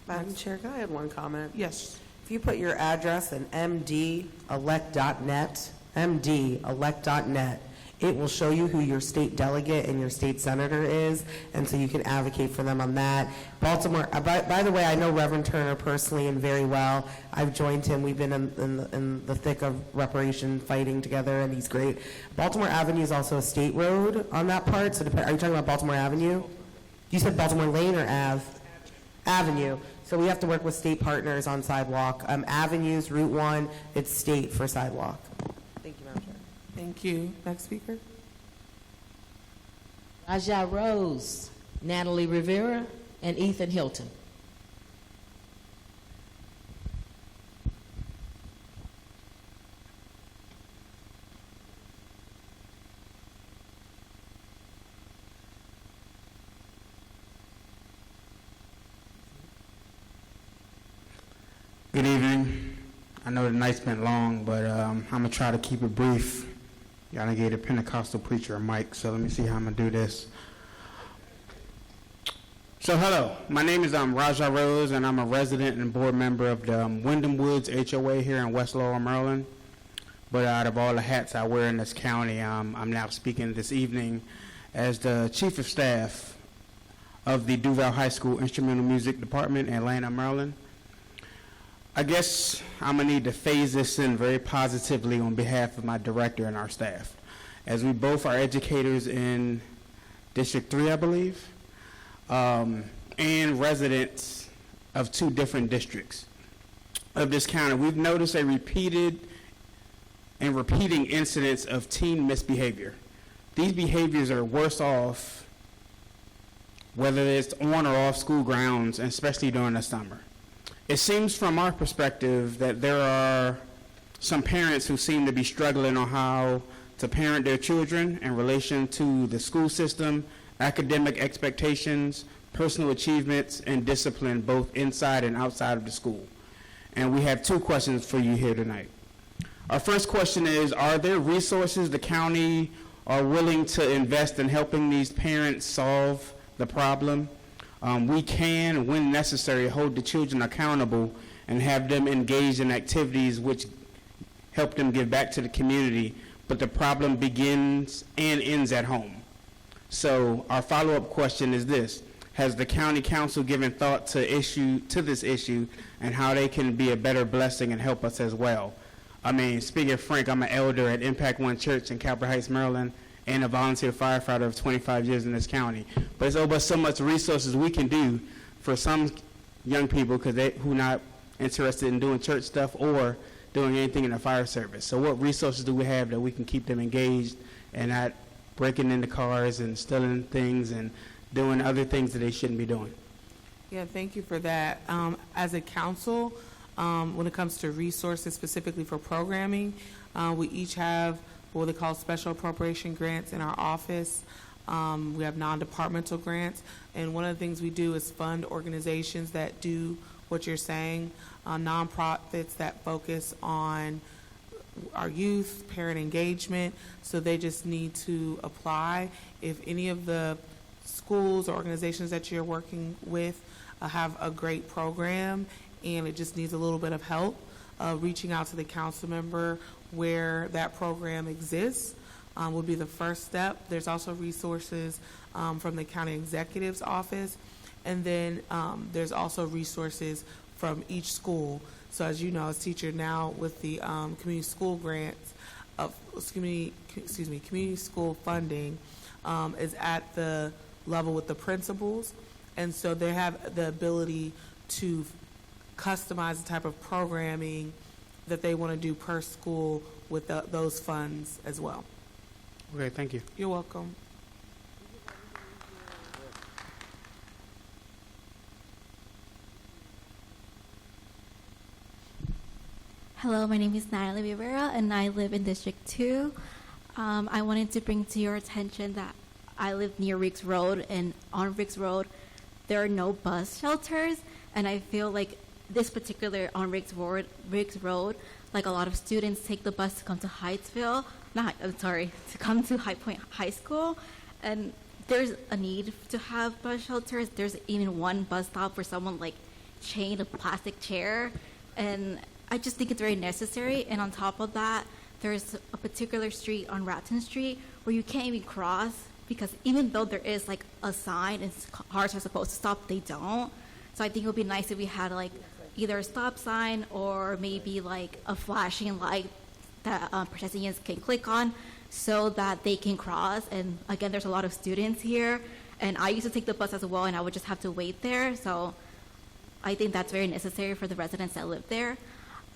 Madam Chair, can I add one comment? Yes. If you put your address in mdelect.net, it will show you who your state delegate and your state senator is, and so you can advocate for them on that. Baltimore, by the way, I know Reverend Turner personally and very well. I've joined him. We've been in the thick of reparation fighting together, and he's great. Baltimore Avenue is also a state road on that part, so are you talking about Baltimore Avenue? You said Baltimore Lane or Ave? Avenue. So we have to work with state partners on sidewalk. Avenues, Route 1, it's state for sidewalk. Thank you, Madam Chair. Thank you. Next speaker. Raja Rose, Natalie Rivera, and Ethan Hilton. Good evening. I know the night's been long, but I'm going to try to keep it brief. Y'all done gave a Pentecostal preacher a mic, so let me see how I'm going to do this. So hello, my name is Raja Rose, and I'm a resident and board member of the Wyndham Woods HOA here in West Laurel, Maryland. But out of all the hats I wear in this county, I'm now speaking this evening as the Chief of Staff of the Duval High School Instrumental Music Department in Atlanta, Maryland. I guess I'm going to need to phase this in very positively on behalf of my director and our staff, as we both are educators in District 3, I believe, and residents of 2 different districts of this county. We've noticed a repeating incidents of teen misbehavior. These behaviors are worse off whether it's on or off school grounds, and especially during the summer. It seems from our perspective that there are some parents who seem to be struggling on how to parent their children in relation to the school system, academic expectations, personal achievements, and discipline both inside and outside of the school. And we have 2 questions for you here tonight. Our first question is, are there resources the county are willing to invest in helping these parents solve the problem? We can, when necessary, hold the children accountable and have them engaged in activities which help them give back to the community, but the problem begins and ends at home. So our follow-up question is this: has the county council given thought to this issue and how they can be a better blessing and help us as well? I mean, speaking frank, I'm an elder at Impact One Church in Calvert Heights, Maryland, and a volunteer firefighter of 25 years in this county. But there's so much resources we can do for some young people who not interested in doing church stuff or doing anything in the fire service. So what resources do we have that we can keep them engaged and not breaking into cars and stealing things and doing other things that they shouldn't be doing? Yeah, thank you for that. As a council, when it comes to resources specifically for programming, we each have what they call special appropriation grants in our office. We have non-departmental grants, and one of the things we do is fund organizations that do what you're saying, nonprofits that focus on our youth, parent engagement, so they just need to apply. If any of the schools or organizations that you're working with have a great program and it just needs a little bit of help, reaching out to the council member where that program exists would be the first step. There's also resources from the county executive's office, and then there's also resources from each school. So as you know, as teacher now with the community school grants, community school funding is at the level with the principals, and so they have the ability to customize the type of programming that they want to do per school with those funds as well. Okay, thank you. You're welcome. Hello, my name is Natalie Rivera, and I live in District 2. I wanted to bring to your attention that I live near Riggs Road, and on Riggs Road, there are no bus shelters, and I feel like this particular on Riggs Road, like a lot of students take the bus to come to to come to High Point High School, and there's a need to have bus shelters. There's even one bus stop where someone like chained a plastic chair, and I just think it's very necessary. And on top of that, there's a particular street on Ratton Street where you can't even cross because even though there is like a sign and cars are supposed to stop, they don't. So I think it would be nice if we had like either a stop sign or maybe like a flashing light that pedestrians can click on so that they can cross. And again, there's a lot of students here, and I used to take the bus as well, and I would just have to wait there. So I think that's very necessary for the residents that live there.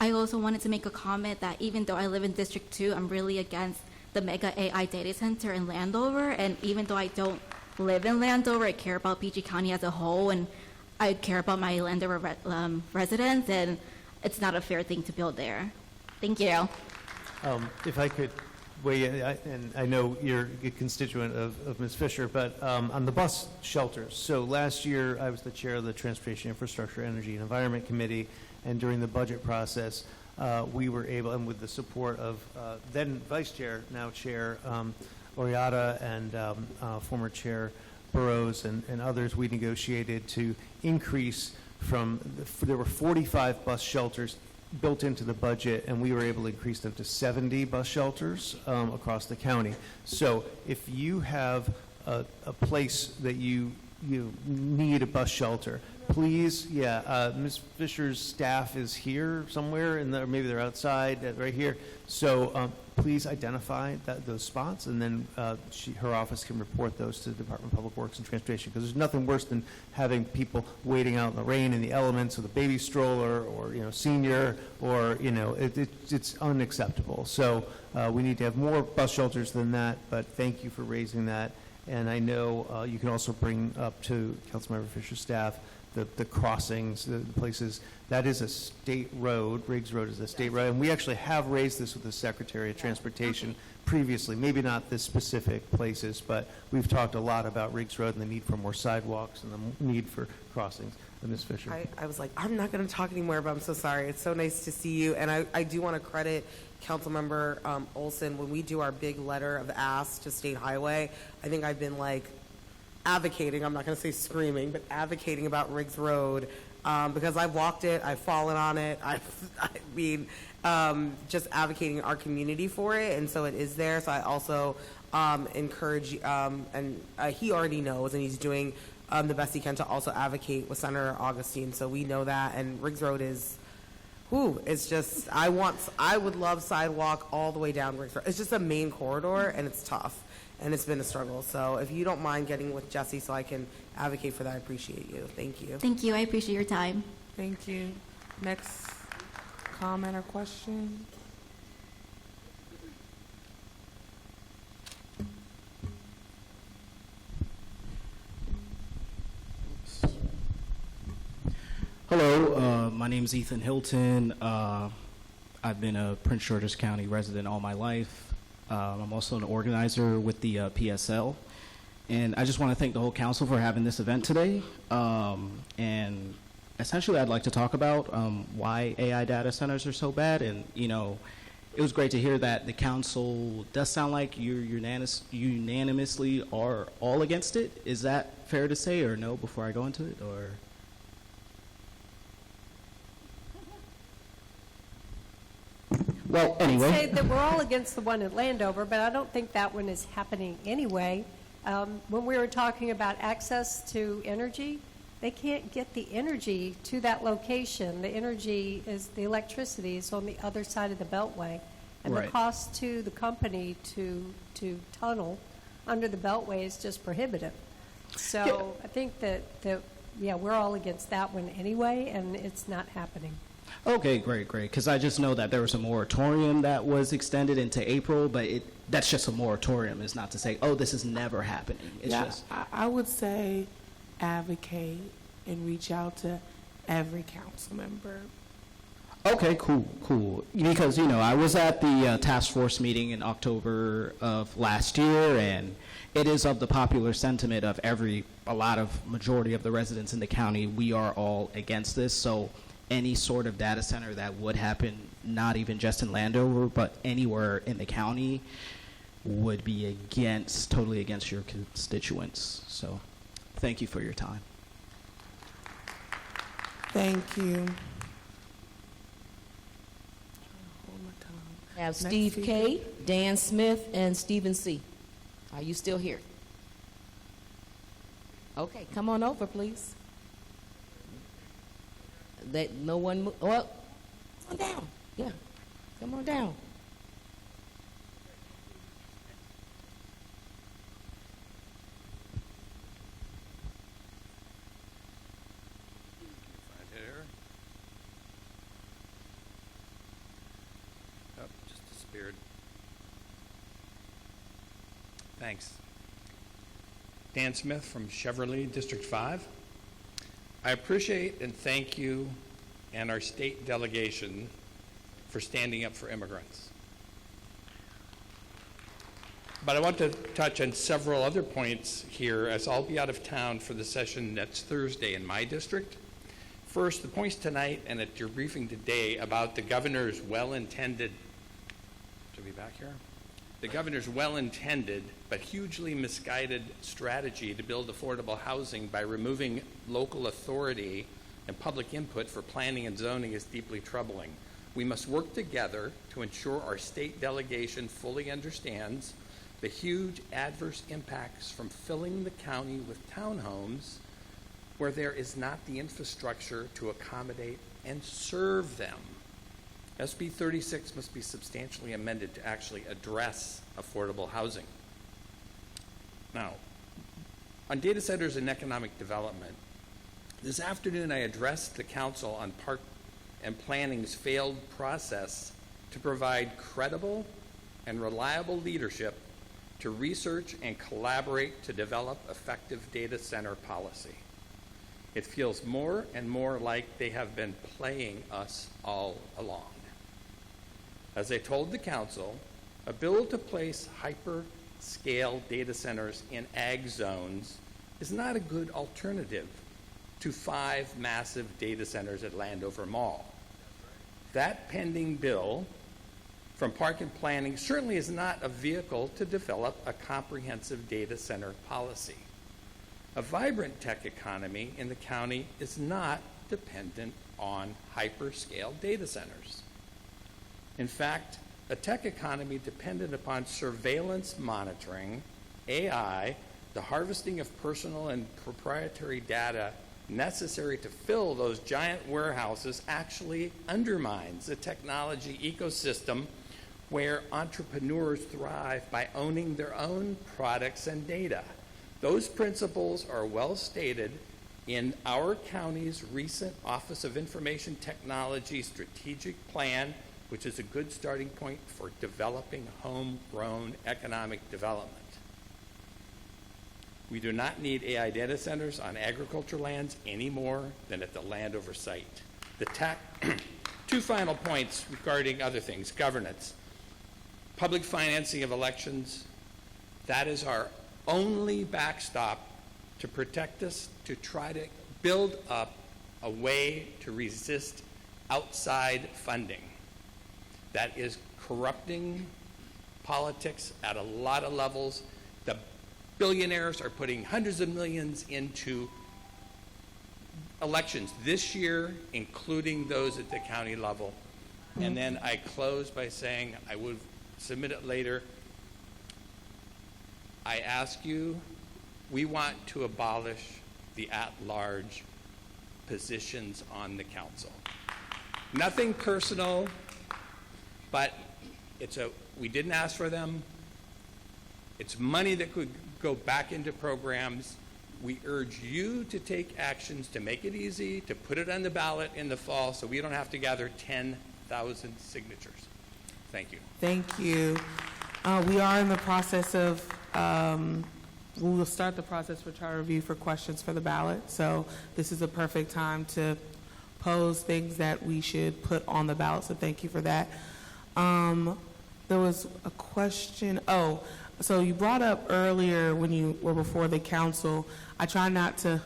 I also wanted to make a comment that even though I live in District 2, I'm really against the mega AI data center in Landover. And even though I don't live in Landover, I care about PG County as a whole, and I care about my Landover residents, and it's not a fair thing to build there. Thank you. If I could weigh in, and I know you're a constituent of Ms. Fisher, but on the bus shelters. So last year, I was the chair of the Transportation Infrastructure, Energy, and Environment Committee, and during the budget process, we were able, and with the support of then Vice Chair, now Chair Oriata, and former Chair Burrows and others, we negotiated to increase there were 45 bus shelters built into the budget, and we were able to increase them to 70 bus shelters across the county. So if you have a place that you need a bus shelter, please, Ms. Fisher's staff is here somewhere, or maybe they're outside, right here. So please identify those spots, and then her office can report those to the Department of Public Works and Transportation, because there's nothing worse than having people waiting out in the rain and the elements with a baby stroller or senior, or it's unacceptable. So we need to have more bus shelters than that, but thank you for raising that. And I know you can also bring up to Councilmember Fisher's staff the crossings, the places. That is a state road. Riggs Road is a state road. And we actually have raised this with the Secretary of Transportation previously, maybe not the specific places, but we've talked a lot about Riggs Road and the need for more sidewalks and the need for crossings. Ms. Fisher. I was like, I'm not going to talk anymore, but I'm so sorry. It's so nice to see you. And I do want to credit Councilmember Olson. When we do our big letter of ask to State Highway, I think I've been like advocating, I'm not going to say screaming, but advocating about Riggs Road because I've walked it, I've fallen on it, just advocating our community for it, and so it is there. So I also encourage, and he already knows, and he's doing the best he can to also advocate with Senator Augustine, so we know that. And Riggs Road is, it's just, I would love sidewalk all the way down Riggs Road. It's just a main corridor, and it's tough. and it's been a struggle. So if you don't mind getting with Jesse so I can advocate for that, I appreciate you. Thank you. Thank you. I appreciate your time. Thank you. Next comment or question? Hello, my name is Ethan Hilton. I've been a Prince George's County resident all my life. I'm also an organizer with the PSL. And I just want to thank the whole council for having this event today. And essentially, I'd like to talk about why AI data centers are so bad. And, you know, it was great to hear that the council does sound like you unanimously are all against it. Is that fair to say or no before I go into it? Or... Well, anyway. I'd say that we're all against the one at Landover, but I don't think that one is happening anyway. When we were talking about access to energy, they can't get the energy to that location. The energy is, the electricity is on the other side of the Beltway. And the Right. cost to the company to tunnel under the Beltway is just prohibitive. So I think that, yeah, we're all against that one anyway, and it's not happening. Okay, great. Because I just know that there was a moratorium that was extended into April, but that's just a moratorium. It's not to say, oh, this is never happening. It's just... I would say advocate and reach out to every council member. Okay, cool. Because, you know, I was at the task force meeting in October of last year, and it is of the popular sentiment of majority of the residents in the county, we are all against this. So any sort of data center that would happen, not even just in Landover, but anywhere in the county, would be totally against your constituents. So thank you for your time. Thank you. I have Steve K., Dan Smith, and Stephen C. Are you still here? Okay, come on over, please. That no one, well, come on down. Yeah, come on down. Here. Oh, just disappeared. Thanks. Dan Smith from Chevrolet District 5. I appreciate and thank you and our state delegation for standing up for immigrants. But I want to touch on several other points here, as I'll be out of town for the session next Thursday in my district. First, the points tonight and at your briefing today about the governor's well-intended, should we be back here? The governor's well-intended but hugely misguided strategy to build affordable housing by removing local authority and public input for planning and zoning is deeply troubling. We must work together to ensure our state delegation fully understands the huge adverse impacts from filling the county with townhomes where there is not the infrastructure to accommodate and serve them. SB 36 must be substantially amended to actually address affordable housing. Now, on data centers and economic development, this afternoon I addressed the council on Park and Planning's failed process to provide credible and reliable leadership to research and collaborate to develop effective data center policy. It feels more and more like they have been playing us all along. As I told the council, a bill to place hyperscale data centers in ag zones is not a good alternative to 5 massive data centers at Landover Mall. That pending bill from Park and Planning certainly is not a vehicle to develop a comprehensive data center policy. A vibrant tech economy in the county is not dependent on hyperscale data centers. In fact, a tech economy dependent upon surveillance monitoring, AI, the harvesting of personal and proprietary data necessary to fill those giant warehouses actually undermines the technology ecosystem where entrepreneurs thrive by owning their own products and data. Those principles are well stated in our county's recent Office of Information Technology strategic plan, which is a good starting point for developing homegrown economic development. We do not need AI data centers on agriculture lands any more than at the Landover site. Two final points regarding other things: governance. Public financing of elections, that is our only backstop to protect us, to try to build up a way to resist outside funding that is corrupting politics at a lot of levels. The billionaires are putting hundreds of millions into elections this year, including those at the county level. And then I close by saying, I would submit it later, I ask you, we want to abolish the at-large positions on the council. Nothing personal, but we didn't ask for them. It's money that could go back into programs. We urge you to take actions to make it easy, to put it on the ballot in the fall so we don't have to gather 10,000 signatures. Thank you. Thank you. We are in the process of, we will start the process for charter review for questions for the ballot. So this is a perfect time to pose things that we should put on the ballot. So thank you for that. There was a question. Oh, so you brought up earlier when you were before the council. I try not to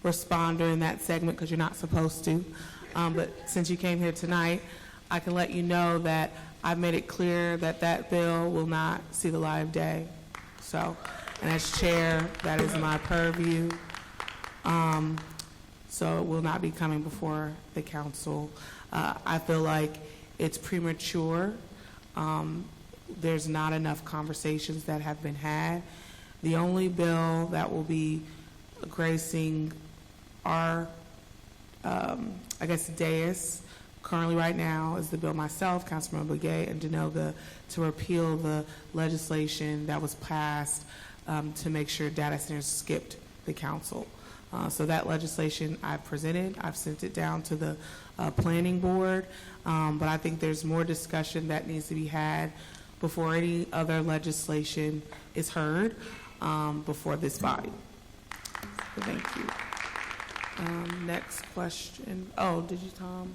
respond during that segment because you're not supposed to. But since you came here tonight, I can let you know that I've made it clear that that bill will not see the light of day. So, and as chair, that is my purview. So it will not be coming before the council. I feel like it's premature. There's not enough conversations that have been had. The only bill that will be gracing our, I guess, dais currently right now is the bill myself, Councilmember Begay, and Denoga to repeal the legislation that was passed to make sure data centers skipped the council. So that legislation I've presented. I've sent it down to the planning board, but I think there's more discussion that needs to be had before any other legislation is heard before this body. So thank you. Next question. Oh, did you, Tom?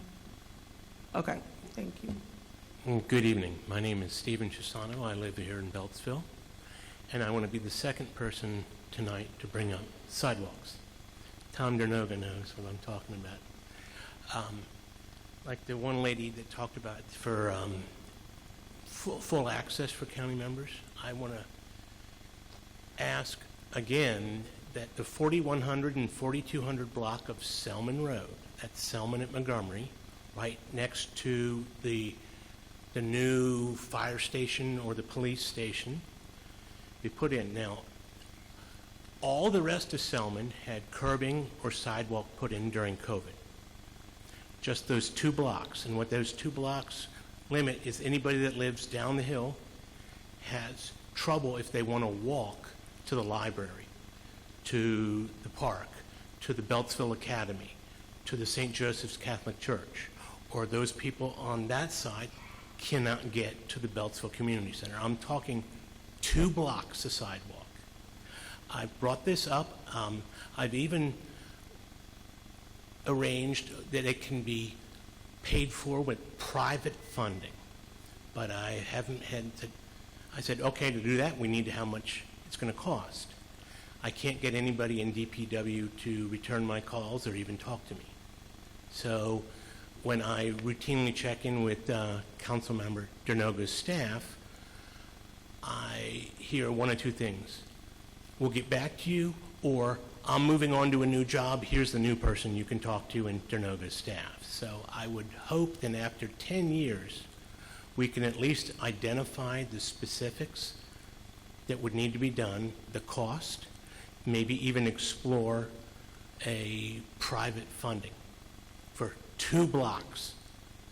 Okay, thank you. Well, good evening. My name is Stephen Chisano. I live here in Beltsville, and I want to be the second person tonight to bring up sidewalks. Tom Dernoga knows what I'm talking about. Like the one lady that talked about for full access for county members, I want to ask again that the 4100 and 4200 block of Selman Road, that's Selman at Montgomery, right next to the new fire station or the police station, be put in. Now, all the rest of Selman had curbing or sidewalk put in during COVID. Just those 2 blocks. And what those 2 blocks limit is anybody that lives down the hill has trouble if they want to walk to the library, to the park, to the Beltsville Academy, to the St. Joseph's Catholic Church, or those people on that side cannot get to the Beltsville Community Center. I'm talking 2 blocks of sidewalk. I brought this up. I've even arranged that it can be paid for with private funding, but I haven't had to. I said, okay, to do that, we need to how much it's going to cost. I can't get anybody in DPW to return my calls or even talk to me. So when I routinely check in with Councilmember Dernoga's staff, I hear one of 2 things. We'll get back to you, or I'm moving on to a new job. Here's the new person you can talk to in Dernoga's staff. So I would hope that after 10 years, we can at least identify the specifics that would need to be done, the cost, maybe even explore a private funding for 2 blocks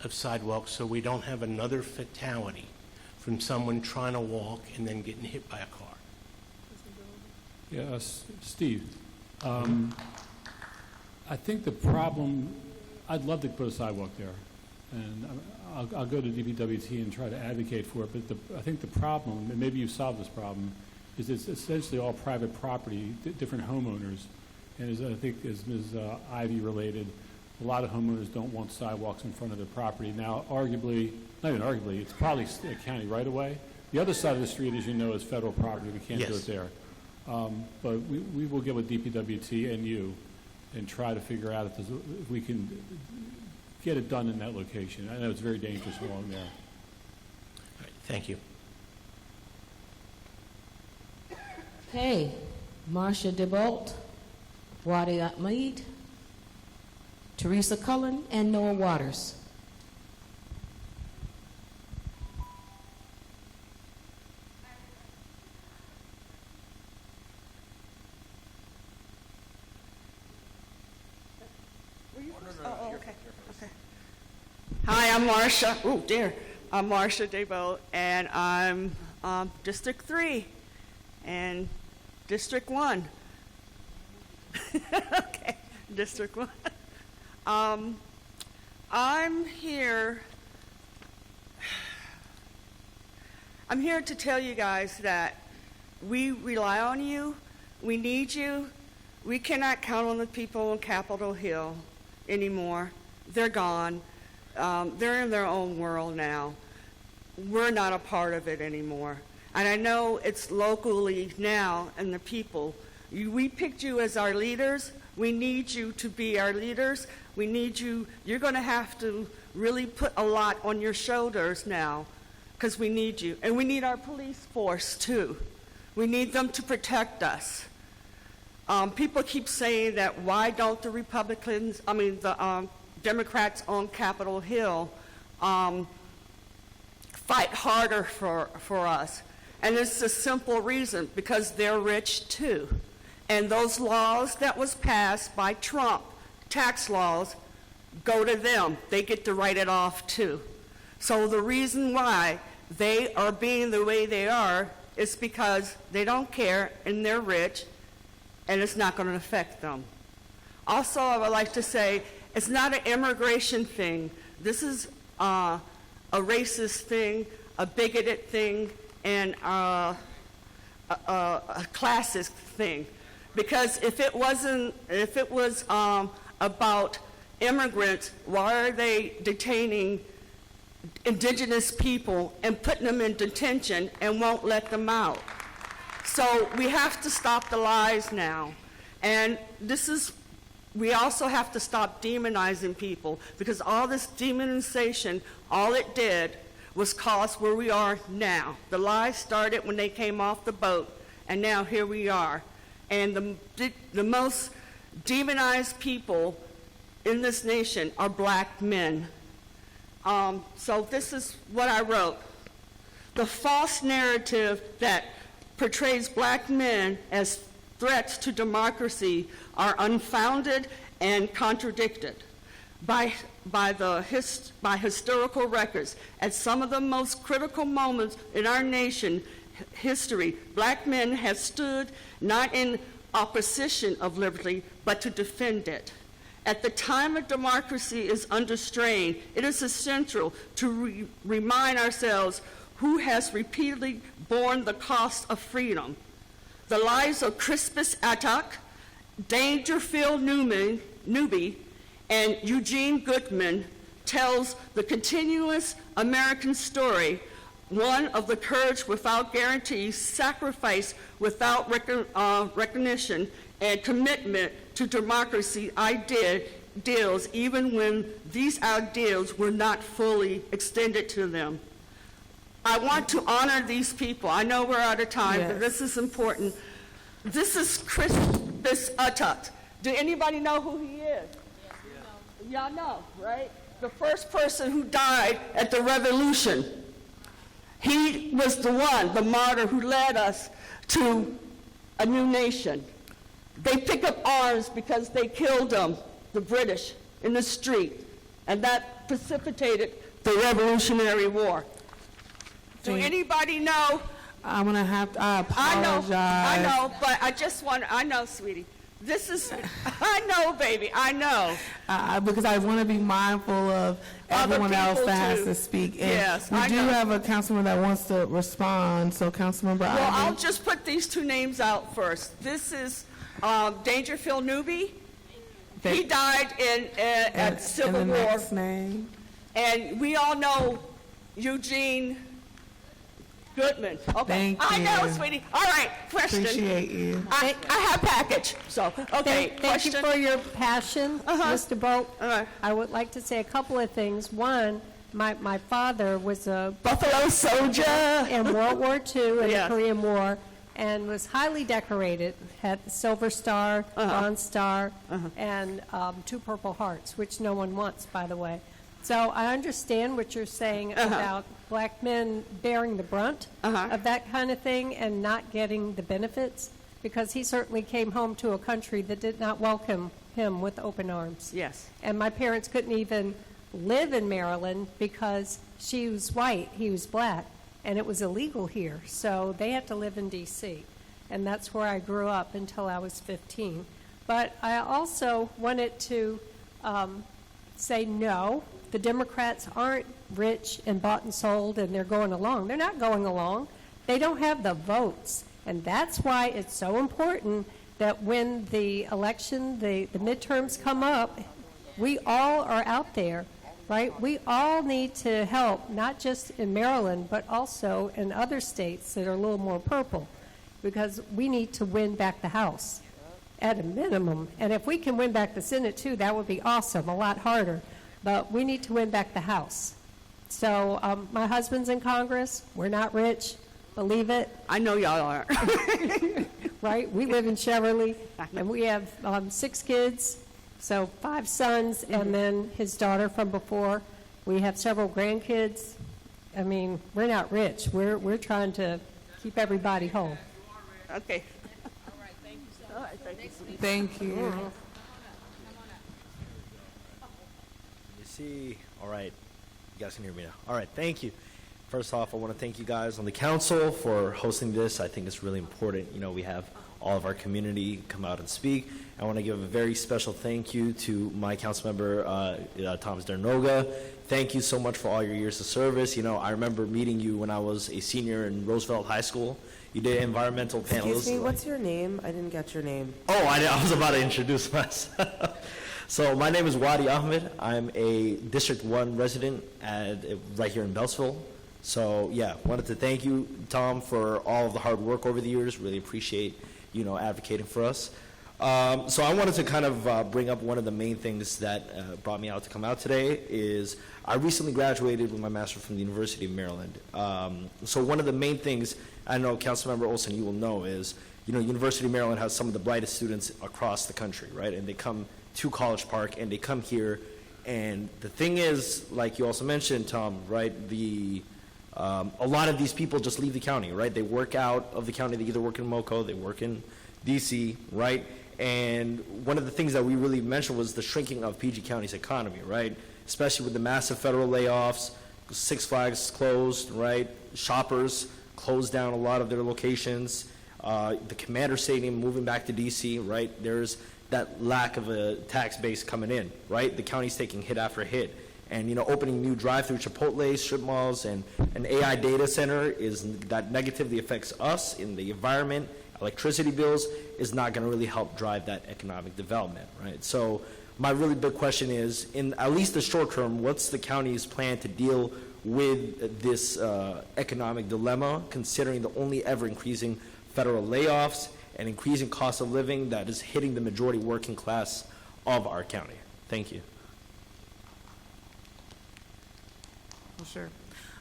of sidewalks so we don't have another fatality from someone trying to walk and then getting hit by a car. Yeah, Steve, I think the problem, I'd love to put a sidewalk there, and I'll go to DPWT and try to advocate for it, but I think the problem, and maybe you've solved this problem, is it's essentially all private property, different homeowners, and as I think as Ms. Ivy related, a lot of homeowners don't want sidewalks in front of their property. Now, arguably, not even arguably, it's probably a county right-of-way. The other side of the street, as you know, is federal property. We can't do Yes. it there. But we will get with DPWT and you and try to figure out if we can get it done in that location. I know it's very dangerous along there. All right, thank you. Okay, Marcia DeBolt, Wadi Ahmed, Teresa Cullen, and Noah Waters. Hi, I'm Marcia. Oh, dear. I'm Marcia Debo, and I'm District 3 and District 1. Okay, District 1. I'm here to tell you guys that we rely on you. We need you. We cannot count on the people on Capitol Hill anymore. They're gone. They're in their own world now. We're not a part of it anymore. And I know it's locally now and the people. We picked you as our leaders. We need you to be our leaders. We need you. You're going to have to really put a lot on your shoulders now because we need you. And we need our police force too. We need them to protect us. People keep saying that why don't the Democrats on Capitol Hill fight harder for us. And it's a simple reason, because they're rich too. And those laws that was passed by Trump, tax laws, go to them. They get to write it off too. So the reason why they are being the way they are is because they don't care and they're rich and it's not going to affect them. Also, I would like to say, it's not an immigration thing. This is a racist thing, a bigoted thing, and a classist thing. Because if it was about immigrants, why are they detaining indigenous people and putting them in detention and won't let them out? So we have to stop the lies now. And we also have to stop demonizing people, because all this demonization, all it did was cause where we are now. The lies started when they came off the boat, and now here we are. And the most demonized people in this nation are black men. So this is what I wrote. The false narrative that portrays black men as threats to democracy are unfounded and contradicted by historical records. At some of the most critical moments in our nation history, black men have stood not in opposition of liberty, but to defend it. At the time a democracy is under strain, it is essential to remind ourselves who has repeatedly borne the cost of freedom. The lives of Crispus Attuck, Dangerfield Newby, and Eugene Goodman tells the continuous American story, one of the courage without guarantees, sacrifice without recognition, and commitment to democracy ideals, even when these ideals were not fully extended to them. I want to honor these people. I know we're out of time, but this is important. This is Crispus Attuck. Do anybody know who he is? Y'all know, right? The first person who died at the Revolution. He was the martyr who led us to a new nation. They picked up arms because they killed them, the British, in the street, and that precipitated the Revolutionary War. Do anybody know? I'm going to have to, I apologize. I know, but I just want, I know, sweetie. This is, I know, baby, I know. Because I want to be mindful of Other everyone else people, that has too. to speak. And Yes, we I do know. have a councilman that wants to respond, so Councilmember Well, Ivey. I'll just put these two names out first. This is Dangerfield Newby. He died at Civil and the War. next name? And we all know Eugene Goodman. Okay. Thank I know, you. sweetie. All right, question. Appreciate you. I have package, so, okay, Thank you question. for your passion, Mr. Bolt. Uh-huh. I would like to say a couple of things. One, my father was a Buffalo soldier in World War II and Yes. the Korean War, and was highly decorated, had the Silver Star, Bronze Star, and 2 Purple Hearts, which no one wants, by the way. So I understand what you're saying about black men bearing the brunt of that kind of thing and not getting the benefits, because he certainly came home to a country that did not welcome him with open arms. Yes. And my parents couldn't even live in Maryland because she was white, he was black, and it was illegal here. So they had to live in D.C., and that's where I grew up until I was 15. But I also wanted to say no. The Democrats aren't rich and bought and sold and they're going along. They're not going along. They don't have the votes. And that's why it's so important that when the election, the midterms come up, we all are out there, right? We all need to help, not just in Maryland, but also in other states that are a little more purple, because we need to win back the House at a minimum. And if we can win back the Senate too, that would be awesome, a lot harder. But we need to win back the House. So my husband's in Congress. We're not rich. Believe it. I know y'all are. Right? We live in Cheverly, and we have 6 kids, so 5 sons, and then his daughter from before. We have several grandkids. I mean, we're not rich. We're trying to keep everybody whole. Okay. All right, thank you. Thank you. You see, all right, you guys can hear me now. All right, thank you. First off, I want to thank you guys on the council for hosting this. I think it's really important. You know, we have all of our community come out and speak. I want to give a very special thank you to my council member, Thomas Dernoga. Thank you so much for all your years of service. You know, I remember meeting you when I was a senior in Roosevelt High School. You did environmental panels. Excuse me, what's your name? I didn't get your name. Oh, I was about to introduce myself. So my name is Wadi Ahmed. I'm a District 1 resident right here in Beltsville. So yeah, wanted to thank you, Tom, for all of the hard work over the years. Really appreciate, you know, advocating for us. So I wanted to kind of bring up one of the main things that brought me out to come out today is I recently graduated with my master's from the University of Maryland. So one of the main things, I know Councilmember Olson, you will know, is, you know, University of Maryland has some of the brightest students across the country, right? And they come to College Park and they come here. And the thing is, like you also mentioned, Tom, right, a lot of these people just leave the county, right? They work out of the county. They either work in MoCo, they work in D.C., right? And one of the things that we really mentioned was the shrinking of PG County's economy, right? Especially with the massive federal layoffs, Six Flags closed, right? Shoppers closed down a lot of their locations. The Commander Stadium moving back to D.C., right? There's that lack of a tax base coming in, right? The county's taking hit after hit. And, you know, opening new drive-through Chipotle, strip malls, and an AI data center that negatively affects us in the environment, electricity bills, is not going to really help drive that economic development, right? So my really big question is, in at least the short term, what's the county's plan to deal with this economic dilemma, considering the only ever-increasing federal layoffs and increasing cost of living that is hitting the majority working class of our county? Thank you. Sure.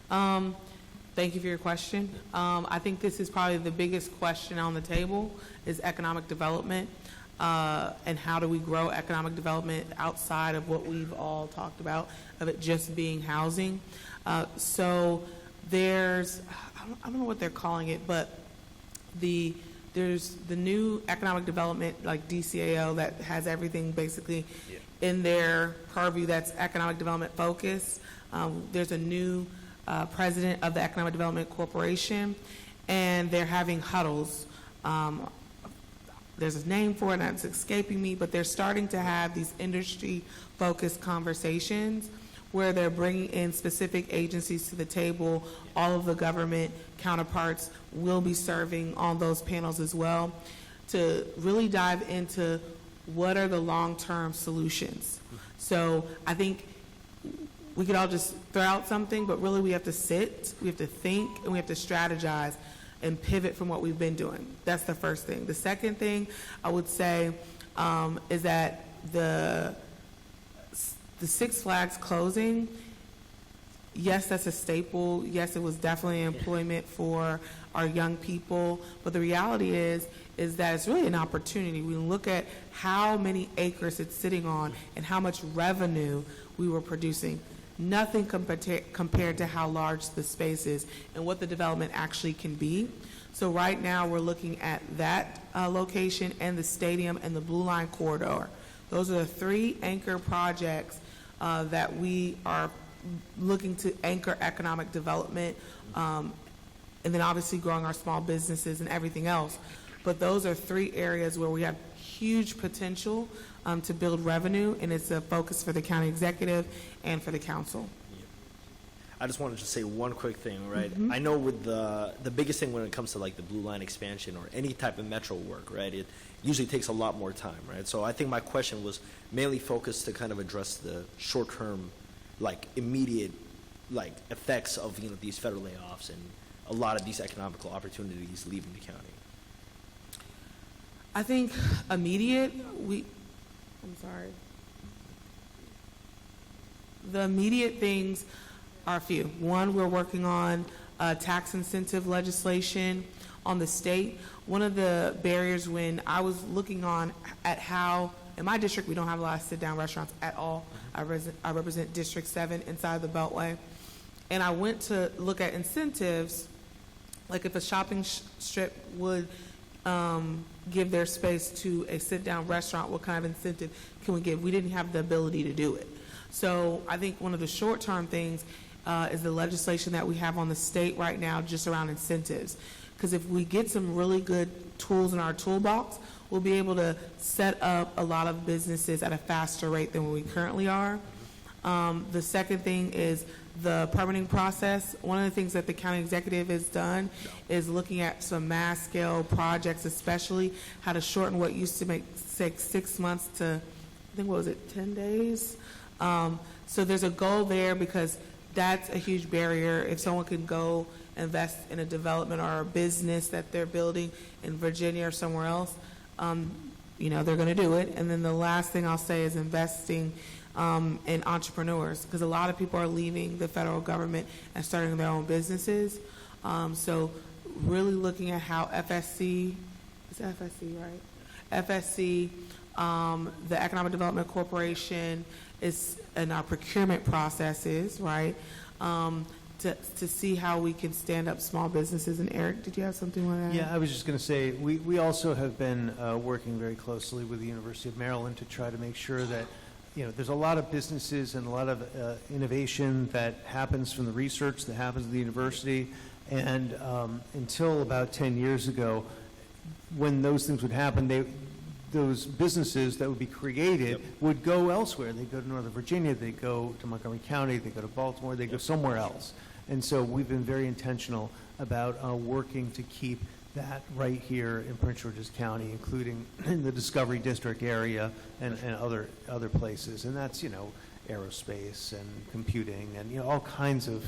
Thank you for your question. I think this is probably the biggest question on the table is economic development and how do we grow economic development outside of what we've all talked about, of it just being housing. So there's, I don't know what they're calling it, but there's the new economic development, like DCAO, that has everything basically in their purview that's economic development focused. There's a new president of the Economic Development Corporation, and they're having huddles. There's a name for it, and it's escaping me, but they're starting to have these industry-focused conversations where they're bringing in specific agencies to the table. All of the government counterparts will be serving on those panels as well to really dive into what are the long-term solutions. So I think we could all just throw out something, but really we have to sit, we have to think, and we have to strategize and pivot from what we've been doing. That's the first thing. The second thing I would say is that the Six Flags closing, yes, that's a staple. Yes, it was definitely employment for our young people. But the reality is that it's really an opportunity. We look at how many acres it's sitting on and how much revenue we were producing. Nothing compared to how large the space is and what the development actually can be. So right now we're looking at that location and the stadium and the Blue Line corridor. Those are the three anchor projects that we are looking to anchor economic development, and then obviously growing our small businesses and everything else. But those are three areas where we have huge potential to build revenue, and it's a focus for the county executive and for the council. I just wanted to say one quick thing, right? I know with the biggest thing when it comes to like the Blue Line expansion or any type of metro work, right? It usually takes a lot more time, right? So I think my question was mainly focused to kind of address the short-term, like immediate, like effects of these federal layoffs and a lot of these economical opportunities leaving the county. I think immediate, the immediate things are a few. One, we're working on tax incentive legislation on the state. One of the barriers when I was looking at how, in my district, we don't have a lot of sit-down restaurants at all. I represent District 7 inside the Beltway. And I went to look at incentives, like if a shopping strip would give their space to a sit-down restaurant, what kind of incentive can we give? We didn't have the ability to do it. So I think one of the short-term things is the legislation that we have on the state right now just around incentives. Because if we get some really good tools in our toolbox, we'll be able to set up a lot of businesses at a faster rate than we currently are. The second thing is the permitting process. One of the things that the county executive has done is looking at some mass scale projects, especially how to shorten what used to take 6 months to, I think, what was it, 10 days? So there's a goal there because that's a huge barrier. If someone can go invest in a development or a business that they're building in Virginia or somewhere else, they're going to do it. And then the last thing I'll say is investing in entrepreneurs, because a lot of people are leaving the federal government and starting their own businesses. So really looking at how FSC, is it FSC, right? FSC, the Economic Development Corporation is, and our procurement processes, right? To see how we can stand up small businesses. And Eric, did you have something you want to add? Yeah, I was just going to say, we also have been working very closely with the University of Maryland to try to make sure that, there's a lot of businesses and a lot of innovation that happens from the research that happens at the university. And until about 10 years ago, when those things would happen, those businesses that would be created would go elsewhere. They'd go to Northern Virginia, they'd go to Montgomery County, they'd go to Baltimore, they'd go somewhere else. And so we've been very intentional about working to keep that right here in Prince George's County, including in the Discovery District area and other places. And that's, aerospace and computing and, all kinds of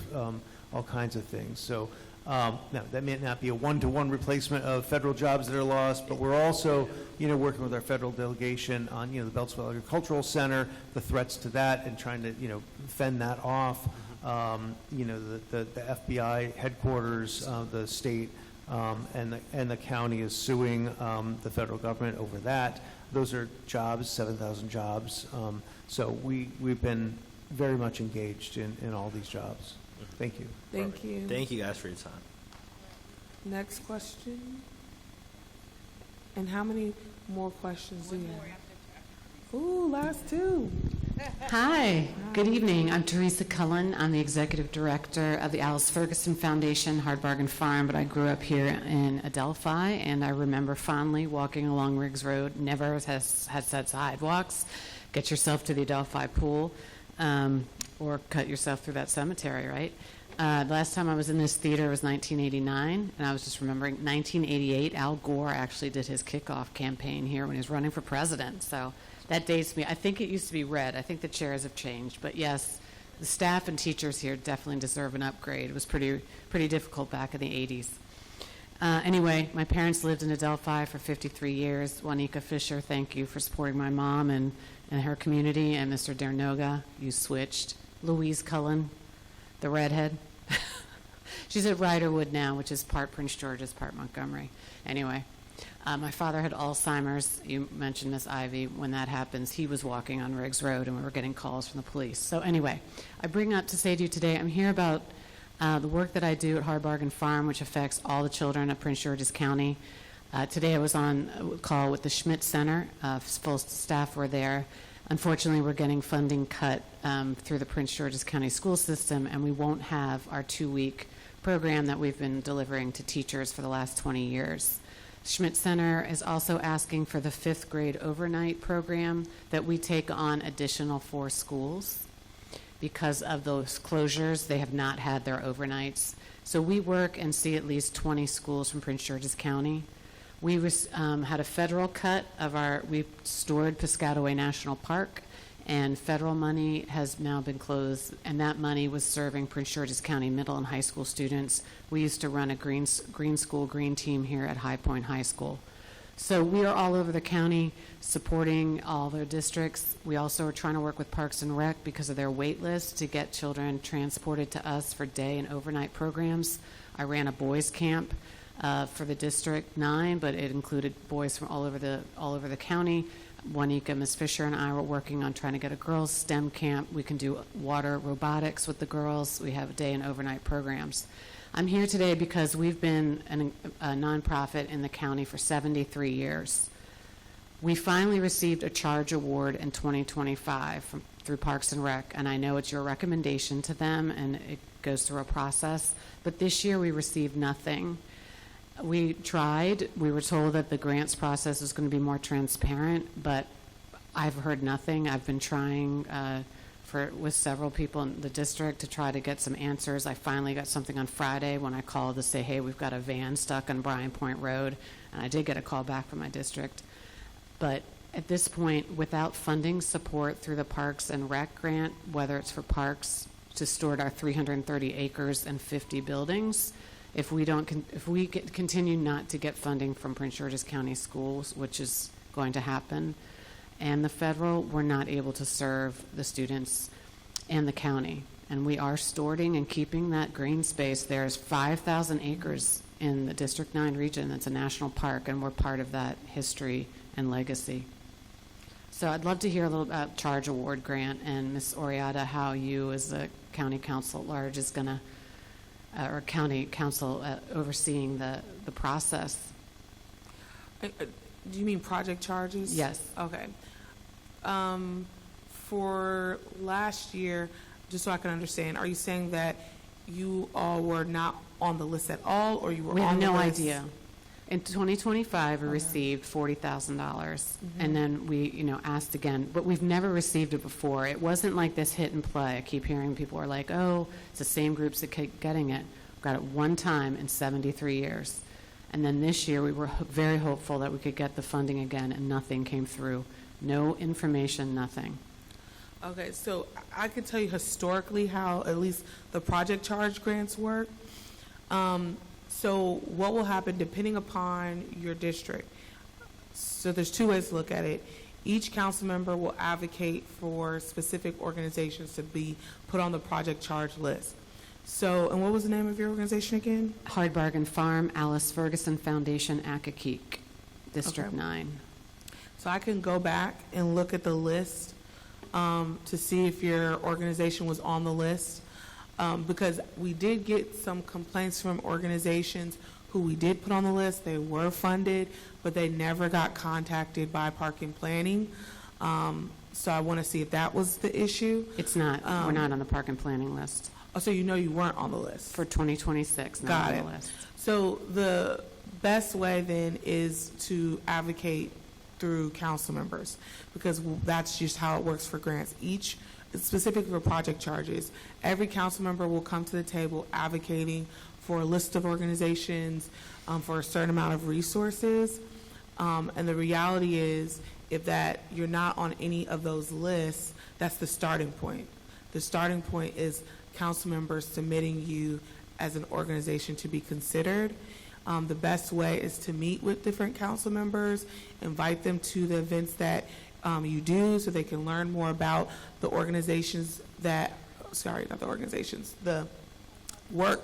things. So now, that may not be a one-to-one replacement of federal jobs that are lost, but we're also, working with our federal delegation on, the Beltsville Agricultural Center, the threats to that, and trying to, fend that off. The FBI headquarters, the state, and the county is suing the federal government over that. Those are jobs, 7,000 jobs. So we've been very much engaged in all these jobs. Thank you. Thank you. Thank you guys for your time. Next question. And how many more questions do you have? Ooh, last two. Hi, good evening. I'm Teresa Cullen. I'm the executive director of the Alice Ferguson Foundation, Hard Bargain Farm, but I grew up here in Adelphi, and I remember fondly walking along Riggs Road. Never has had sidewalks. Get yourself to the Adelphi pool, or cut yourself through that cemetery, right? The last time I was in this theater was 1989, and I was just remembering 1988, Al Gore actually did his kickoff campaign here when he was running for president, so that dates me. I think it used to be red. I think the chairs have changed. But yes, the staff and teachers here definitely deserve an upgrade. It was pretty difficult back in the 80s. Anyway, my parents lived in Adelphi for 53 years. Juanica Fisher, thank you for supporting my mom and her community. And Mr. Dernoga, you switched. Louise Cullen, the redhead. She's at Riderwood now, which is part Prince George's, part Montgomery. Anyway. My father had Alzheimer's. You mentioned Miss Ivy. When that happens, he was walking on Riggs Road, and we were getting calls from the police. So anyway, I bring up to say to you today, I'm here about the work that I do at Hard Bargain Farm, which affects all the children of Prince George's County. Today I was on a call with the Schmidt Center. Full staff were there. Unfortunately, we're getting funding cut through the Prince George's County school system, and we won't have our 2-week program that we've been delivering to teachers for the last 20 years. Schmidt Center is also asking for the 5th grade overnight program that we take on additional 4 schools. Because of those closures, they have not had their overnights. So we work and see at least 20 schools from Prince George's County. We had a federal cut of we stored Piscataway National Park, and federal money has now been closed, and that money was serving Prince George's County middle and high school students. We used to run a green school, green team here at High Point High School. So we are all over the county supporting all their districts. We also are trying to work with Parks and Rec because of their wait list to get children transported to us for day and overnight programs. I ran a boys camp for the District 9, but it included boys from all over the county. Juanica, Ms. Fisher, and I were working on trying to get a girls' STEM camp. We can do water robotics with the girls. We have day and overnight programs. I'm here today because we've been a nonprofit in the county for 73 years. We finally received a charge award in 2025 through Parks and Rec, and I know it's your recommendation to them, and it goes through a process. But this year we received nothing. We tried. We were told that the grants process was going to be more transparent, but I've heard nothing. I've been trying with several people in the district to try to get some answers. I finally got something on Friday when I called to say, hey, we've got a van stuck on Bryan Point Road, and I did get a call back from my district. But at this point, without funding support through the Parks and Rec grant, whether it's for parks to store our 330 acres and 50 buildings, if we continue not to get funding from Prince George's County schools, which is going to happen, and the federal, we're not able to serve the students and the county. And we are storing and keeping that green space. There's 5,000 acres in the District 9 region that's a national park, and we're part of that history and legacy. So I'd love to hear a little about Charge Award Grant, and Ms. Oriata, how you as the county council at large is going to or county council overseeing the process. Do you mean project charges? Yes. Okay. For last year, just so I can understand, are you saying that you all were not on the list at all, or you were on the list? We have no idea. In 2025, we received $40,000, and then we, asked again, but we've never received it before. It wasn't like this hit and play. I keep hearing people are like, oh, it's the same groups that keep getting it. We got it one time in 73 years. And then this year, we were very hopeful that we could get the funding again, and nothing came through. No information, nothing. Okay, so I can tell you historically how at least the project charge grants work. So what will happen depending upon your district? So there's two ways to look at it. Each council member will advocate for specific organizations to be put on the project charge list. So, and what was the name of your organization again? Hard Bargain Farm, Alice Ferguson Foundation, Accokeek, District 9. So I can go back and look at the list to see if your organization was on the list. Because we did get some complaints from organizations who we did put on the list. They were funded, but they never got contacted by Park and Planning. So I want to see if that was the issue. It's not, we're not on the park and planning list. Oh, so you know you weren't on the list? For 2026, not Got on it. the list. So the best way then is to advocate through council members, because that's just how it works for grants. Each, specifically for project charges, every council member will come to the table advocating for a list of organizations, for a certain amount of resources. And the reality is, if that you're not on any of those lists, that's the starting point. The starting point is council members submitting you as an organization to be considered. The best way is to meet with different council members, invite them to the events that you do so they can learn more about the organizations that, sorry, not the organizations, the work,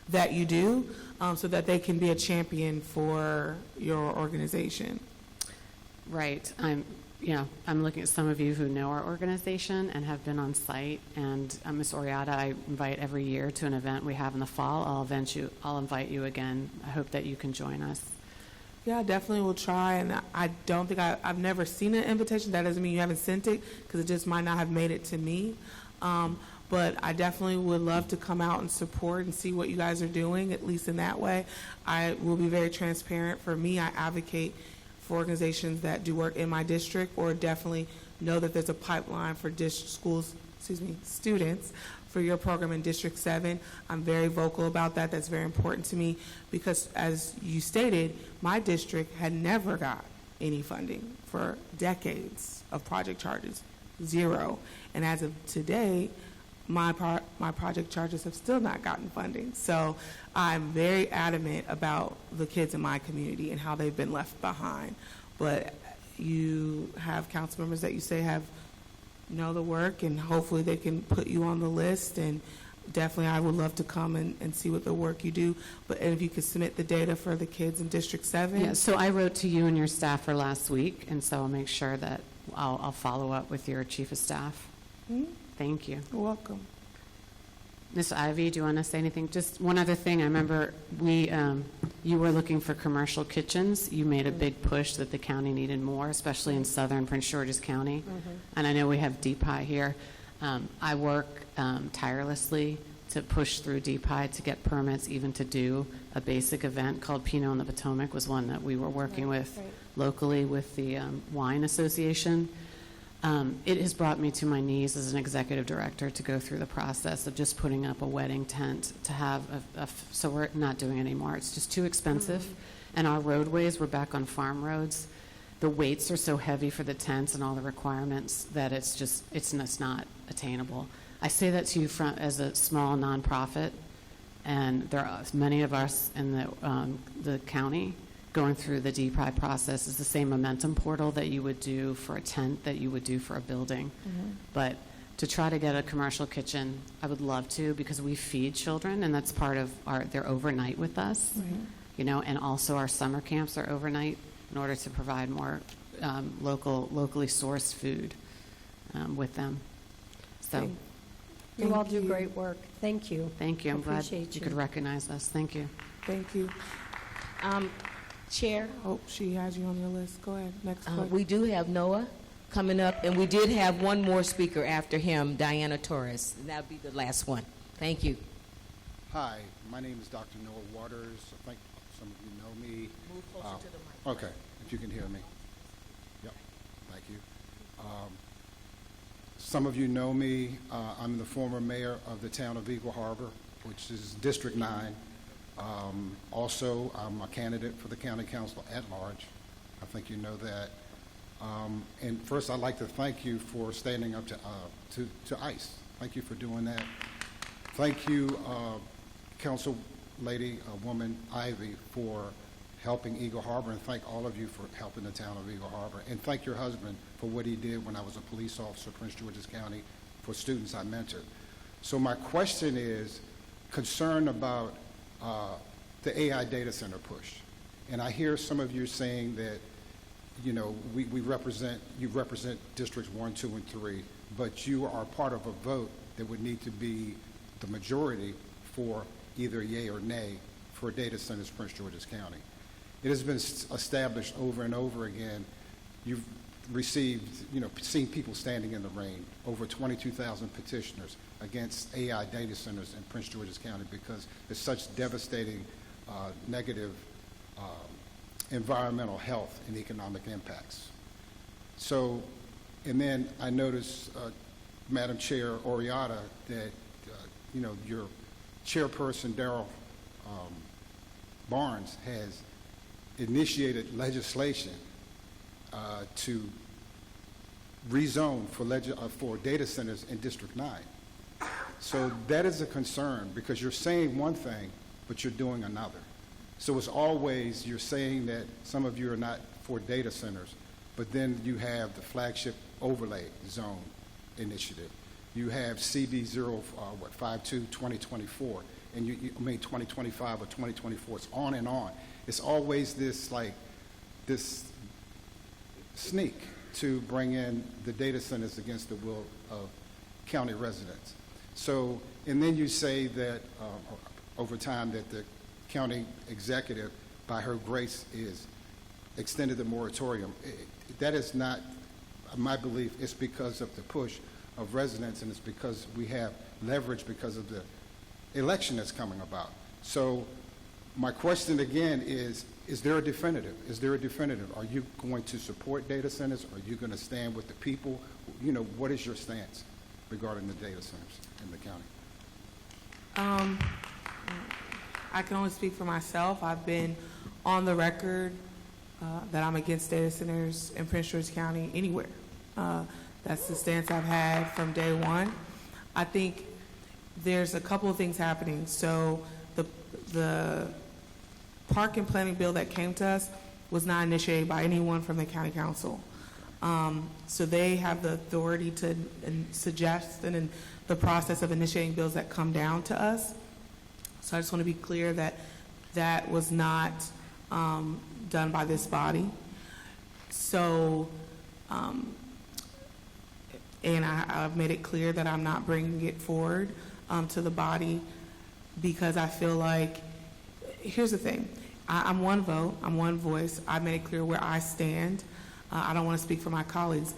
that you do, so that they can be a champion for your organization. Right. I'm looking at some of you who know our organization and have been on site. And Ms. Oriata, I invite every year to an event we have in the fall. I'll invite you again. I hope that you can join us. Yeah, I definitely will try. And I don't think I've never seen an invitation. That doesn't mean you haven't sent it, because it just might not have made it to me. But I definitely would love to come out and support and see what you guys are doing, at least in that way. I will be very transparent. For me, I advocate for organizations that do work in my district, or definitely know that there's a pipeline for students for your program in District 7. I'm very vocal about that. That's very important to me, because as you stated, my district had never got any funding for decades of project charges, 0. And as of today, my project charges have still not gotten funding. So I'm very adamant about the kids in my community and how they've been left behind. But you have council members that you say know the work, and hopefully they can put you on the list. And definitely I would love to come and see what the work you do. But if you could submit the data for the kids in District 7. Yeah, so I wrote to you and your staff for last week, and so I'll make sure that I'll follow up with your chief of staff. Mm-hmm. Thank you. You're welcome. Ms. Ivy, do you want to say anything? Just one other thing. I remember you were looking for commercial kitchens. You made a big push that the county needed more, especially in southern Prince George's County. And I know we have DPI here. I work tirelessly to push through DPI to get permits, even to do a basic event called Pinot on the Potomac was one that we were working with locally with the Wine Association. It has brought me to my knees as an executive director to go through the process of just putting up a wedding tent to have so we're not doing it anymore. It's just too expensive. And our roadways, we're back on farm roads. The weights are so heavy for the tents and all the requirements that it's not attainable. I say that to you as a small nonprofit, and there are many of us in the county going through the DPI process. Is the same momentum portal that you would do for a tent that you would do for a building. But to try to get a commercial kitchen, I would love to, because we feed children, and that's part of their overnight with us. And also our summer camps are overnight in order to provide more locally sourced food with them. So you all do great work. Thank you. Thank you. I'm glad Appreciate you could recognize us. Thank you. Thank you. Chair? Oh, she has you on your list. Go ahead. Next question. We do have Noah coming up, and we did have one more speaker after him, Diana Torres. That'll be the last one. Thank you. Hi, my name is Dr. Noah Waters. I think some of you know me. Move closer to the mic. Okay, if you can hear me. Yep, thank you. Some of you know me. I'm the former mayor of the town of Eagle Harbor, which is District 9. Also, I'm a candidate for the county council at large. I think you know that. And first, I'd like to thank you for standing up to ICE. Thank you for doing that. Thank you, Council Lady, Woman Ivy, for helping Eagle Harbor, and thank all of you for helping the town of Eagle Harbor. And thank your husband for what he did when I was a police officer in Prince George's County for students I mentored. So my question is concerned about the AI data center push. And I hear some of you saying that, you represent districts 1, 2, and 3, but you are part of a vote that would need to be the majority for either yay or nay for data centers in Prince George's County. It has been established over and over again. received, seen people standing in the rain, over 22,000 petitioners against AI data centers in Prince George's County because there's such devastating negative environmental, health, and economic impacts. So, and then I noticed, Madam Chair Oriata, that, your chairperson, Darrell Barnes, has initiated legislation to rezone for data centers in District 9. So that is a concern because you're saying one thing, but you're doing another. So it's always, you're saying that some of you are not for data centers, but then you have the flagship overlay zone initiative. You have CB 52 2024, and 2025 or 2024. It's on and on. It's always this sneak to bring in the data centers against the will of county residents. So, and then you say that over time that the county executive, by her grace, is extended the moratorium. That is not my belief. It's because of the push of residents, and it's because we have leverage because of the election that's coming about. So my question again is there a definitive? Is there a definitive? Are you going to support data centers? Are you going to stand with the people? What is your stance regarding the data centers in the county? I can only speak for myself. I've been on the record that I'm against data centers in Prince George County anywhere. That's the stance I've had from day one. I think there's a couple of things happening. So the park and planning bill that came to us was not initiated by anyone from the county council. So they have the authority to suggest and in the process of initiating bills that come down to us. So I just want to be clear that that was not done by this body. So, and I've made it clear that I'm not bringing it forward to the body because I feel like, here's the thing, I'm one vote, I'm one voice. I've made it clear where I stand. I don't want to speak for my colleagues.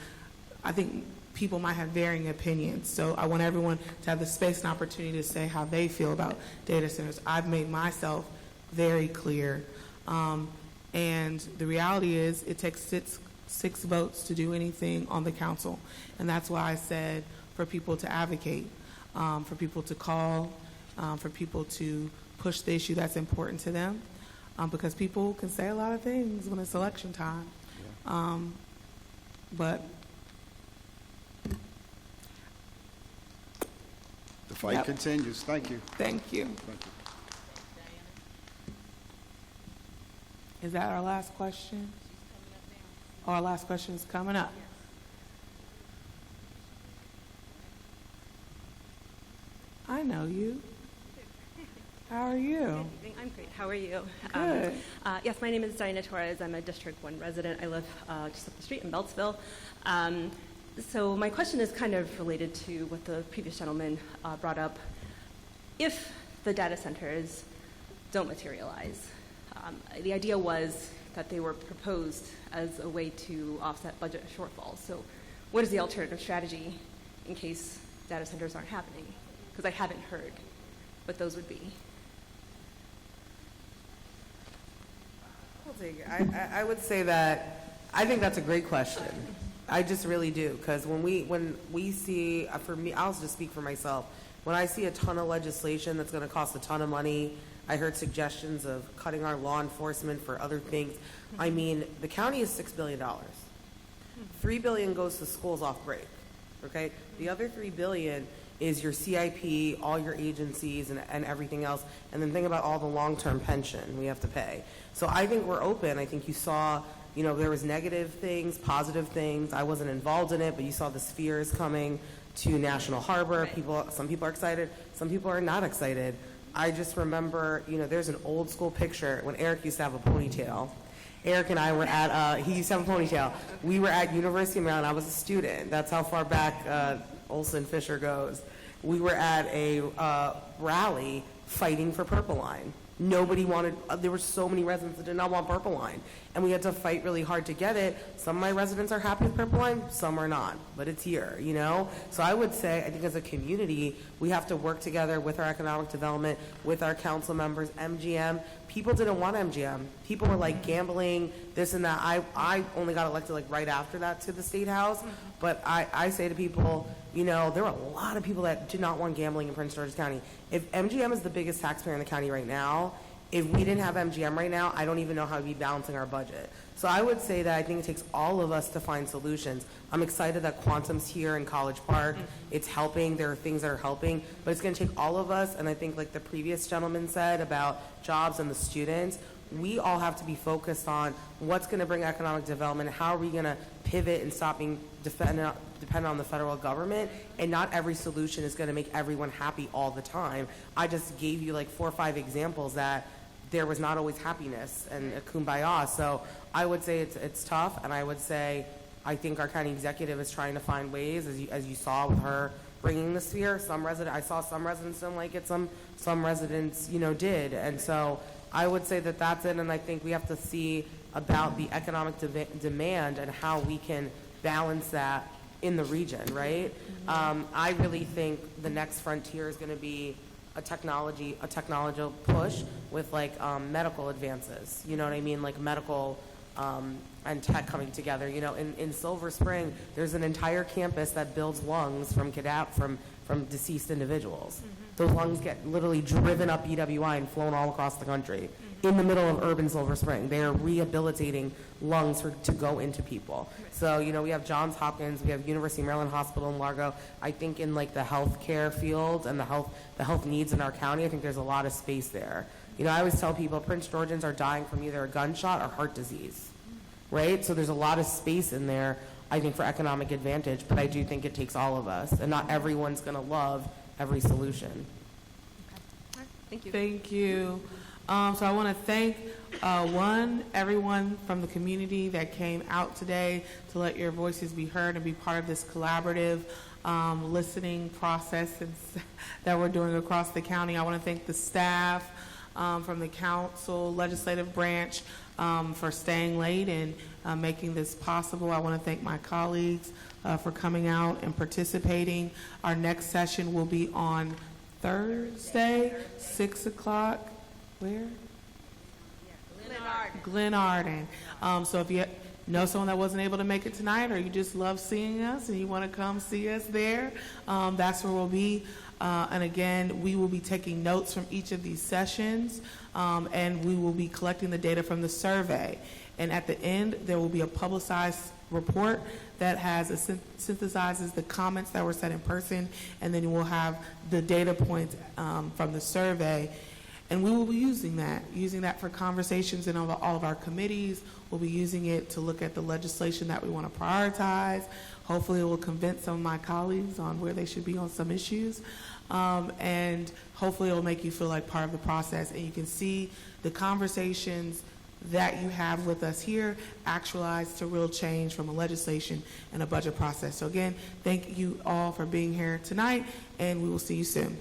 I think people might have varying opinions, so I want everyone to have the space and opportunity to say how they feel about data centers. I've made myself very clear, and the reality is it takes six votes to do anything on the council, and that's why I said for people to advocate, for people to call, for people to push the issue that's important to them, because people can say a lot of things when it's election time. But the fight continues. Thank you. Thank you. Is that our last question? Oh, our last question is coming up. I know you. How are you? Good evening. I'm great. How are you? Good. Yes, my name is Diana Torres. I'm a District 1 resident. I live just up the street in Beltsville. So my question is kind of related to what the previous gentleman brought up. If the data centers don't materialize, the idea was that they were proposed as a way to offset budget shortfalls. So what is the alternative strategy in case data centers aren't happening? Because I haven't heard what those would be. I'll take it. I would say that I think that's a great question. I just really do, because when we see, for me, I'll just speak for myself. When I see a ton of legislation that's going to cost a ton of money, I heard suggestions of cutting our law enforcement for other things. I mean, the county is $6 billion. $3 billion goes to schools off break. Okay, the other $3 billion is your CIP, all your agencies, and everything else. And then think about all the long-term pension we have to pay. So I think we're open. I think you saw, there was negative things, positive things. I wasn't involved in it, but you saw the spheres coming to National Harbor. Some people are excited, some people are not excited. I just remember, there's an old school picture when Eric used to have a ponytail. Eric and I were at, he used to have a ponytail. We were at University of Maryland. I was a student. That's how far back Olson Fisher goes. We were at a rally fighting for Purple Line. Nobody wanted, there were so many residents that did not want Purple Line. And we had to fight really hard to get it. Some of my residents are happy with Purple Line, some are not, but it's here, you know? So I would say, I think as a community, we have to work together with our economic development, with our council members, MGM. People didn't want MGM. People were like gambling, this and that. I only got elected like right after that to the State House, but I say to people, you know, there were a lot of people that did not want gambling in Prince George's County. If MGM is the biggest taxpayer in the county right now, if we didn't have MGM right now, I don't even know how we'd be balancing our budget. So I would say that I think it takes all of us to find solutions. I'm excited that Quantum's here in College Park. It's helping. There are things that are helping, but it's going to take all of us. And I think like the previous gentleman said about jobs and the students, we all have to be focused on what's going to bring economic development, how are we going to pivot and stop being dependent on the federal government, and not every solution is going to make everyone happy all the time. I just gave you like 4 or 5 examples that there was not always happiness and a kumbaya. So I would say it's tough, and I would say I think our county executive is trying to find ways, as you saw with her bringing the sphere. I saw some residents didn't like it, some residents, you know, did, and so I would say that that's it, and I think we have to see about the economic demand and how we can balance that in the region, right? I really think the next frontier is going to be a technological push with like medical advances. You know what I mean? Like medical and tech coming together. You know, in Silver Spring, there's an entire campus that builds lungs from deceased individuals. Those lungs get literally driven up BWI and flown all across the country in the middle of urban Silver Spring. They are rehabilitating lungs to go into people. So, you know, we have Johns Hopkins, we have University of Maryland Hospital in Largo. I think in like the healthcare field and the health needs in our county, I think there's a lot of space there. You know, I always tell people Prince Georgians are dying from either a gunshot or heart disease, right? So there's a lot of space in there, I think, for economic advantage, but I do think it takes all of us, and not everyone's going to love every solution. Thank you. Thank you. So I want to thank, everyone from the community that came out today to let your voices be heard and be part of this collaborative listening process that we're doing across the county. I want to thank the staff from the council, legislative branch, for staying late and making this possible. I want to thank my colleagues for coming out and participating. Our next session will be on Thursday, 6 o'clock. Where? Glen Arden. So if you know someone that wasn't able to make it tonight, or you just love seeing us and you want to come see us there, that's where we'll be. And again, we will be taking notes from each of these sessions, and we will be collecting the data from the survey. And at the end, there will be a publicized report that synthesizes the comments that were said in person, and then we'll have the data points from the survey. And we will be using that for conversations in all of our committees. We'll be using it to look at the legislation that we want to prioritize. Hopefully it will convince some of my colleagues on where they should be on some issues. And hopefully it will make you feel like part of the process. And you can see the conversations that you have with us here actualized to real change from a legislation and a budget process. So again, thank you all for being here tonight, and we will see you soon.